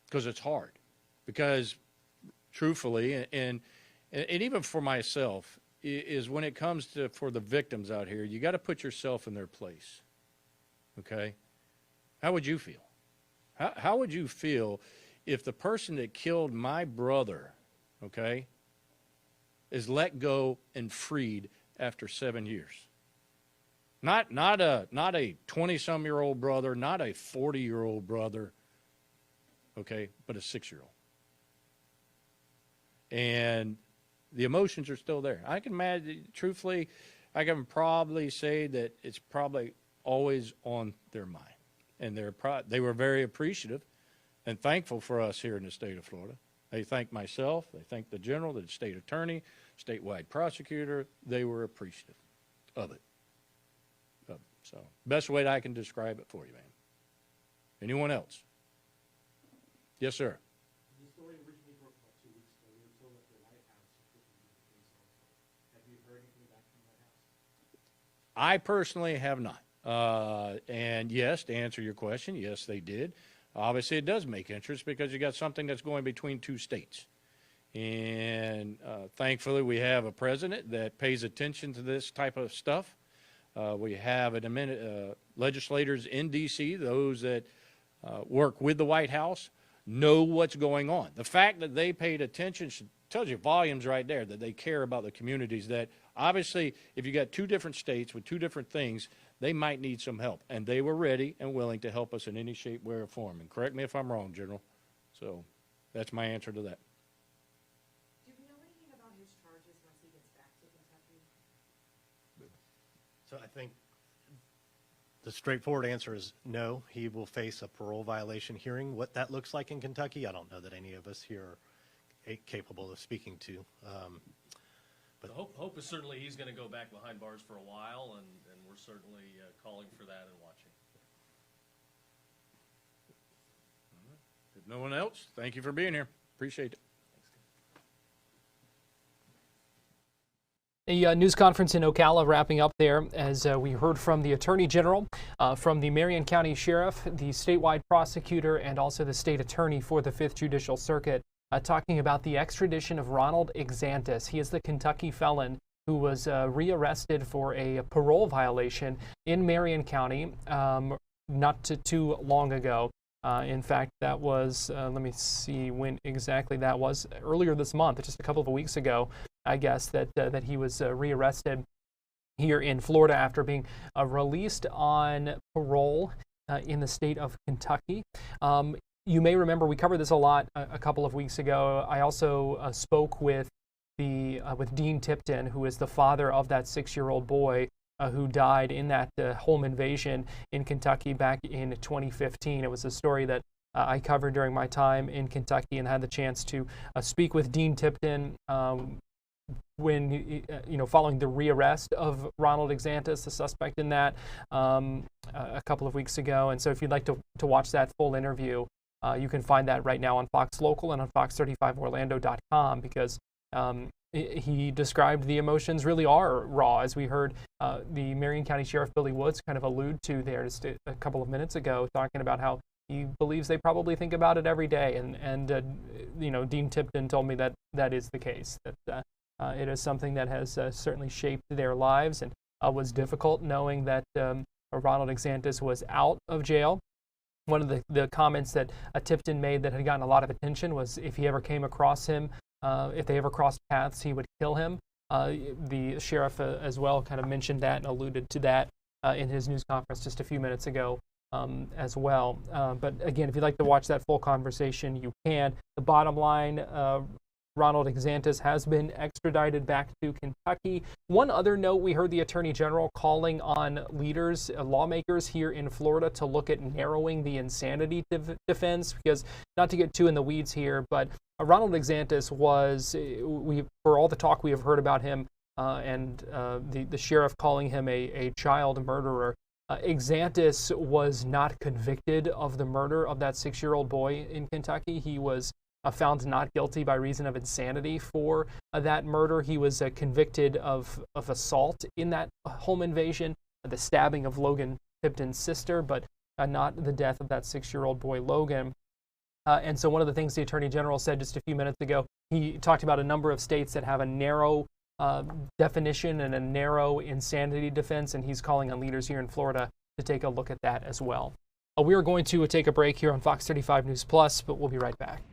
because it's hard. Because truthfully, and even for myself, is when it comes to, for the victims out here, you got to put yourself in their place. Okay? How would you feel? How would you feel if the person that killed my brother, okay, is let go and freed after 7 years? Not a 20-some-year-old brother, not a 40-year-old brother, okay, but a 6-year-old. And the emotions are still there. I can imagine, truthfully, I can probably say that it's probably always on their mind. And they were very appreciative and thankful for us here in the state of Florida. They thanked myself, they thanked the general, the state attorney, statewide prosecutor. They were appreciative of it. So, best way that I can describe it for you, man. Anyone else? Yes, sir. The story originally broke about 2 weeks ago. We were told that the White House is looking into the case also. Have you heard anything back from the White House? I personally have not. And yes, to answer your question, yes, they did. Obviously, it does make interest because you got something that's going between two states. And thankfully, we have a president that pays attention to this type of stuff. We have legislators in D.C., those that work with the White House, know what's going on. The fact that they paid attention tells you volumes right there, that they care about the communities, that obviously if you got two different states with two different things, they might need some help. And they were ready and willing to help us in any shape, way, or form. And correct me if I'm wrong, General. So that's my answer to that. Do we know anything about his charges once he gets back to Kentucky? So I think the straightforward answer is no. He will face a parole violation hearing. What that looks like in Kentucky, I don't know that any of us here are capable of speaking to. But hope is certainly he's going to go back behind bars for a while, and we're certainly calling for that and watching. If no one else, thank you for being here. Appreciate it. A news conference in Ocala wrapping up there as we heard from the Attorney General, from the Marion County Sheriff, the statewide prosecutor, and also the state attorney for the 5th Judicial Circuit, talking about the extradition of Ronald Exantis. He is the Kentucky felon who was rearrested for a parole violation in Marion County not too long ago. In fact, that was, let me see when exactly that was, earlier this month, just a couple of weeks ago, I guess, that he was rearrested here in Florida after being released on parole in the state of Kentucky. You may remember we covered this a lot a couple of weeks ago. I also spoke with Dean Tipton, who is the father of that 6-year-old boy who died in that home invasion in Kentucky back in 2015. It was a story that I covered during my time in Kentucky and had the chance to speak with Dean Tipton when following the rearrest of Ronald Exantis, the suspect in that, a couple of weeks ago. And so if you'd like to watch that full interview, you can find that right now on Fox Local and on fox35orlando.com, because he described the emotions really are raw, as we heard the Marion County Sheriff Billy Woods kind of allude to there just a couple of minutes ago, talking about how he believes they probably think about it every day. And Dean Tipton told me that that is the case, that it is something that has certainly shaped their lives, and was difficult knowing that Ronald Exantis was out of jail. One of the comments that Tipton made that had gotten a lot of attention was if he ever came across him, if they ever crossed paths, he would kill him. The sheriff as well kind of mentioned that and alluded to that in his news conference just a few minutes ago as well. But again, if you'd like to watch that full conversation, you can. The bottom line, Ronald Exantis has been extradited back to Kentucky. One other note, we heard the Attorney General calling on leaders, lawmakers here in Florida to look at narrowing the insanity defense, because not to get too in the weeds here, but Ronald Exantis was, for all the talk we have heard about him and the sheriff calling him a child murderer, Exantis was not convicted of the murder of that 6-year-old boy in Kentucky. He was found not guilty by reason of insanity for that murder. He was convicted of assault in that home invasion, the stabbing of Logan Tipton's sister, but not the death of that 6-year-old boy, Logan. And so one of the things the Attorney General said just a few minutes ago, he talked about a number of states that have a narrow definition and a narrow insanity defense, and he's calling on leaders here in Florida to take a look at that as well. We are going to take a break here on Fox 35 News Plus, but we'll be right back.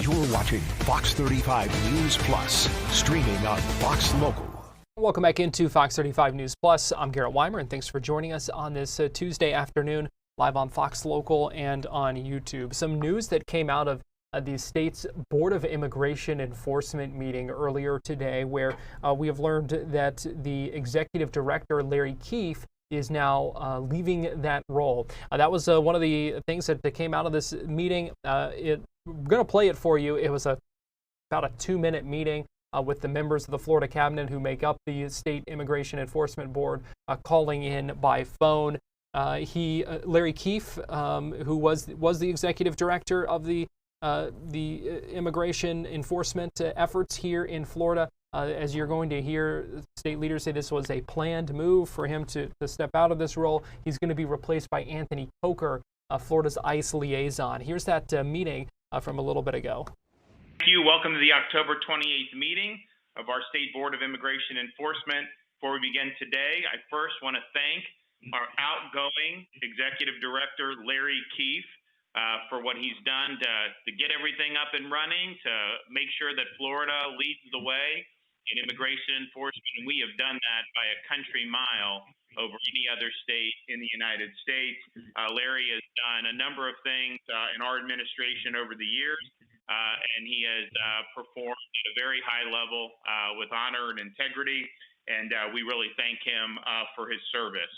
You're watching Fox 35 News Plus, streaming on Fox Local. Welcome back into Fox 35 News Plus. I'm Garrett Wymer, and thanks for joining us on this Tuesday afternoon, live on Fox Local and on YouTube. Some news that came out of the state's Board of Immigration Enforcement meeting earlier today, where we have learned that the executive director, Larry Keefe, is now leaving that role. That was one of the things that came out of this meeting. We're going to play it for you. It was about a 2-minute meeting with the members of the Florida cabinet who make up the State Immigration Enforcement Board, calling in by phone. Larry Keefe, who was the executive director of the immigration enforcement efforts here in Florida, as you're going to hear state leaders say, this was a planned move for him to step out of this role. He's going to be replaced by Anthony Coker, Florida's ICE liaison. Here's that meeting from a little bit ago. Thank you. Welcome to the October 28th meeting of our State Board of Immigration Enforcement. Before we begin today, I first want to thank our outgoing Executive Director, Larry Keefe, for what he's done to get everything up and running, to make sure that Florida leads the way in immigration enforcement. And we have done that by a country mile over any other state in the United States. Larry has done a number of things in our administration over the years, and he has performed at a very high level with honor and integrity, and we really thank him for his service.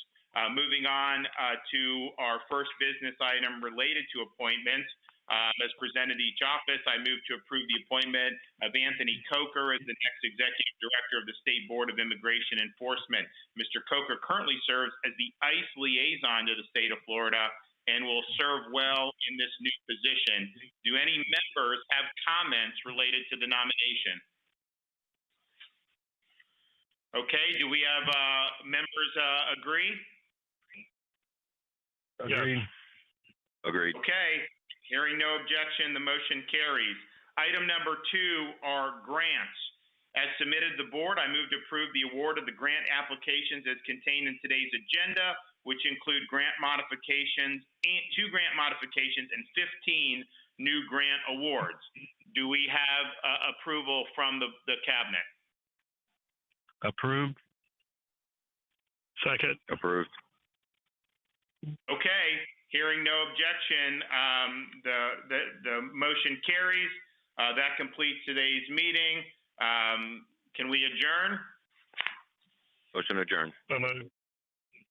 Moving on to our first business item related to appointments. As presented each office, I move to approve the appointment of Anthony Coker as the next Executive Director of the State Board of Immigration Enforcement. Mr. Coker currently serves as the ICE liaison to the state of Florida and will serve well in this new position. Do any members have comments related to the nomination? Okay, do we have members agree? Agreed. Agreed. Okay. Hearing no objection, the motion carries. Item number 2 are grants. As submitted to the board, I move to approve the award of the grant applications as contained in today's agenda, which include grant modifications, 2 grant modifications, and 15 new grant awards. Do we have approval from the cabinet? Approved. Second. Approved. Okay. Hearing no objection, the motion carries. That completes today's meeting. Can we adjourn? Motion adjourned.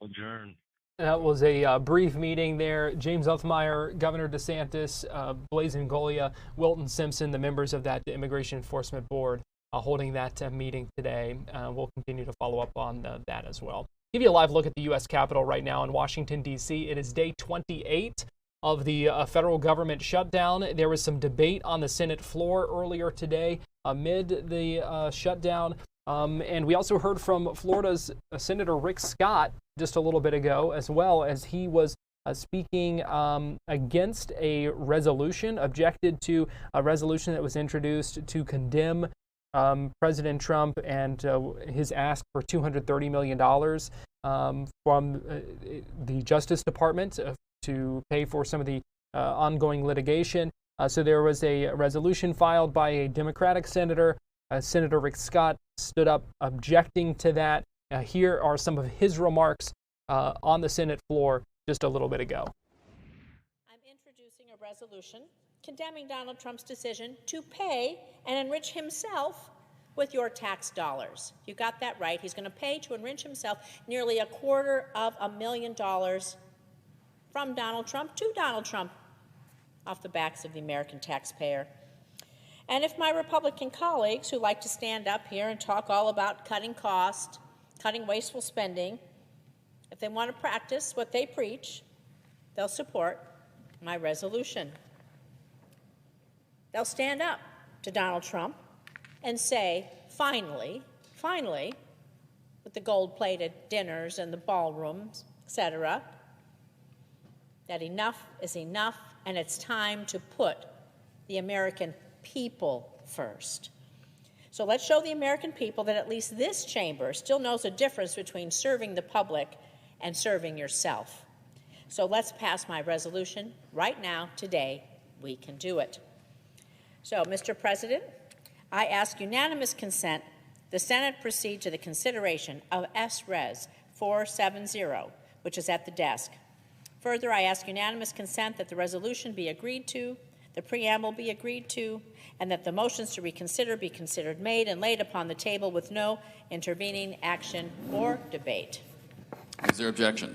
Adjourn. That was a brief meeting there. James Uthmeier, Governor DeSantis, Blaise Ngolia, Wilton Simpson, the members of that Immigration Enforcement Board holding that meeting today. We'll continue to follow up on that as well. Give you a live look at the U.S. Capitol right now in Washington, D.C. It is day 28 of the federal government shutdown. There was some debate on the Senate floor earlier today amid the shutdown. And we also heard from Florida's Senator Rick Scott just a little bit ago, as well as he was speaking against a resolution, objected to a resolution that was introduced to condemn President Trump and his ask for $230 million from the Justice Department to pay for some of the ongoing litigation. So there was a resolution filed by a Democratic senator. Senator Rick Scott stood up objecting to that. Here are some of his remarks on the Senate floor just a little bit ago. I'm introducing a resolution condemning Donald Trump's decision to pay and enrich himself with your tax dollars. You got that right. He's going to pay to enrich himself nearly $250,000 from Donald Trump to Donald Trump off the backs of the American taxpayer. And if my Republican colleagues who like to stand up here and talk all about cutting costs, cutting wasteful spending, if they want to practice what they preach, they'll support my resolution. They'll stand up to Donald Trump and say, finally, with the gold-plated dinners and the ballrooms, etc., that enough is enough and it's time to put the American people first. So let's show the American people that at least this chamber still knows a difference between serving the public and serving yourself. So let's pass my resolution right now, today. We can do it. So, Mr. President, I ask unanimous consent the Senate proceed to the consideration of S-Res 470, which is at the desk. Further, I ask unanimous consent that the resolution be agreed to, the preamble be agreed to, and that the motions to reconsider be considered made and laid upon the table with no intervening action or debate. Is there objection?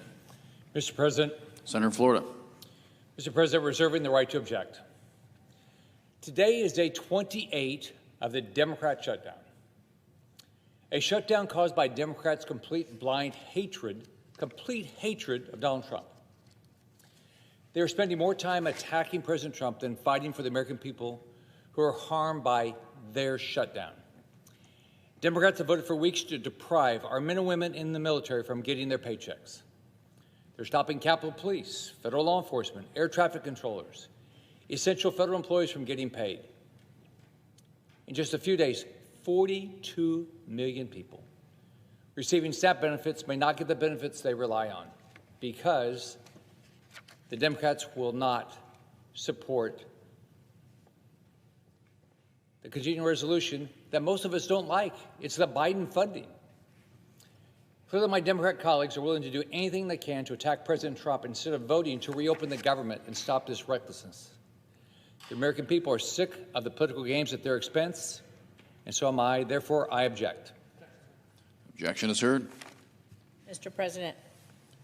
Mr. President. Senator Florida. Mr. President, reserving the right to object. Today is day 28 of the Democrat shutdown. A shutdown caused by Democrats' complete blind hatred, of Donald Trump. They are spending more time attacking President Trump than fighting for the American people who are harmed by their shutdown. Democrats have voted for weeks to deprive our men and women in the military from getting their paychecks. They're stopping Capitol Police, federal law enforcement, air traffic controllers, essential federal employees from getting paid. In just a few days, 42 million people receiving SNAP benefits may not get the benefits they rely on because the Democrats will not support the continuing resolution that most of us don't like. It's the Biden funding. Clearly, my Democrat colleagues are willing to do anything they can to attack President Trump instead of voting to reopen the government and stop this recklessness. The American people are sick of the political games at their expense, and so am I. Therefore, I object. Objection is heard. Mr. President,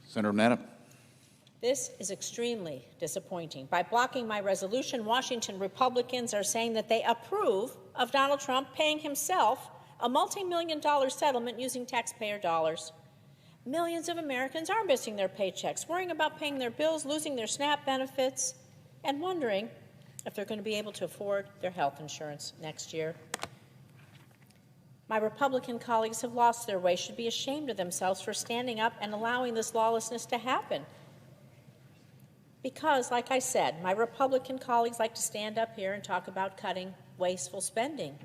Senator Nana. this is extremely disappointing. By blocking my resolution, Washington Republicans are saying that they approve of Donald Trump paying himself a multi-million-dollar settlement using taxpayer dollars. Millions of Americans are missing their paychecks, worrying about paying their bills, losing their SNAP benefits, and wondering if they're going to be able to afford their health insurance next year. My Republican colleagues have lost their way, should be ashamed of themselves for standing up and allowing this lawlessness to happen. Because, like I said, my Republican colleagues like to stand up here and talk about cutting wasteful spending.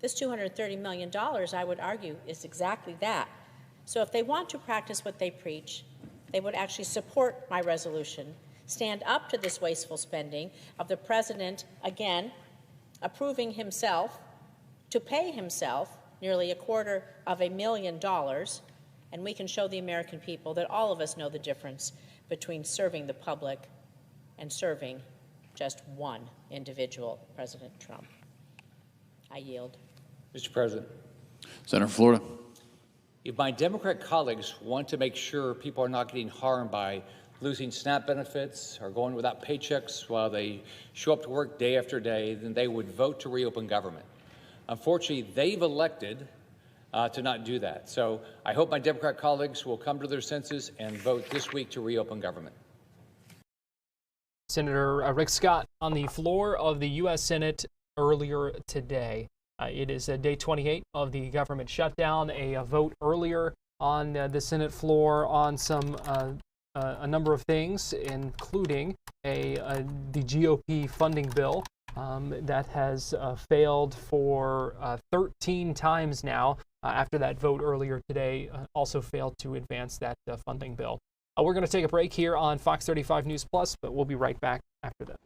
This $230 million, I would argue, is exactly that. So if they want to practice what they preach, they would actually support my resolution, stand up to this wasteful spending of the president, again, approving himself to pay himself nearly $250,000, and we can show the American people that all of us know the difference between serving the public and serving just one individual, President Trump. I yield. Mr. President. Senator Florida. If my Democrat colleagues want to make sure people are not getting harmed by losing SNAP benefits or going without paychecks while they show up to work day after day, then they would vote to reopen government. Unfortunately, they've elected to not do that. So I hope my Democrat colleagues will come to their senses and vote this week to reopen government. Senator Rick Scott on the floor of the U.S. Senate earlier today. It is day 28 of the government shutdown. A vote earlier on the Senate floor on some a number of things, including the GOP funding bill that has failed for 13 times now. After that vote earlier today, also failed to advance that funding bill. We're going to take a break here on Fox 35 News Plus, but we'll be right back after that.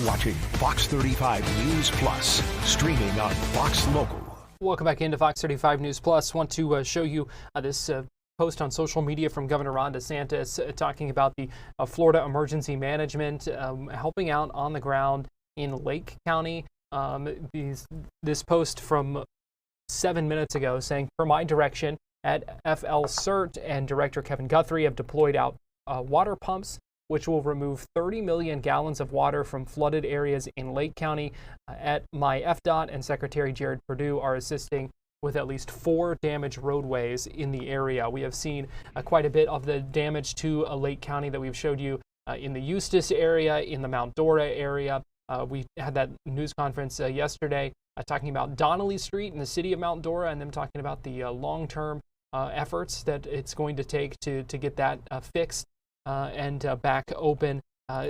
You're watching Fox 35 News Plus, streaming on Fox Local. Welcome back into Fox 35 News Plus. Want to show you this post on social media from Governor Ron DeSantis talking about the Florida emergency management, helping out on the ground in Lake County. This post from 7 minutes ago saying, per my direction at FL CERT and Director Kevin Guthrie have deployed out water pumps which will remove 30 million gallons of water from flooded areas in Lake County. At my FDOT and Secretary Jared Perdue are assisting with at least 4 damaged roadways in the area. We have seen quite a bit of the damage to Lake County that we've showed you in the Eustis area, in the Mount Dora area. We had that news conference yesterday talking about Donnelly Street in the city of Mount Dora, and them talking about the long-term efforts that it's going to take to get that fixed and back open.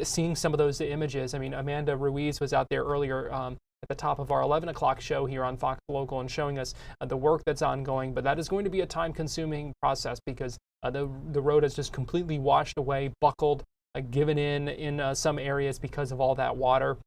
Seeing some of those images, I mean, Amanda Ruiz was out there earlier at the top of our 11 o'clock show here on Fox Local and showing us the work that's ongoing, but that is going to be a time-consuming process because the road has just completely washed away, buckled, given in some areas because of all that water.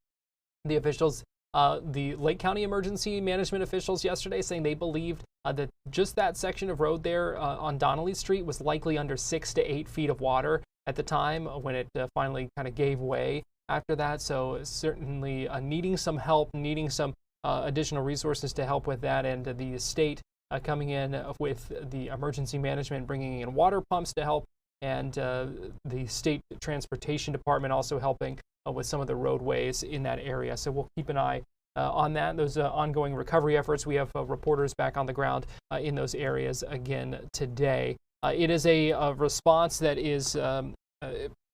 The officials, the Lake County emergency management officials yesterday saying they believed that just that section of road there on Donnelly Street was likely under 6 to 8 feet of water at the time when it finally kind of gave way after that. So certainly needing some help, needing some additional resources to help with that, and the state coming in with the emergency management, bringing in water pumps to help, and the state transportation department also helping with some of the roadways in that area. So we'll keep an eye on that, those ongoing recovery efforts. We have reporters back on the ground in those areas again today. It is a response that is,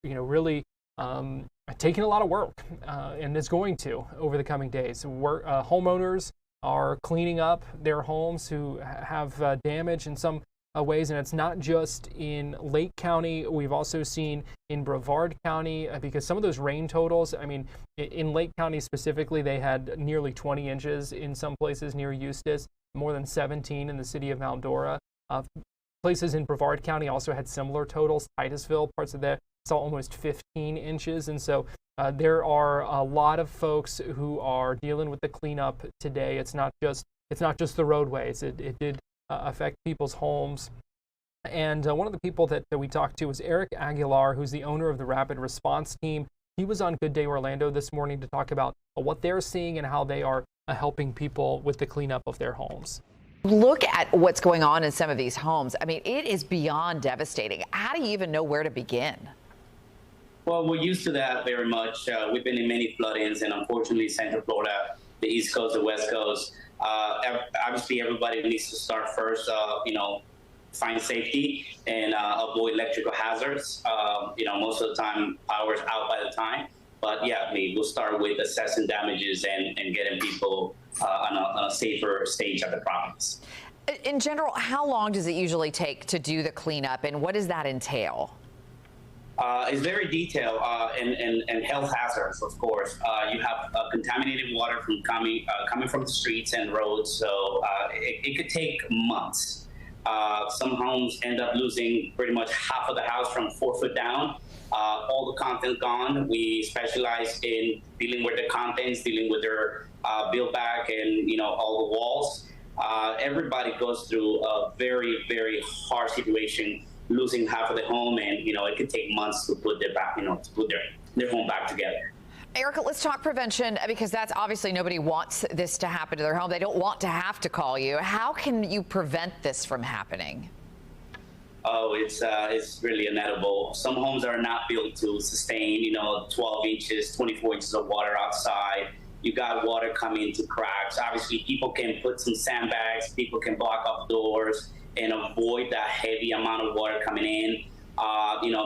really taking a lot of work, and is going to over the coming days. Homeowners are cleaning up their homes who have damage in some ways, and it's not just in Lake County. We've also seen in Brevard County, because some of those rain totals, I mean, in Lake County specifically, they had nearly 20 inches in some places near Eustis, more than 17 in the city of Mount Dora. Places in Brevard County also had similar totals. Titusville, parts of that, saw almost 15 inches. And so there are a lot of folks who are dealing with the cleanup today. It's not just the roadways. It did affect people's homes. And one of the people that we talked to was Eric Aguilar, who's the owner of the Rapid Response Team. He was on Good Day Orlando this morning to talk about what they're seeing and how they are helping people with the cleanup of their homes. Look at what's going on in some of these homes. I mean, it is beyond devastating. How do you even know where to begin? Well, we're used to that very much. We've been in many flood-ins, and unfortunately, Central Florida, the East Coast, the West Coast. Obviously, everybody needs to start first, find safety and avoid electrical hazards. Most of the time, power's out by the time. But yeah, we'll start with assessing damages and getting people on a safer stage of the properties. In general, how long does it usually take to do the cleanup, and what does that entail? It's very detailed and health hazards, of course. You have contaminated water from coming from the streets and roads, so it could take months. Some homes end up losing pretty much half of the house from 4 foot down. All the content gone. We specialize in dealing with the contents, dealing with their build back and all the walls. Everybody goes through a very, very hard situation, losing half of the home, and it could take months to put their back, to put their home back together. Erica, let's talk prevention, because that's obviously nobody wants this to happen to their home. They don't want to have to call you. How can you prevent this from happening? Oh, it's really inedible. Some homes are not built to sustain, 12 inches, 24 inches of water outside. You got water coming into cracks. Obviously, people can put some sandbags. People can block off doors and avoid that heavy amount of water coming in.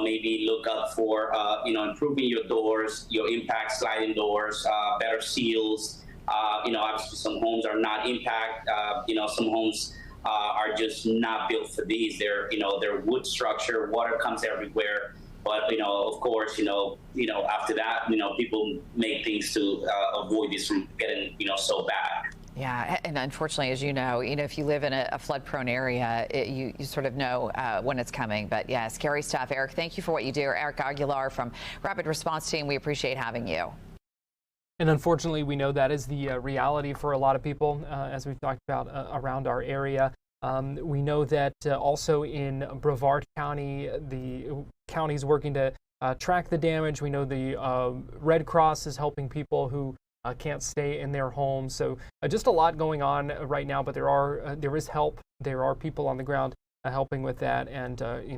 Maybe look up for, improving your doors, your impact sliding doors, better seals. Obviously some homes are not impact. Some homes are just not built for these. They're wood structure, water comes everywhere. But, of course, after that, people make things to avoid this from getting, so bad. Yeah, and unfortunately, as you know, if you live in a flood-prone area, you sort of know when it's coming. But yeah, scary stuff. Eric, thank you for what you do. Eric Aguilar from Rapid Response Team, we appreciate having you. And unfortunately, we know that is the reality for a lot of people, as we've talked about around our area. We know that also in Brevard County, the county's working to track the damage. We know the Red Cross is helping people who can't stay in their homes. So just a lot going on right now, but there is help. There are people on the ground helping with that. And,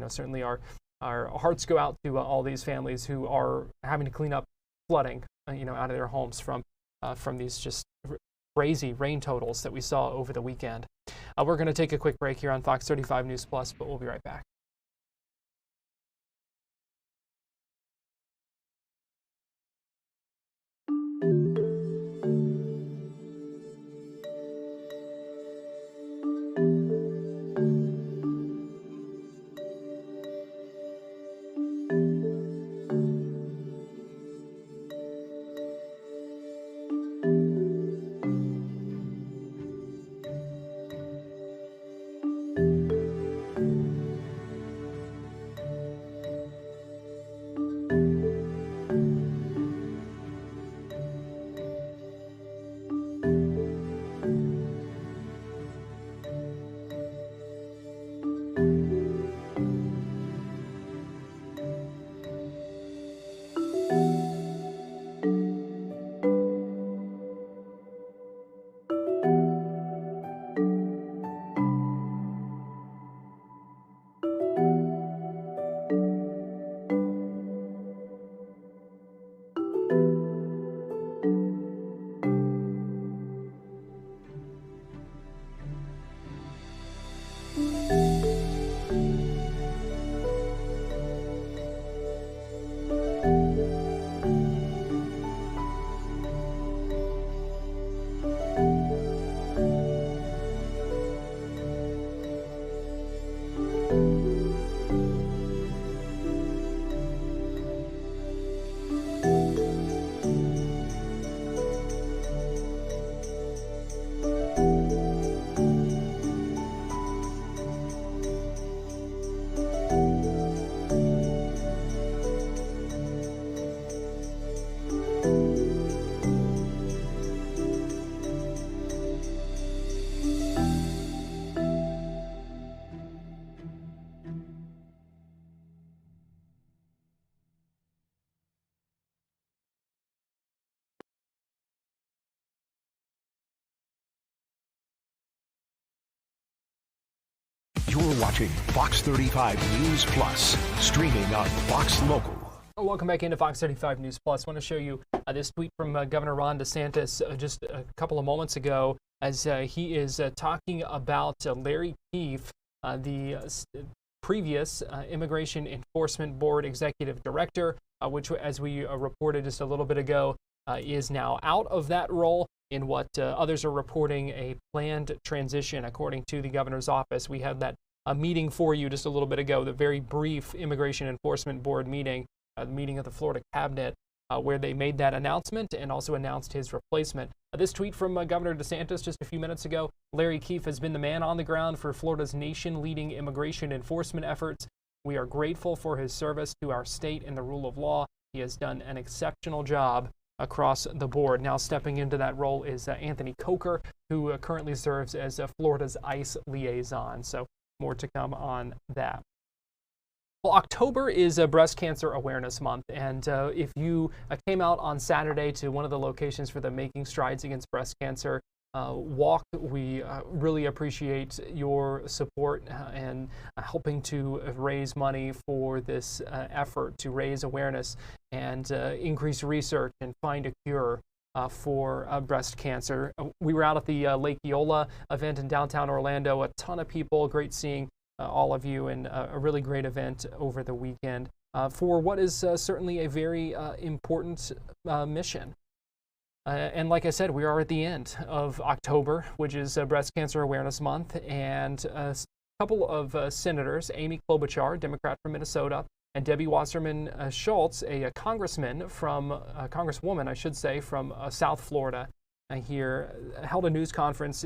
certainly our hearts go out to all these families who are having to clean up flooding, out of their homes from these just crazy rain totals that we saw over the weekend. We're going to take a quick break here on Fox 35 News Plus, but we'll be right back. You're watching Fox 35 News Plus, streaming on Fox Local. Welcome back into Fox 35 News Plus. I want to show you this tweet from Governor Ron DeSantis just a couple of moments ago as he is talking about Larry Keefe, the previous Immigration Enforcement Board Executive Director, which, as we reported just a little bit ago, is now out of that role in what others are reporting a planned transition, according to the governor's office. We had that meeting for you just a little bit ago, the very brief Immigration Enforcement Board meeting, the meeting of the Florida Cabinet, where they made that announcement and also announced his replacement. This tweet from Governor DeSantis just a few minutes ago: Larry Keefe has been the man on the ground for Florida's nation-leading immigration enforcement efforts. We are grateful for his service to our state and the rule of law. He has done an exceptional job across the board. Now stepping into that role is Anthony Coker, who currently serves as Florida's ICE liaison. So more to come on that. Well, October is Breast Cancer Awareness Month, and if you came out on Saturday to one of the locations for the Making Strides Against Breast Cancer walk, we really appreciate your support and helping to raise money for this effort to raise awareness and increase research and find a cure for breast cancer. We were out at the Lake Eola event in downtown Orlando. A ton of people. Great seeing all of you, and a really great event over the weekend for what is certainly a very important mission. And like I said, we are at the end of October, which is Breast Cancer Awareness Month, and a couple of senators, Amy Klobuchar, Democrat from Minnesota, and Debbie Wasserman Schultz, a congresswoman, I should say, from South Florida, here, held a news conference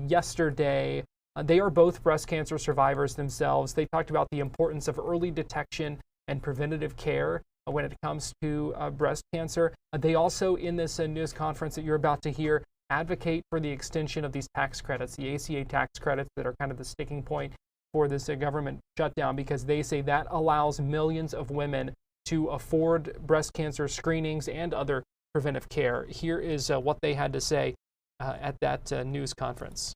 yesterday. They are both breast cancer survivors themselves. They talked about the importance of early detection and preventative care when it comes to breast cancer. They also, in this news conference that you're about to hear, advocate for the extension of these tax credits, the ACA tax credits that are kind of the sticking point for this government shutdown, because they say that allows millions of women to afford breast cancer screenings and other preventive care. Here is what they had to say at that news conference.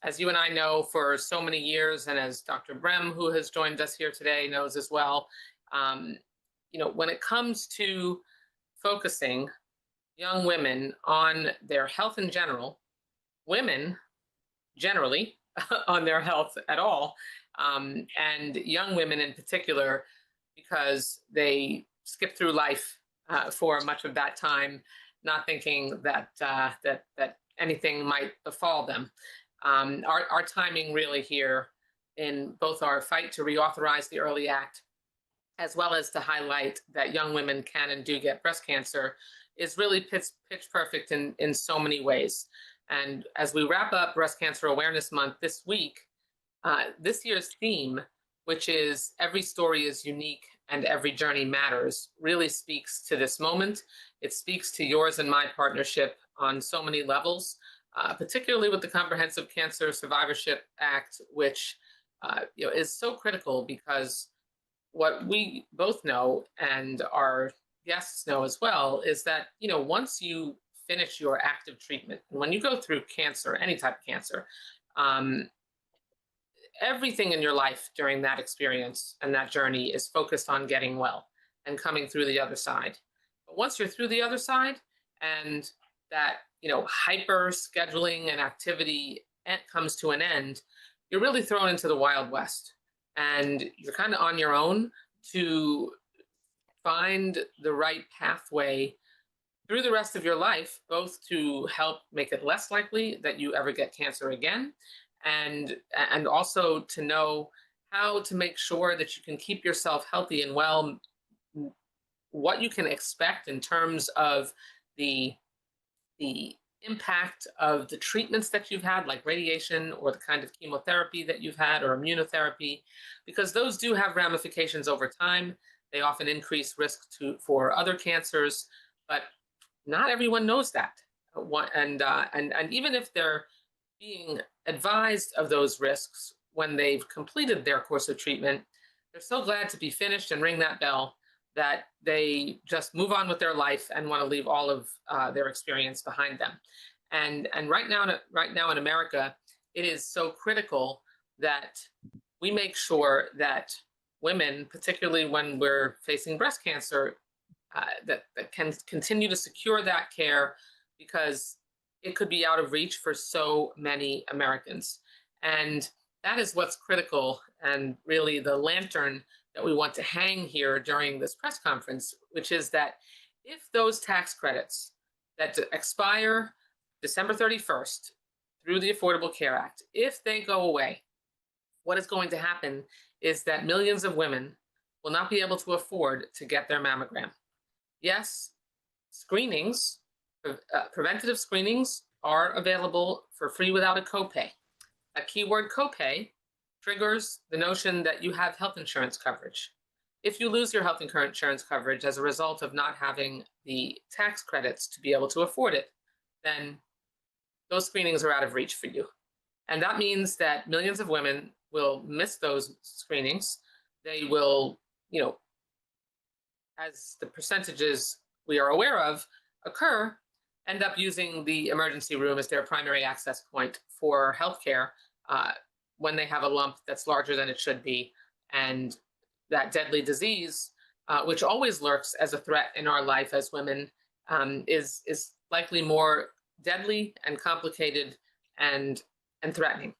As you and I know for so many years, and as Dr. Brem, who has joined us here today, knows as well, when it comes to focusing young women on their health in general, women generally on their health at all, and young women in particular, because they skip through life for much of that time, not thinking that that anything might befall them. Our timing really here in both our fight to reauthorize the Early Act, as well as to highlight that young women can and do get breast cancer, is really pitch perfect in so many ways. And as we wrap up Breast Cancer Awareness Month this week, this year's theme, which is every story is unique and every journey matters, really speaks to this moment. It speaks to yours and my partnership on so many levels, particularly with the Comprehensive Cancer Survivorship Act, which is so critical, because what we both know and our guests know as well is that, once you finish your active treatment, and when you go through cancer, any type of cancer, everything in your life during that experience and that journey is focused on getting well and coming through the other side. But once you're through the other side, and that, hyper scheduling and activity comes to an end, you're really thrown into the Wild West. And you're kind of on your own to find the right pathway through the rest of your life, both to help make it less likely that you ever get cancer again, and also to know how to make sure that you can keep yourself healthy and well, what you can expect in terms of the impact of the treatments that you've had, like radiation or the kind of chemotherapy that you've had or immunotherapy, because those do have ramifications over time. They often increase risk for other cancers, but not everyone knows that. And even if they're being advised of those risks when they've completed their course of treatment, they're so glad to be finished and ring that bell that they just move on with their life and want to leave all of their experience behind them. And right now in America, it is so critical that we make sure that women, particularly when we're facing breast cancer, that can continue to secure that care, because it could be out of reach for so many Americans. And that is what's critical, and really the lantern that we want to hang here during this press conference, which is that if those tax credits that expire December 31st through the Affordable Care Act, if they go away, what is going to happen is that millions of women will not be able to afford to get their mammogram. Yes, screenings, preventative screenings are available for free without a copay. A keyword copay triggers the notion that you have health insurance coverage. If you lose your health insurance coverage as a result of not having the tax credits to be able to afford it, then those screenings are out of reach for you. And that means that millions of women will miss those screenings. They will, as the percentages we are aware of occur, end up using the emergency room as their primary access point for healthcare when they have a lump that's larger than it should be. And that deadly disease, which always lurks as a threat in our life as women, is likely more deadly and complicated and threatening.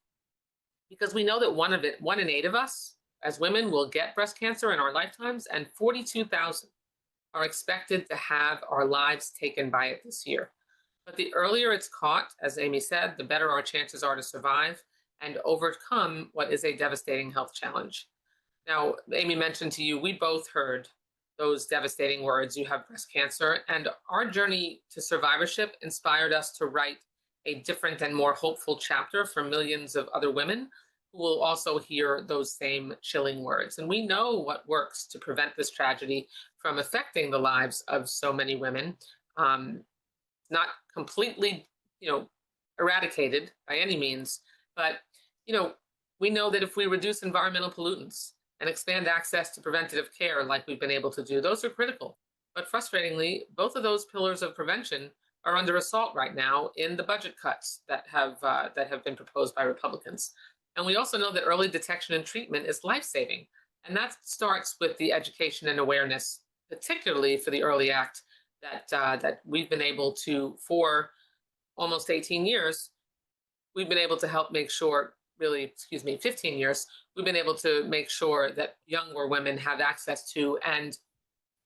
Because we know that 1 in 8 of us as women will get breast cancer in our lifetimes, and 42,000 are expected to have our lives taken by it this year. But the earlier it's caught, as Amy said, the better our chances are to survive and overcome what is a devastating health challenge. Now, Amy mentioned to you, we both heard those devastating words, you have breast cancer, and our journey to survivorship inspired us to write a different and more hopeful chapter for millions of other women who will also hear those same chilling words. And we know what works to prevent this tragedy from affecting the lives of so many women. Not completely, eradicated by any means, but, we know that if we reduce environmental pollutants and expand access to preventative care like we've been able to do, those are critical. But frustratingly, both of those pillars of prevention are under assault right now in the budget cuts that have been proposed by Republicans. And we also know that early detection and treatment is life-saving. And that starts with the education and awareness, particularly for the Early Act that we've been able to, for almost 18 years, we've been able to help make sure, 15 years, we've been able to make sure that younger women have access to, and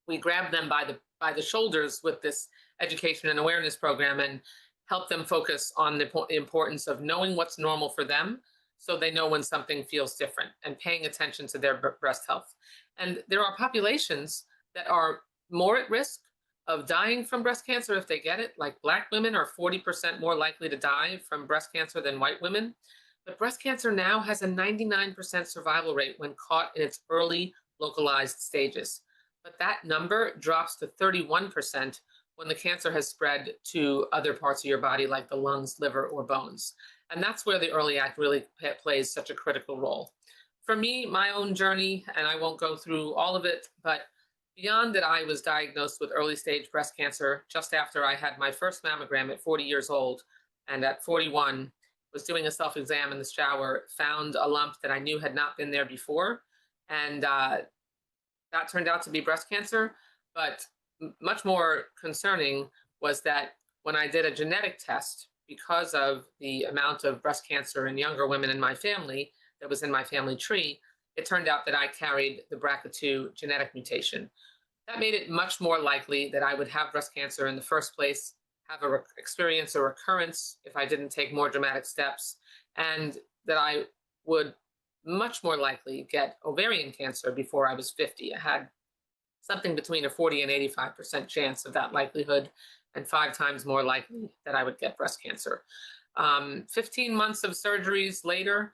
we grab them by the shoulders with this education and awareness program and help them focus on the importance of knowing what's normal for them so they know when something feels different and paying attention to their breast health. And there are populations that are more at risk of dying from breast cancer if they get it, like Black women are 40% more likely to die from breast cancer than white women. But breast cancer now has a 99% survival rate when caught in its early localized stages. But that number drops to 31% when the cancer has spread to other parts of your body, like the lungs, liver, or bones. And that's where the Early Act really plays such a critical role. For me, my own journey, and I won't go through all of it, but beyond that, I was diagnosed with early stage breast cancer just after I had my first mammogram at 40 years old. And at 41, was doing a self-exam in the shower, found a lump that I knew had not been there before. And that turned out to be breast cancer. But much more concerning was that when I did a genetic test, because of the amount of breast cancer in younger women in my family that was in my family tree, it turned out that I carried the BRCA2 genetic mutation. That made it much more likely that I would have breast cancer in the first place, have experience a recurrence if I didn't take more dramatic steps, and that I would much more likely get ovarian cancer before I was 50. I had something between a 40 and 85% chance of that likelihood, and 5 times more likely that I would get breast cancer. 15 months of surgeries later,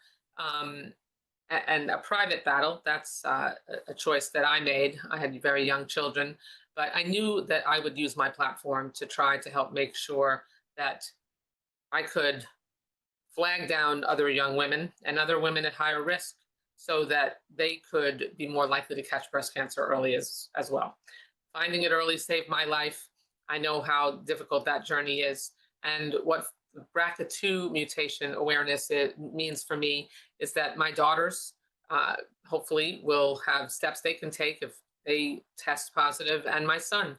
and a private battle, that's a choice that I made. I had very young children, but I knew that I would use my platform to try to help make sure that I could flag down other young women and other women at higher risk so that they could be more likely to catch breast cancer early as well. Finding it early saved my life. I know how difficult that journey is. And what BRCA2 mutation awareness means for me is that my daughters hopefully will have steps they can take if they test positive, and my son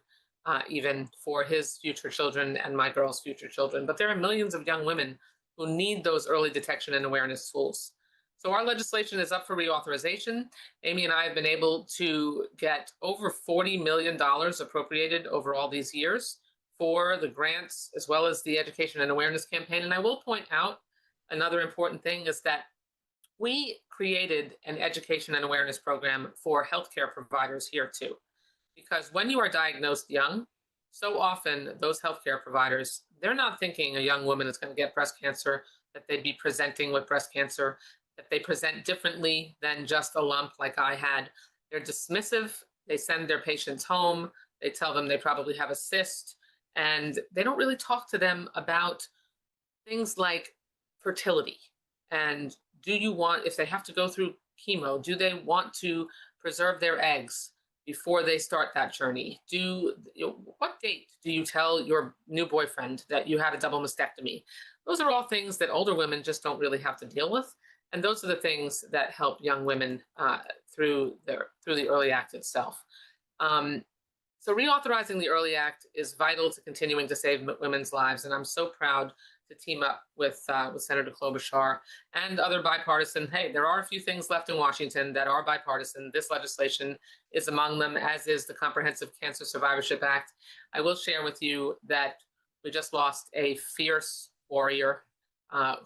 even for his future children and my girls' future children. But there are millions of young women who need those early detection and awareness tools. So our legislation is up for reauthorization. Amy and I have been able to get over $40 million appropriated over all these years for the grants as well as the education and awareness campaign. And I will point out another important thing is that we created an education and awareness program for healthcare providers here too. Because when you are diagnosed young, so often those healthcare providers, they're not thinking a young woman is going to get breast cancer, that they'd be presenting with breast cancer, that they present differently than just a lump like I had. They're dismissive. They send their patients home. They tell them they probably have a cyst, and they don't really talk to them about things like fertility. And do you want, if they have to go through chemo, do they want to preserve their eggs before they start that journey? What date do you tell your new boyfriend that you had a double mastectomy? Those are all things that older women just don't really have to deal with. And those are the things that help young women through the Early Act itself. So reauthorizing the Early Act is vital to continuing to save women's lives. And I'm so proud to team up with Senator Klobuchar and other bipartisan. Hey, there are a few things left in Washington that are bipartisan. This legislation is among them, as is the Comprehensive Cancer Survivorship Act. I will share with you that we just lost a fierce warrior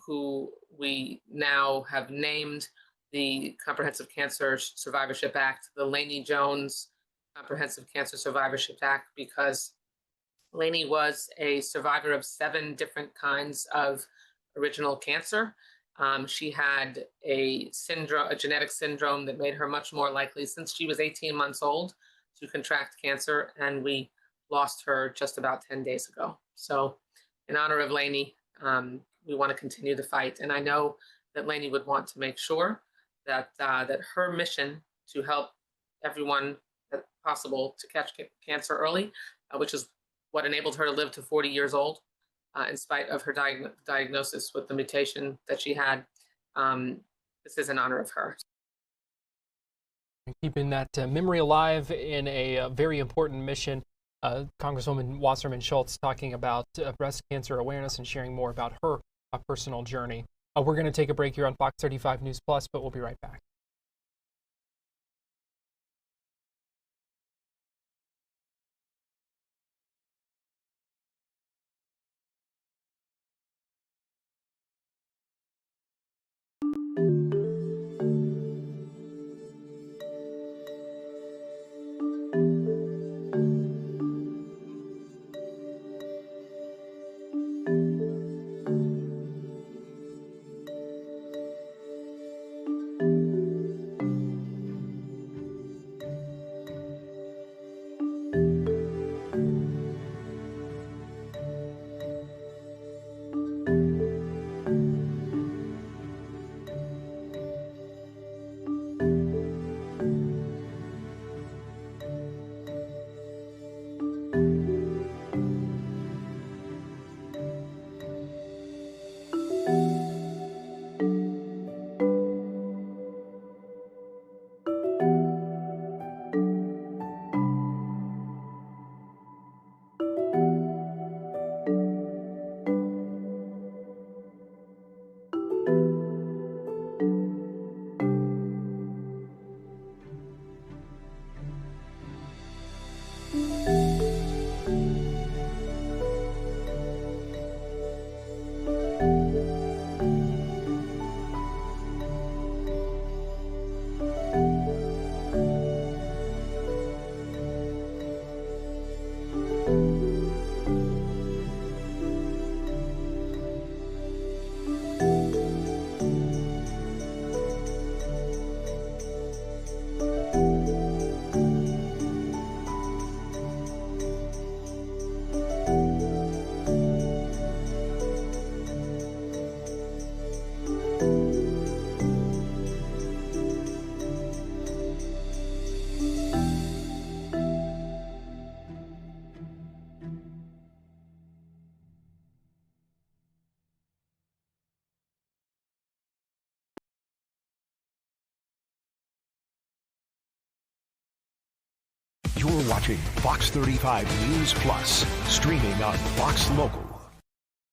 who we now have named the Comprehensive Cancer Survivorship Act, the Laney Jones Comprehensive Cancer Survivorship Act, because Laney was a survivor of 7 different kinds of original cancer. She had a genetic syndrome that made her much more likely since she was 18 months old to contract cancer, and we lost her just about 10 days ago. So in honor of Lainey, we want to continue the fight. And I know that Lainey would want to make sure that that her mission to help everyone possible to catch cancer early, which is what enabled her to live to 40 years old, in spite of her diagnosis with the mutation that she had. This is in honor of her. Keeping that memory alive in a very important mission. Congresswoman Wasserman Schultz talking about breast cancer awareness and sharing more about her personal journey. We're going to take a break here on Fox 35 News Plus, but we'll be right back. You're watching Fox 35 News Plus, streaming on Fox Local.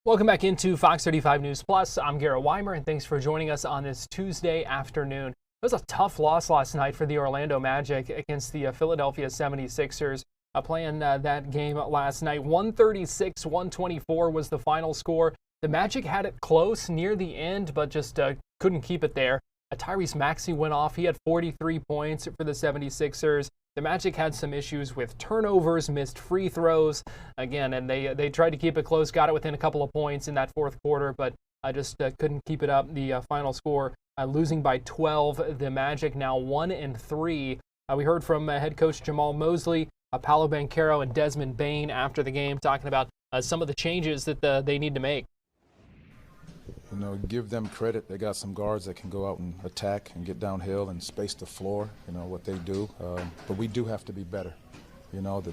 Welcome back into Fox 35 News Plus. I'm Garrett Wymer, and thanks for joining us on this Tuesday afternoon. It was a tough loss last night for the Orlando Magic against the Philadelphia 76ers. Playing that game last night, 136-124 was the final score. The Magic had it close near the end, but just couldn't keep it there. Tyrese Maxey went off. He had 43 points for the 76ers. The Magic had some issues with turnovers, missed free throws again, and they tried to keep it close, got it within a couple of points in that fourth quarter, but just couldn't keep it up. The final score, losing by 12. The Magic now 1-3. We heard from head coach Jamal Mosley, Paolo Banchero, and Desmond Bain after the game, talking about some of the changes that they need to make. You know, give them credit. They got some guards that can go out and attack and get downhill and space the floor, you know, what they do. But we do have to be better. You know,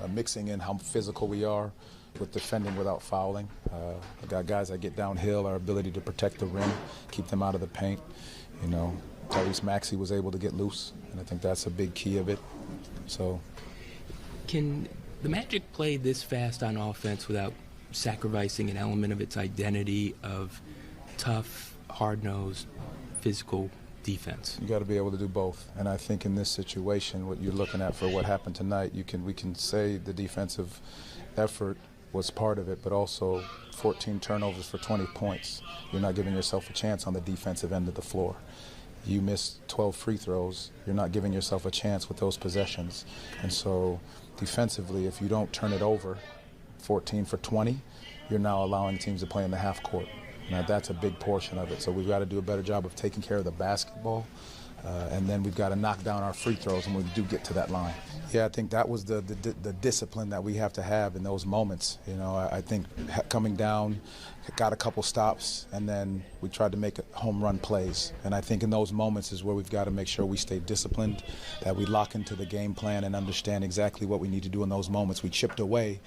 mixing in how physical we are with defending without fouling. We got guys that get downhill, our ability to protect the rim, keep them out of the paint. You know, Tyrese Maxey was able to get loose, and I think that's a big key of it. So, can the Magic play this fast on offense without sacrificing an element of its identity of tough, hard-nosed, physical defense? You got to be able to do both, and I think in this situation, what you're looking at for what happened tonight, we can say the defensive effort was part of it, but also 14 turnovers for 20 points. You're not giving yourself a chance on the defensive end of the floor. You missed 12 free throws. You're not giving yourself a chance with those possessions, and so defensively, if you don't turn it over 14 for 20, you're now allowing teams to play in the half court. Now, that's a big portion of it. So we've got to do a better job of taking care of the basketball. And then we've got to knock down our free throws when we do get to that line. Yeah, I think that was the discipline that we have to have in those moments. You know, I think coming down, got a couple stops, and then we tried to make home run plays. And I think in those moments is where we've got to make sure we stay disciplined, that we lock into the game plan and understand exactly what we need to do in those moments. We chipped away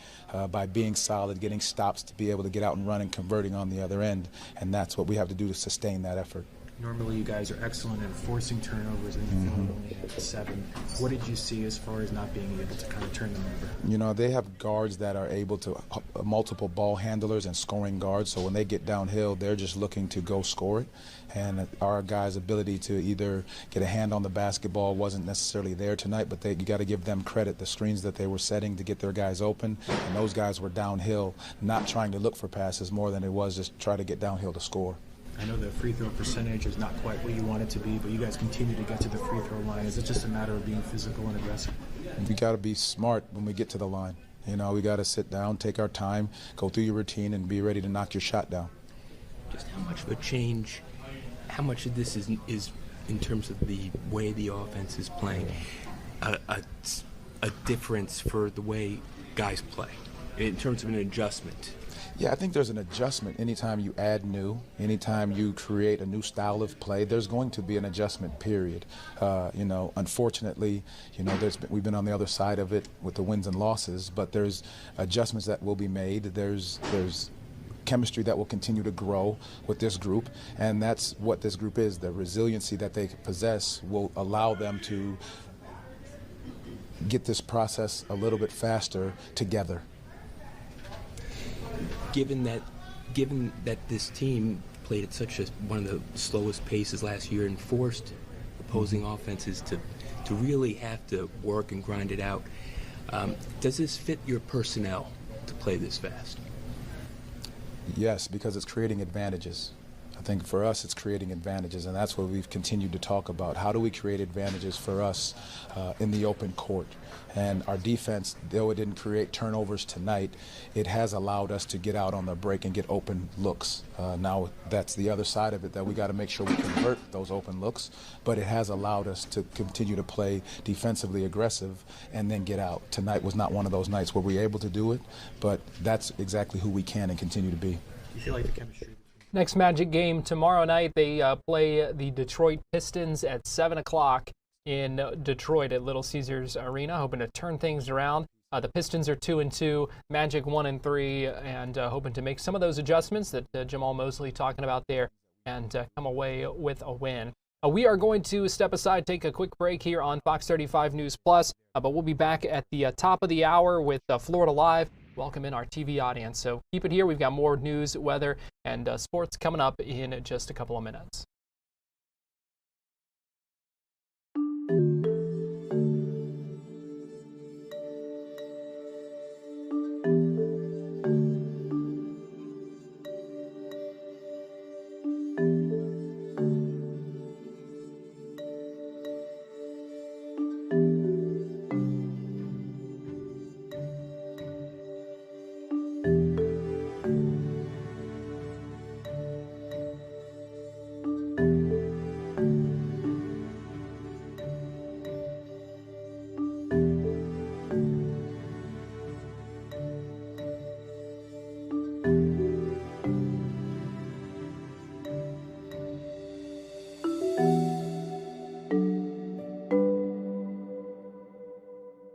by being solid, getting stops to be able to get out and run and converting on the other end. And that's what we have to do to sustain that effort. Normally, you guys are excellent at forcing turnovers, and you only had 7. What did you see as far as not being able to kind of turn them over? You know, they have guards that are able to multiple ball handlers and scoring guards. So when they get downhill, they're just looking to go score it. And our guys' ability to either get a hand on the basketball wasn't necessarily there tonight, but you got to give them credit. The screens that they were setting to get their guys open, and those guys were downhill, not trying to look for passes more than it was just try to get downhill to score. I know the free throw percentage is not quite what you want it to be, but you guys continue to get to the free throw line. Is it just a matter of being physical and aggressive? We got to be smart when we get to the line. You know, we got to sit down, take our time, go through your routine, and be ready to knock your shot down. Just how much of a change, how much of this is in terms of the way the offense is playing, a difference for the way guys play, in terms of an adjustment? Yeah, I think there's an adjustment anytime you add new, anytime you create a new style of play. There's going to be an adjustment period. You know, unfortunately, you know, we've been on the other side of it with the wins and losses, but there's adjustments that will be made. There's chemistry that will continue to grow with this group, and that's what this group is. The resiliency that they possess will allow them to get this process a little bit faster together. Given that this team played at such one of the slowest paces last year and forced opposing offenses to really have to work and grind it out, does this fit your personnel to play this fast? Yes, because it's creating advantages. I think for us it's creating advantages, and that's what we've continued to talk about. How do we create advantages for us in the open court? And our defense, though it didn't create turnovers tonight, it has allowed us to get out on the break and get open looks. Now that's the other side of it, that we got to make sure we convert those open looks, but it has allowed us to continue to play defensively aggressive and then get out. Tonight was not one of those nights where we were able to do it, but that's exactly who we can and continue to be. You feel like the chemistry? Next Magic game tomorrow night. They play the Detroit Pistons at 7 o'clock in Detroit at Little Caesars Arena, hoping to turn things around. The Pistons are 2-2, Magic 1-3, and hoping to make some of those adjustments that Jamal Mosley talking about there and come away with a win. We are going to step aside, take a quick break here on Fox 35 News Plus, but we'll be back at the top of the hour with Florida Live. Welcome in our TV audience. So keep it here. We've got more news, weather, and sports coming up in just a couple of minutes.